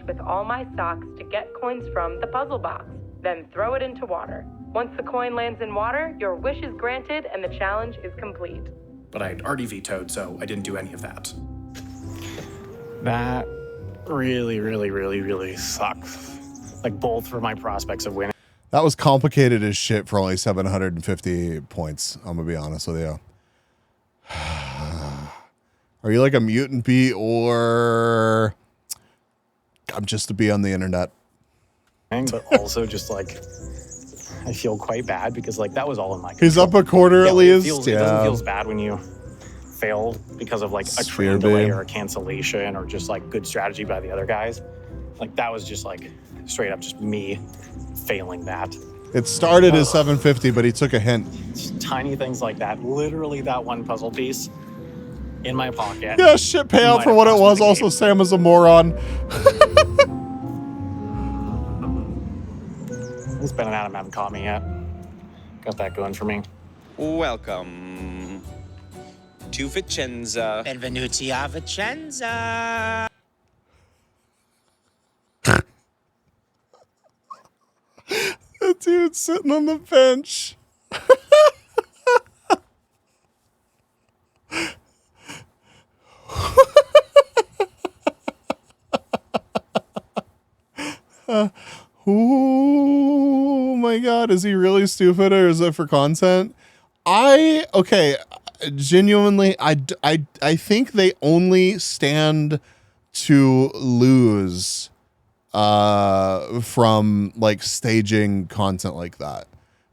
with all my socks to get coins from the puzzle box. Then throw it into water. Once the coin lands in water, your wish is granted and the challenge is complete. But I had already vetoed, so I didn't do any of that. That really sucks. Like, both for my prospects of winning. That was complicated as shit for only 750 points. I'm gonna be honest with you. Are you like a mutant bee or I'm just a bee on the internet? But also just like, I feel quite bad because like that was all in my control. He's up a quarter at least. It doesn't feel as bad when you fail because of like a train delay or a cancellation or just like good strategy by the other guys. Like that was just like straight up just me failing that. It started as 750, but he took a hint. Tiny things like that. Literally that one puzzle piece in my pocket. Yeah, shit payout for what it was. Also, Sam is a moron. It's Ben and Adam haven't caught me yet. Got that going for me. Welcome to Vicenza. Benvenuti a Vicenza. The dude sitting on the bench. Oh my god, is he really stupid or is it for content? Genuinely, I think they only stand to lose from like staging content like that.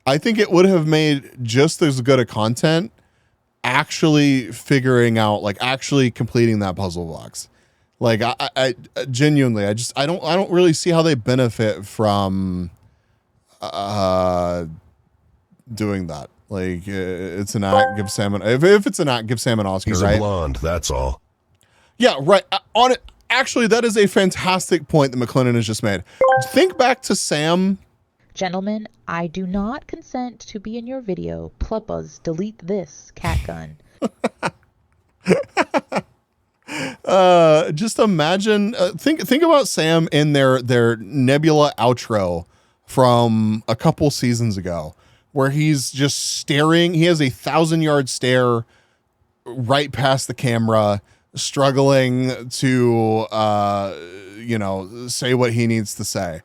I think it would have made just as good a content actually figuring out, like actually completing that puzzle box. Like I genuinely, I don't really see how they benefit from doing that. Like it's an act, give Sam an, if it's an act, give Sam an Oscar. He's right? a blonde, that's all. Yeah, right. On it. Actually, that is a fantastic point that McLennan has just made. Think back to Sam. Gentlemen, I do not consent to be in your video. Pluppers, delete this cat gun. Just imagine, think about Sam in their Nebula outro from a couple seasons ago, where he's just staring. He has a 1,000-yard stare right past the camera, struggling to, say what he needs to say.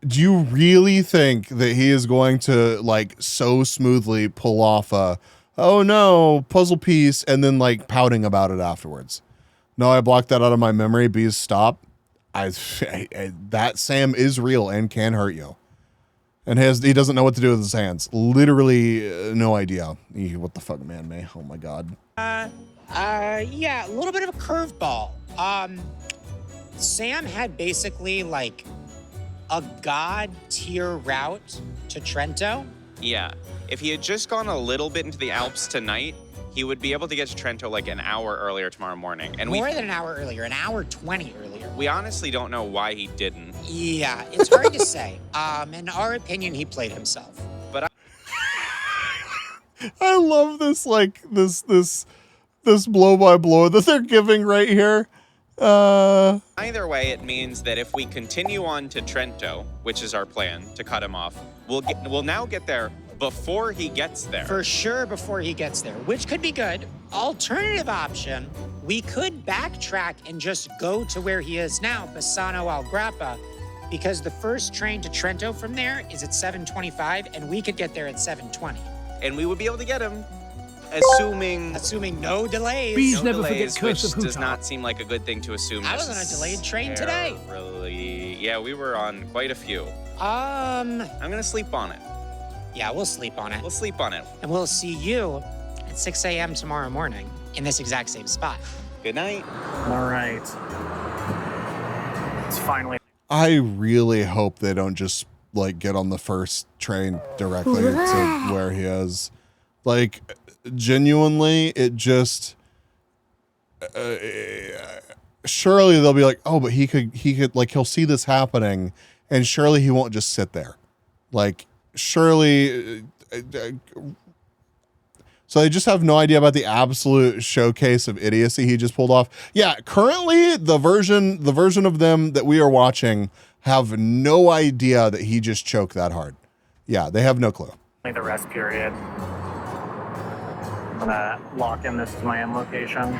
Do you really think that he is going to like so smoothly pull off a, oh no, puzzle piece and then like pouting about it afterwards? No, I blocked that out of my memory. Bees, stop. That Sam is real and can hurt you. And he doesn't know what to do with his hands. Literally no idea. What the fuck, man, May? Oh my God. Yeah, a little bit of a curveball. Sam had basically like a god tier route to Trento. Yeah, if he had just gone a little bit into the Alps tonight, he would be able to get to Trento like an hour earlier tomorrow morning. And More than an hour earlier, an hour 20 earlier. we honestly don't know why he didn't. Yeah, it's hard to say. In our opinion, he played himself. But I love this, like this blow by blow that they're giving right here. Either way, it means that if we continue on to Trento, which is our plan to cut him off, we'll now get there before he gets there. For sure before he gets there, which could be good. Alternative option, we could backtrack and just go to where he is now, Bassano al Grappa, because the first train to Trento from there is at 7:25, and we could get there at 7:20. And we would be able to get him, assuming no delays. Bees no never delays, forget Curse which of does Hutar. not seem like a good thing to assume. I was on a delayed train today. Yeah, we were on quite a few. I'm gonna sleep on it. Yeah, we'll sleep on it. We'll sleep on it. And we'll see you at 6 a.m. tomorrow morning in this exact same spot. Good night. All right. It's finally. I really hope they don't just like get on the first train directly to where he is. Like, genuinely, it just surely they'll be like, oh, but he could like, he'll see this happening and surely he won't just sit there. Like, surely so they just have no idea about the absolute showcase of idiocy he just pulled off. Yeah, currently the version of them that we are watching have no idea that he just choked that hard. Yeah, they have no clue. The rest period. I'm gonna lock in this as my end location.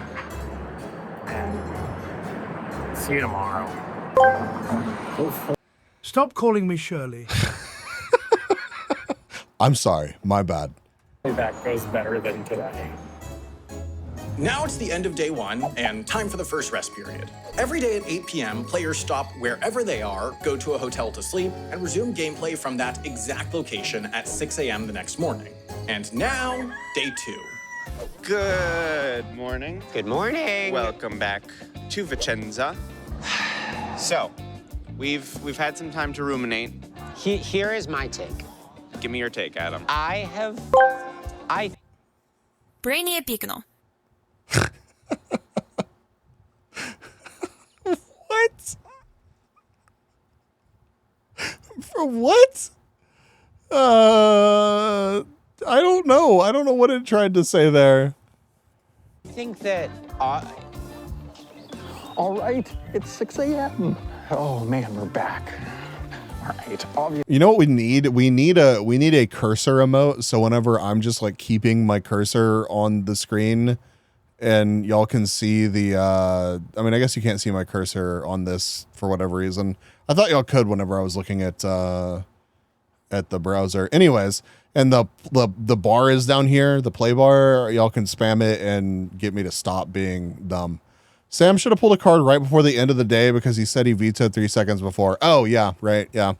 And see you tomorrow. Stop calling me Shirley. I'm sorry, my bad. That goes better than today. Now it's the end of day one and time for the first rest period. Every day at 8 p.m., players stop wherever they are, go to a hotel to sleep, and resume gameplay from that exact location at 6 a.m. the next morning. And now, day two. Good morning. Good morning. Welcome back to Vicenza. So, We've had some time to ruminate. Here is my take. Give me your take, Adam. Brainy e piccolo. What? For what? I don't know. I don't know what it tried to say there. I think that... All right, it's 6 a.m. Oh man, we're back. All right, obviously. You know what we need? We need a cursor emote. So whenever I'm just like keeping my cursor on the screen, and y'all can see the. I mean, I guess you can't see my cursor on this for whatever reason. I thought y'all could whenever I was looking at the browser. Anyways, and the bar is down here, the play bar. Y'all can spam it and get me to stop being dumb. Sam should have pulled a card right before the end of the day because he said he vetoed 3 seconds before. Oh yeah, right, yeah.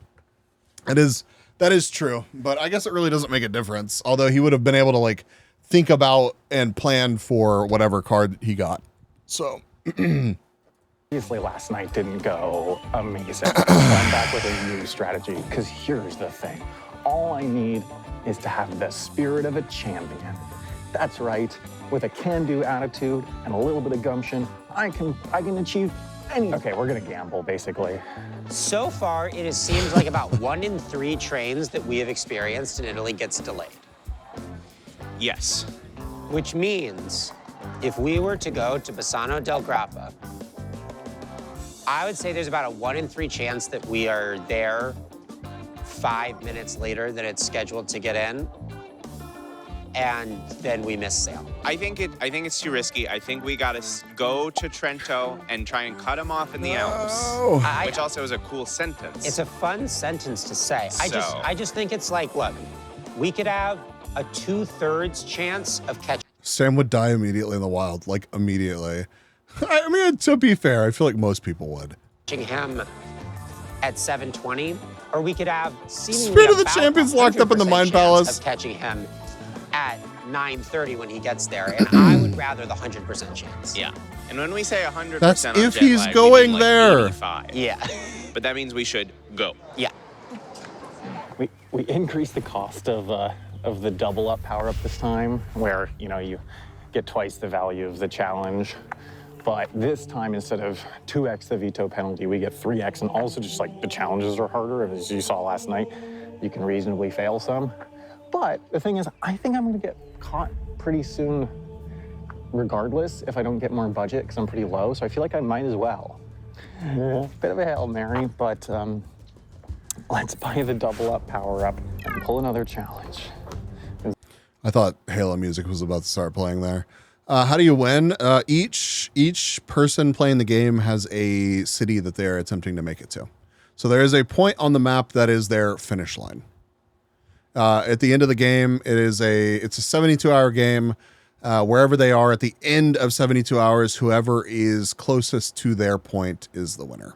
That is true, but I guess it really doesn't make a difference. Although he would have been able to like think about and plan for whatever card he got. So Obviously, last night didn't go amazing. I'm back with a new strategy, because here's the thing. All I need is to have the spirit of a champion. That's right. With a can-do attitude and a little bit of gumption, I can achieve anything. Okay, we're gonna gamble, basically. So far, it seems like about 1 in 3 trains that we have experienced in Italy gets delayed. Yes. Which means, if we were to go to Bassano del Grappa, I would say there's about a 1 in 3 chance that we are there 5 minutes later than it's scheduled to get in, and then we miss sail. I think it's too risky. I think we gotta go to Trento and try and cut him off in the Alps, which also is a cool sentence. It's a fun sentence to say. I just think it's like, look, we could have a 2/3 chance of catching. Sam would die immediately in the wild, like immediately. I mean, to be fair, I feel like most people would. Him at 7:20, or we could have seemingly Spirit of the Champions locked up in the Mind Palace. Of catching him at 9:30 when he gets there, and I would rather the 100% chance. Yeah, and when we say 100%, that's on if jet he's lag, going we mean like there. 85. Yeah, but that means we should go. Yeah. We increased the cost of the double up power up this time, where you get twice the value of the challenge. But this time, instead of 2x the veto penalty, we get 3x, and also just like the challenges are harder. As you saw last night, you can reasonably fail some. But the thing is, I think I'm gonna get caught pretty soon regardless if I don't get more budget, because I'm pretty low, so I feel like I might as well. Bit of a Hail Mary, but let's buy the double up power up and pull another challenge. I thought Halo music was about to start playing there. How do you win? Each person playing the game has a city that they're attempting to make it to. So there is a point on the map that is their finish line. At the end of the game, it's a 72-hour game. Wherever they are at the end of 72 hours, whoever is closest to their point is the winner.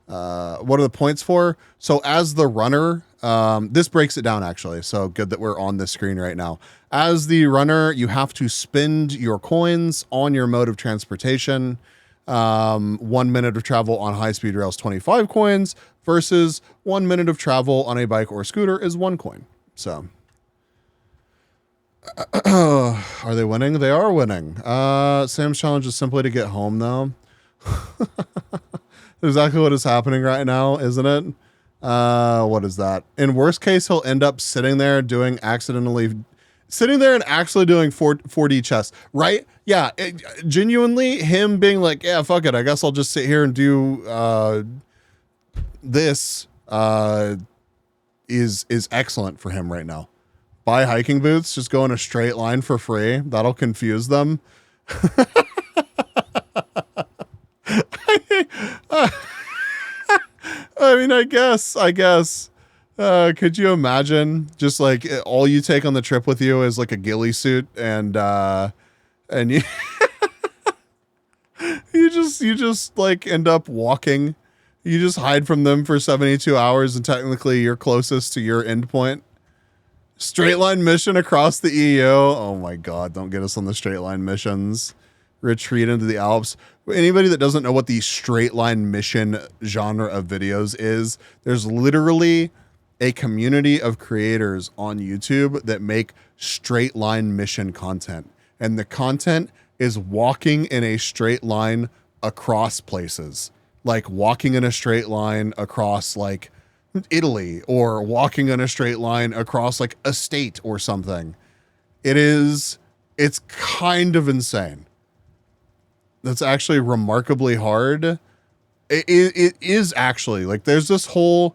What are the points for? So as the runner, this breaks it down actually. So good that we're on this screen right now. As the runner, you have to spend your coins on your mode of transportation. 1 minute of travel on high-speed rail is 25 coins versus 1 minute of travel on a bike or scooter is 1 coin. So are they winning? They are winning. Sam's challenge is simply to get home though. Exactly what is happening right now, isn't it? What is that? In worst case, he'll end up sitting there and actually doing 4D chess, right? Yeah, genuinely him being like, yeah, fuck it. I guess I'll just sit here and do this is excellent for him right now. Buy hiking boots, just go in a straight line for free. That'll confuse them. I mean, I guess. Could you imagine just like all you take on the trip with you is like a ghillie suit and you you just like end up walking. You just hide from them for 72 hours and technically you're closest to your end point. Straight line mission across the EU. Oh my God, don't get us on the straight line missions. retreat into the Alps. Anybody that doesn't know what the straight line mission genre of videos is, there's literally a community of creators on YouTube that make straight line mission content. And the content is walking in a straight line across places, like walking in a straight line across like Italy, or walking in a straight line across like a state or something. It's kind of insane. That's actually remarkably hard. It is actually like there's this whole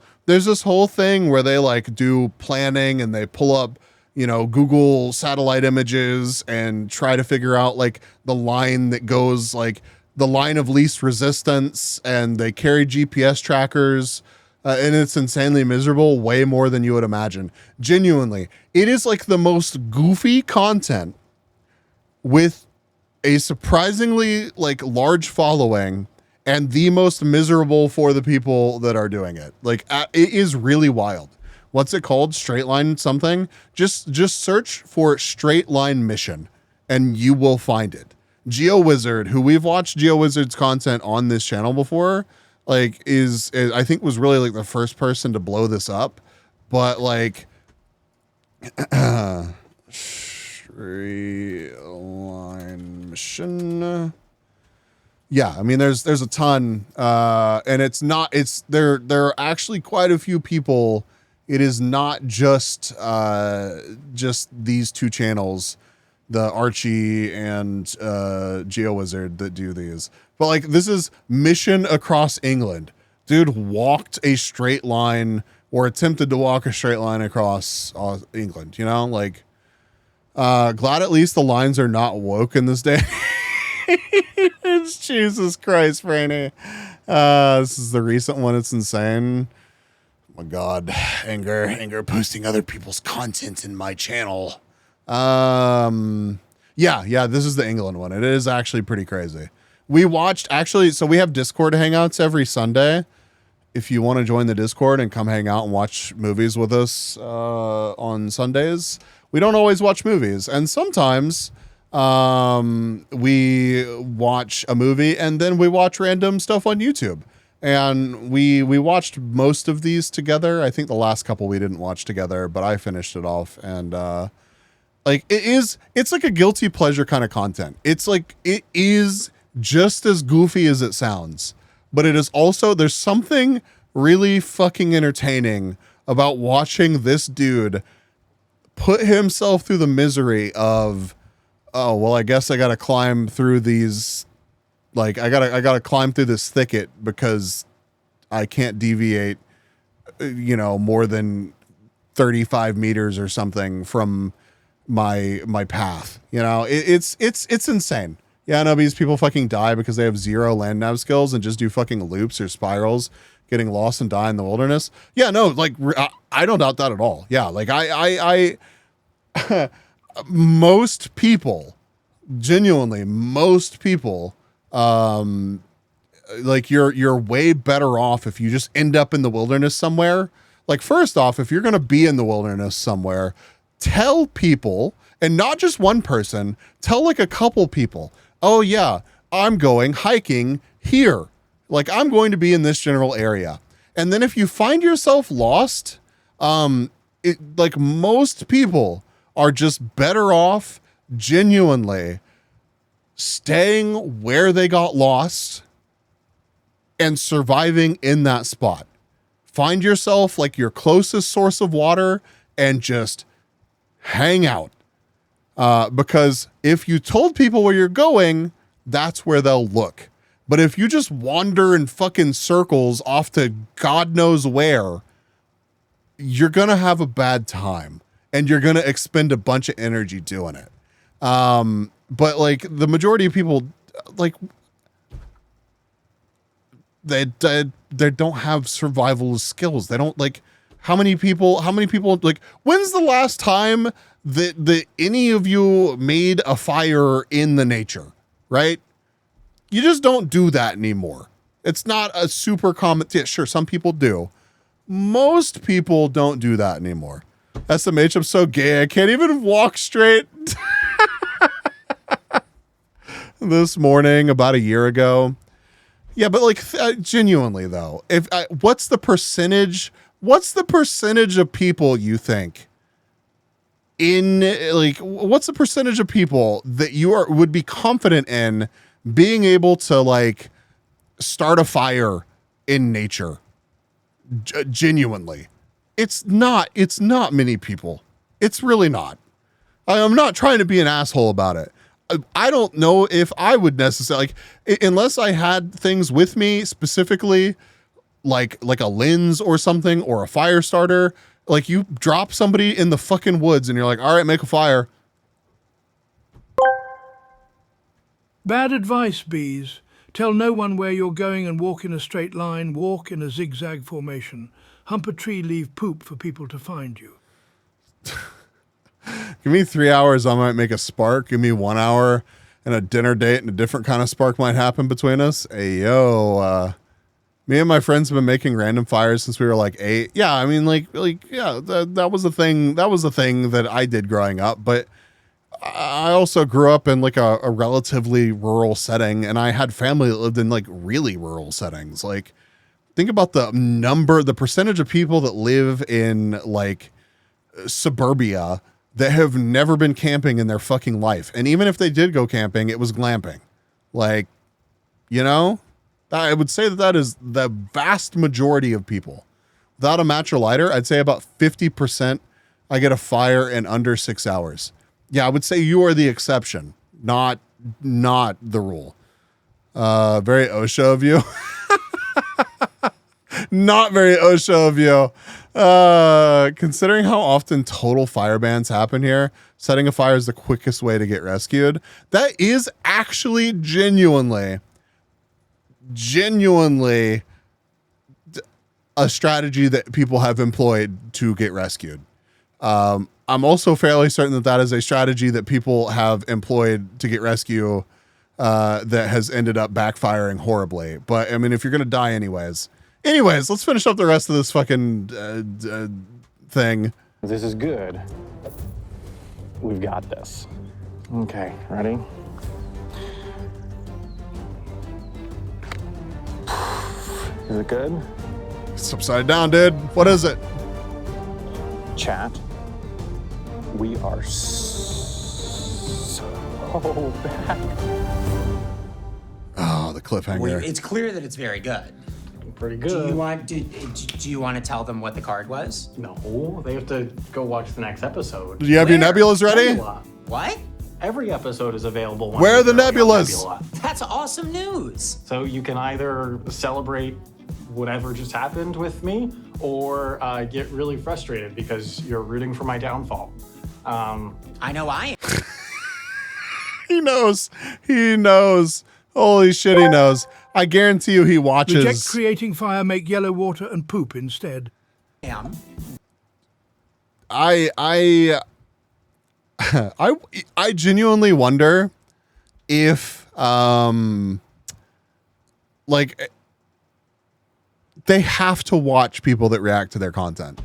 thing where they like do planning and they pull up, you know, Google satellite images and try to figure out like the line that goes like the line of least resistance, and they carry GPS trackers, and it's insanely miserable, way more than you would imagine. Genuinely, it is like the most goofy content with a surprisingly like large following, and the most miserable for the people that are doing it. Like it is really wild. What's it called? Straight line something? Just search for straight line mission and you will find it. GeoWizard, who we've watched GeoWizard's content on this channel before, like is I think was really like the first person to blow this up. But like straight line mission. Yeah, I mean there's a ton, and there are actually quite a few people. It is not just these two channels, the Archie and GeoWizard, that do these. But like this is Mission Across England. Dude walked a straight line, or attempted to walk a straight line across England, you know? Like glad at least the lines are not woke in this day. It's Jesus Christ, Franny. This is the recent one. It's insane. Oh my God, anger posting other people's content in my channel. Yeah, this is the England one. It is actually pretty crazy. We watched so we have Discord hangouts every Sunday. If you want to join the Discord and come hang out and watch movies with us on Sundays, we don't always watch movies, and sometimes we watch a movie and then we watch random stuff on YouTube. And we watched most of these together. I think the last couple we didn't watch together, but I finished it off. And like it's like a guilty pleasure kind of content. It's like it is just as goofy as it sounds, but it is also, there's something really fucking entertaining about watching this dude put himself through the misery of, oh, well, I guess I got to climb through these. Like I gotta climb through this thicket because I can't deviate, you know, more than 35 meters or something from my path. You know, it's insane. Yeah, no, these people fucking die because they have zero land nav skills and just do fucking loops or spirals, getting lost and die in the wilderness. Yeah, no, like I don't doubt that at all. Yeah, like I most people, genuinely, most people. Like you're way better off if you just end up in the wilderness somewhere. Like, first off, if you're going to be in the wilderness somewhere, tell people, and not just one person, tell like a couple people, oh yeah, I'm going hiking here. Like I'm going to be in this general area. And then if you find yourself lost, like most people are just better off genuinely staying where they got lost and surviving in that spot. Find yourself like your closest source of water and just hang out. Because if you told people where you're going, that's where they'll look. But if you just wander in fucking circles off to God knows where, you're going to have a bad time and you're going to expend a bunch of energy doing it. But like the majority of people, like they don't have survival skills. They don't, like, how many people like, when's the last time that any of you made a fire in the nature, right? You just don't do that anymore. It's not a super common. Yeah, sure, some people do. Most people don't do that anymore. SMH, I'm so gay. I can't even walk straight. this morning about a year ago. Yeah, but like genuinely though, if what's the percentage of people you think what's the percentage of people that you would be confident in being able to like start a fire in nature? Genuinely, it's not many people. It's really not. I'm not trying to be an asshole about it. I don't know if I would necessarily, like, unless I had things with me specifically, like a lens or something or a fire starter. Like, you drop somebody in the fucking woods and you're like, all right, make a fire. Bad advice, bees. Tell no one where you're going and walk in a straight line, walk in a zigzag formation. Hump a tree, leave poop for people to find you. Give me 3 hours, I might make a spark. Give me 1 hour and a dinner date and a different kind of spark might happen between us. Hey, yo, me and my friends have been making random fires since we were like 8. Yeah, I mean, yeah, that was the thing. That was the thing that I did growing up. But I also grew up in like a relatively rural setting, and I had family that lived in like really rural settings. Like, think about the percentage of people that live in like suburbia that have never been camping in their fucking life. And even if they did go camping, it was glamping. Like, you know, I would say that is the vast majority of people. Without a match or lighter, I'd say about 50% I get a fire in under 6 hours. Yeah, I would say you are the exception, not the rule. Very OSHA of you. Not very OSHA of you. Considering how often total fire bans happen here, setting a fire is the quickest way to get rescued. That is actually genuinely a strategy that people have employed to get rescued. I'm also fairly certain that is a strategy that people have employed to get rescue that has ended up backfiring horribly. But I mean, if you're going to die anyways, let's finish up the rest of this fucking thing. This is good. We've got this. Okay, ready? Is it good? It's upside down, dude. What is it? Chat. We are so back. Oh, the cliffhanger. Well, it's clear that it's very good. Pretty good. Do you want to tell them what the card was? No, they have to go watch the next episode. Do you have your nebulas ready? Nebula. What? Every episode is available. Where are the nebulas? Nebula. That's awesome news. So you can either celebrate whatever just happened with me, or get really frustrated because you're rooting for my downfall. I know I am. He knows. Holy shit, he knows. I guarantee you he watches. Reject creating fire, make yellow water and poop instead. I genuinely wonder if like they have to watch people that react to their content.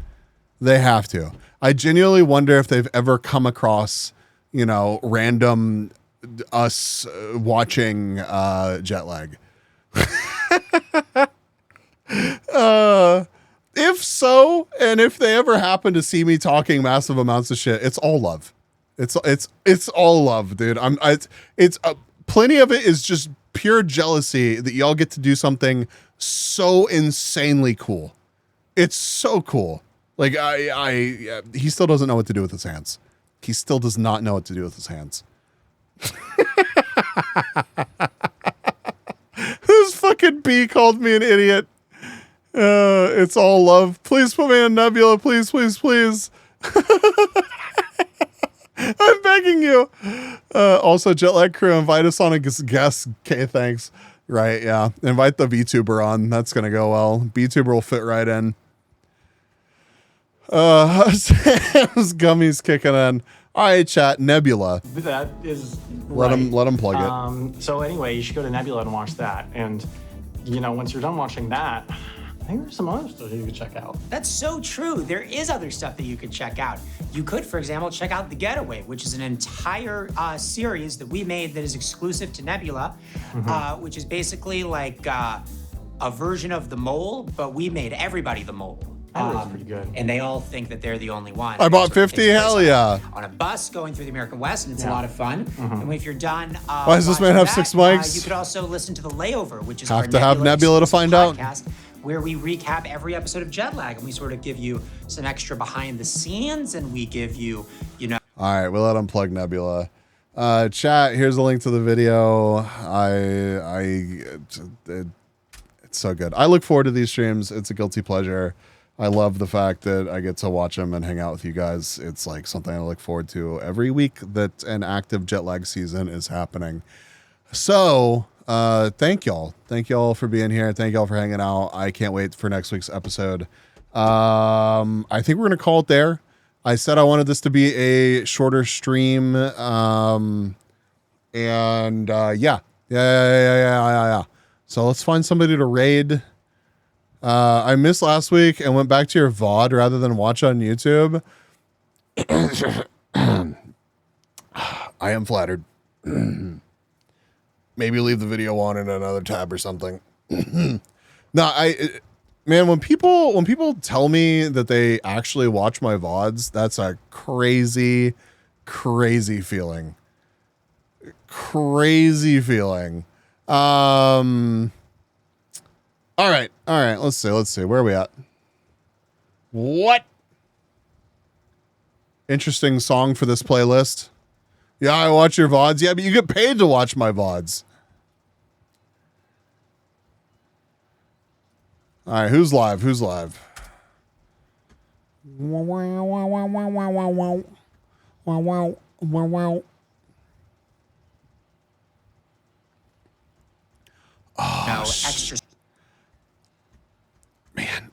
They have to. I genuinely wonder if they've ever come across, you know, random us watching jet lag. If so, and if they ever happen to see me talking massive amounts of shit, it's all love. It's all love, dude. It's plenty of it is just pure jealousy that y'all get to do something so insanely cool. It's so cool. Like he still doesn't know what to do with his hands. He still does not know what to do with his hands. This fucking bee called me an idiot. It's all love. Please put me in Nebula. Please, please, please. I'm begging you. Also, Jetlag Crew, invite us on a guest. Okay, thanks. Right, yeah. Invite the VTuber on. That's going to go well. VTuber will fit right in. Sam's gummies kicking in. All right, chat. Nebula. That is Let him plug it. So anyway, you should go to Nebula and watch that. And, you know, once you're done watching that, think there's some other stuff you could check out. That's so true. There is other stuff that you could check out. You could, for example, check out The Getaway, which is an entire series that we made that is exclusive to Nebula, which is basically like a version of The Mole, but we made everybody the mole. That's pretty good. And they all think that they're the only one. I bought It sort of 50, takes place hell yeah. On a bus going through the American West, and it's a Yeah. lot of fun. And if you're done, Why does this man watching have that, 6 mics? you could also listen to The Layover, which is Have our to have Nebula to find out. podcast, where we recap every episode of Jet Lag, and we sort of give you some extra behind the scenes, and we give you, All right, we'll let him plug Nebula. Chat, here's a link to the video. It's so good. I look forward to these streams. It's a guilty pleasure. I love the fact that I get to watch them and hang out with you guys. It's like something I look forward to every week that an active Jet Lag season is happening. So, thank y'all. Thank y'all for being here. Thank y'all for hanging out. I can't wait for next week's episode. I think we're going to call it there. I said I wanted this to be a shorter stream. Yeah. So let's find somebody to raid. I missed last week and went back to your VOD rather than watch on YouTube. I am flattered. Maybe leave the video on in another tab or something. Man, when people tell me that they actually watch my VODs, that's a crazy, crazy feeling. Crazy feeling. All right. Let's see. Where are we at? What? Interesting song for this playlist. Yeah, I watch your VODs. Yeah, but you get paid to watch my VODs. All right, who's live? extra. Man,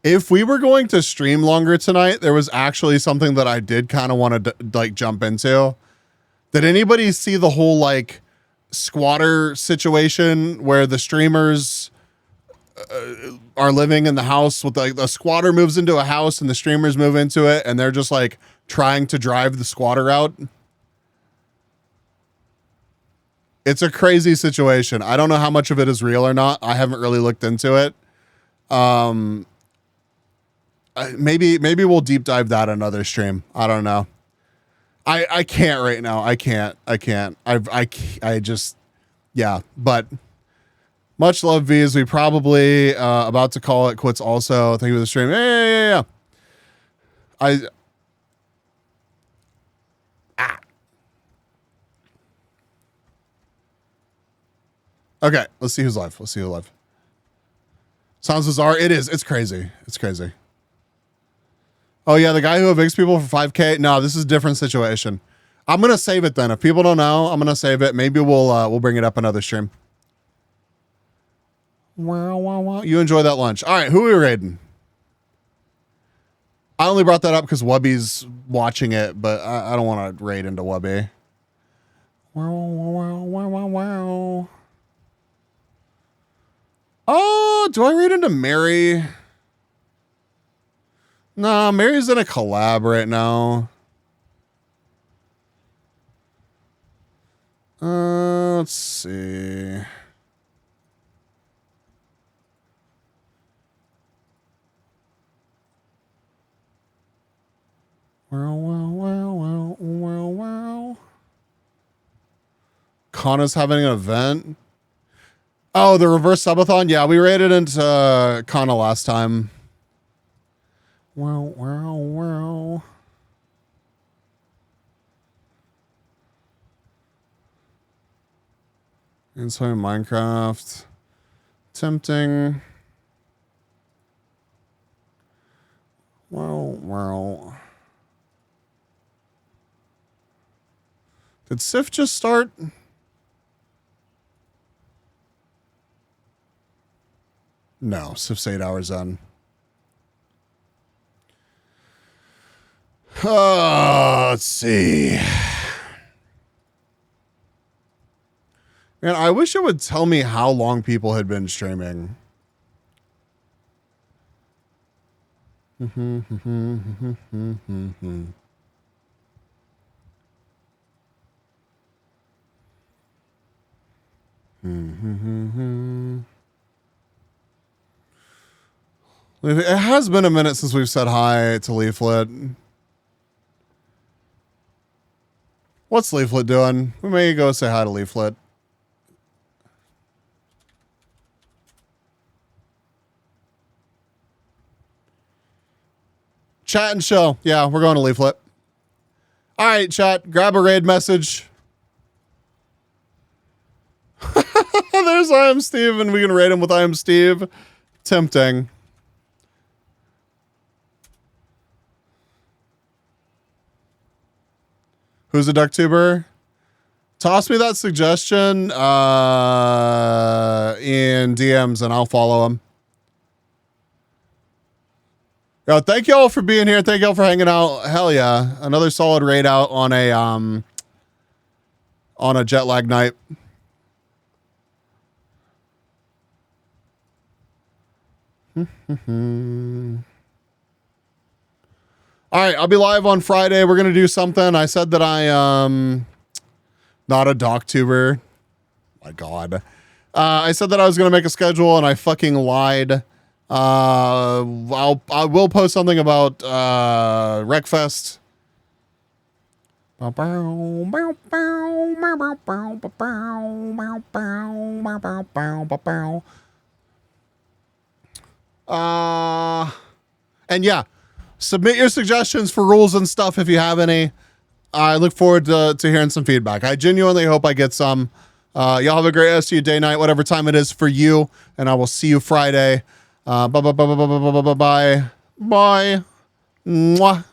if we were going to stream longer tonight, there was actually something that I did kind of want to like jump into. Did anybody see the whole like squatter situation where the streamers are living in the house with like the squatter moves into a house and the streamers move into it and they're just like trying to drive the squatter out? It's a crazy situation. I don't know how much of it is real or not. I haven't really looked into it. Maybe we'll deep dive that another stream. I don't know. I can't right now. I can't. I just, yeah, but much love, V's. We probably about to call it quits also. Thank you for the stream. Yeah. Okay, let's see who's live. Sounds bizarre. It is. It's crazy. Oh yeah, the guy who evicts people for 5K. No, this is a different situation. I'm gonna save it then. If people don't know, I'm gonna save it. Maybe we'll bring it up another stream. Wow. You enjoy that lunch. All right, who are we raiding? I only brought that up because Wubby's watching it, but I don't want to raid into Wubby. Wow. Oh, do I raid into Mary? No, Mary's in a collab right now. Let's see. Wow. Kana's having an event. Oh, the reverse subathon? Yeah, we raided into Kana last time. Wow. Inside Minecraft. Tempting. Wow. Did Sif just start? No, Sif's 8 hours in. Let's see. Man, I wish it would tell me how long people had been streaming. It has been a minute since we've said hi to Leaflet. What's Leaflet doing? We may go say hi to Leaflet. Chat and show. Yeah, we're going to Leaflet. All right, chat. Grab a raid message. There's I am Steve, and we can raid him with I am Steve. Tempting. Who's a ducktuber? Toss me that suggestion in DMs and I'll follow him. Yo, thank y'all for being here. Thank y'all for hanging out. Hell yeah. Another solid raid out on a jet lag night. All right, I'll be live on Friday. We're going to do something. I said that I not a doctuber. My God. I said that I was going to make a schedule and I fucking lied. I will post something about Wreckfest. And yeah, submit your suggestions for rules and stuff if you have any. I look forward to hearing some feedback. I genuinely hope I get some. Y'all have a great rest of your day, night, whatever time it is for you. And I will see you Friday. Bye. Bye. Mwah.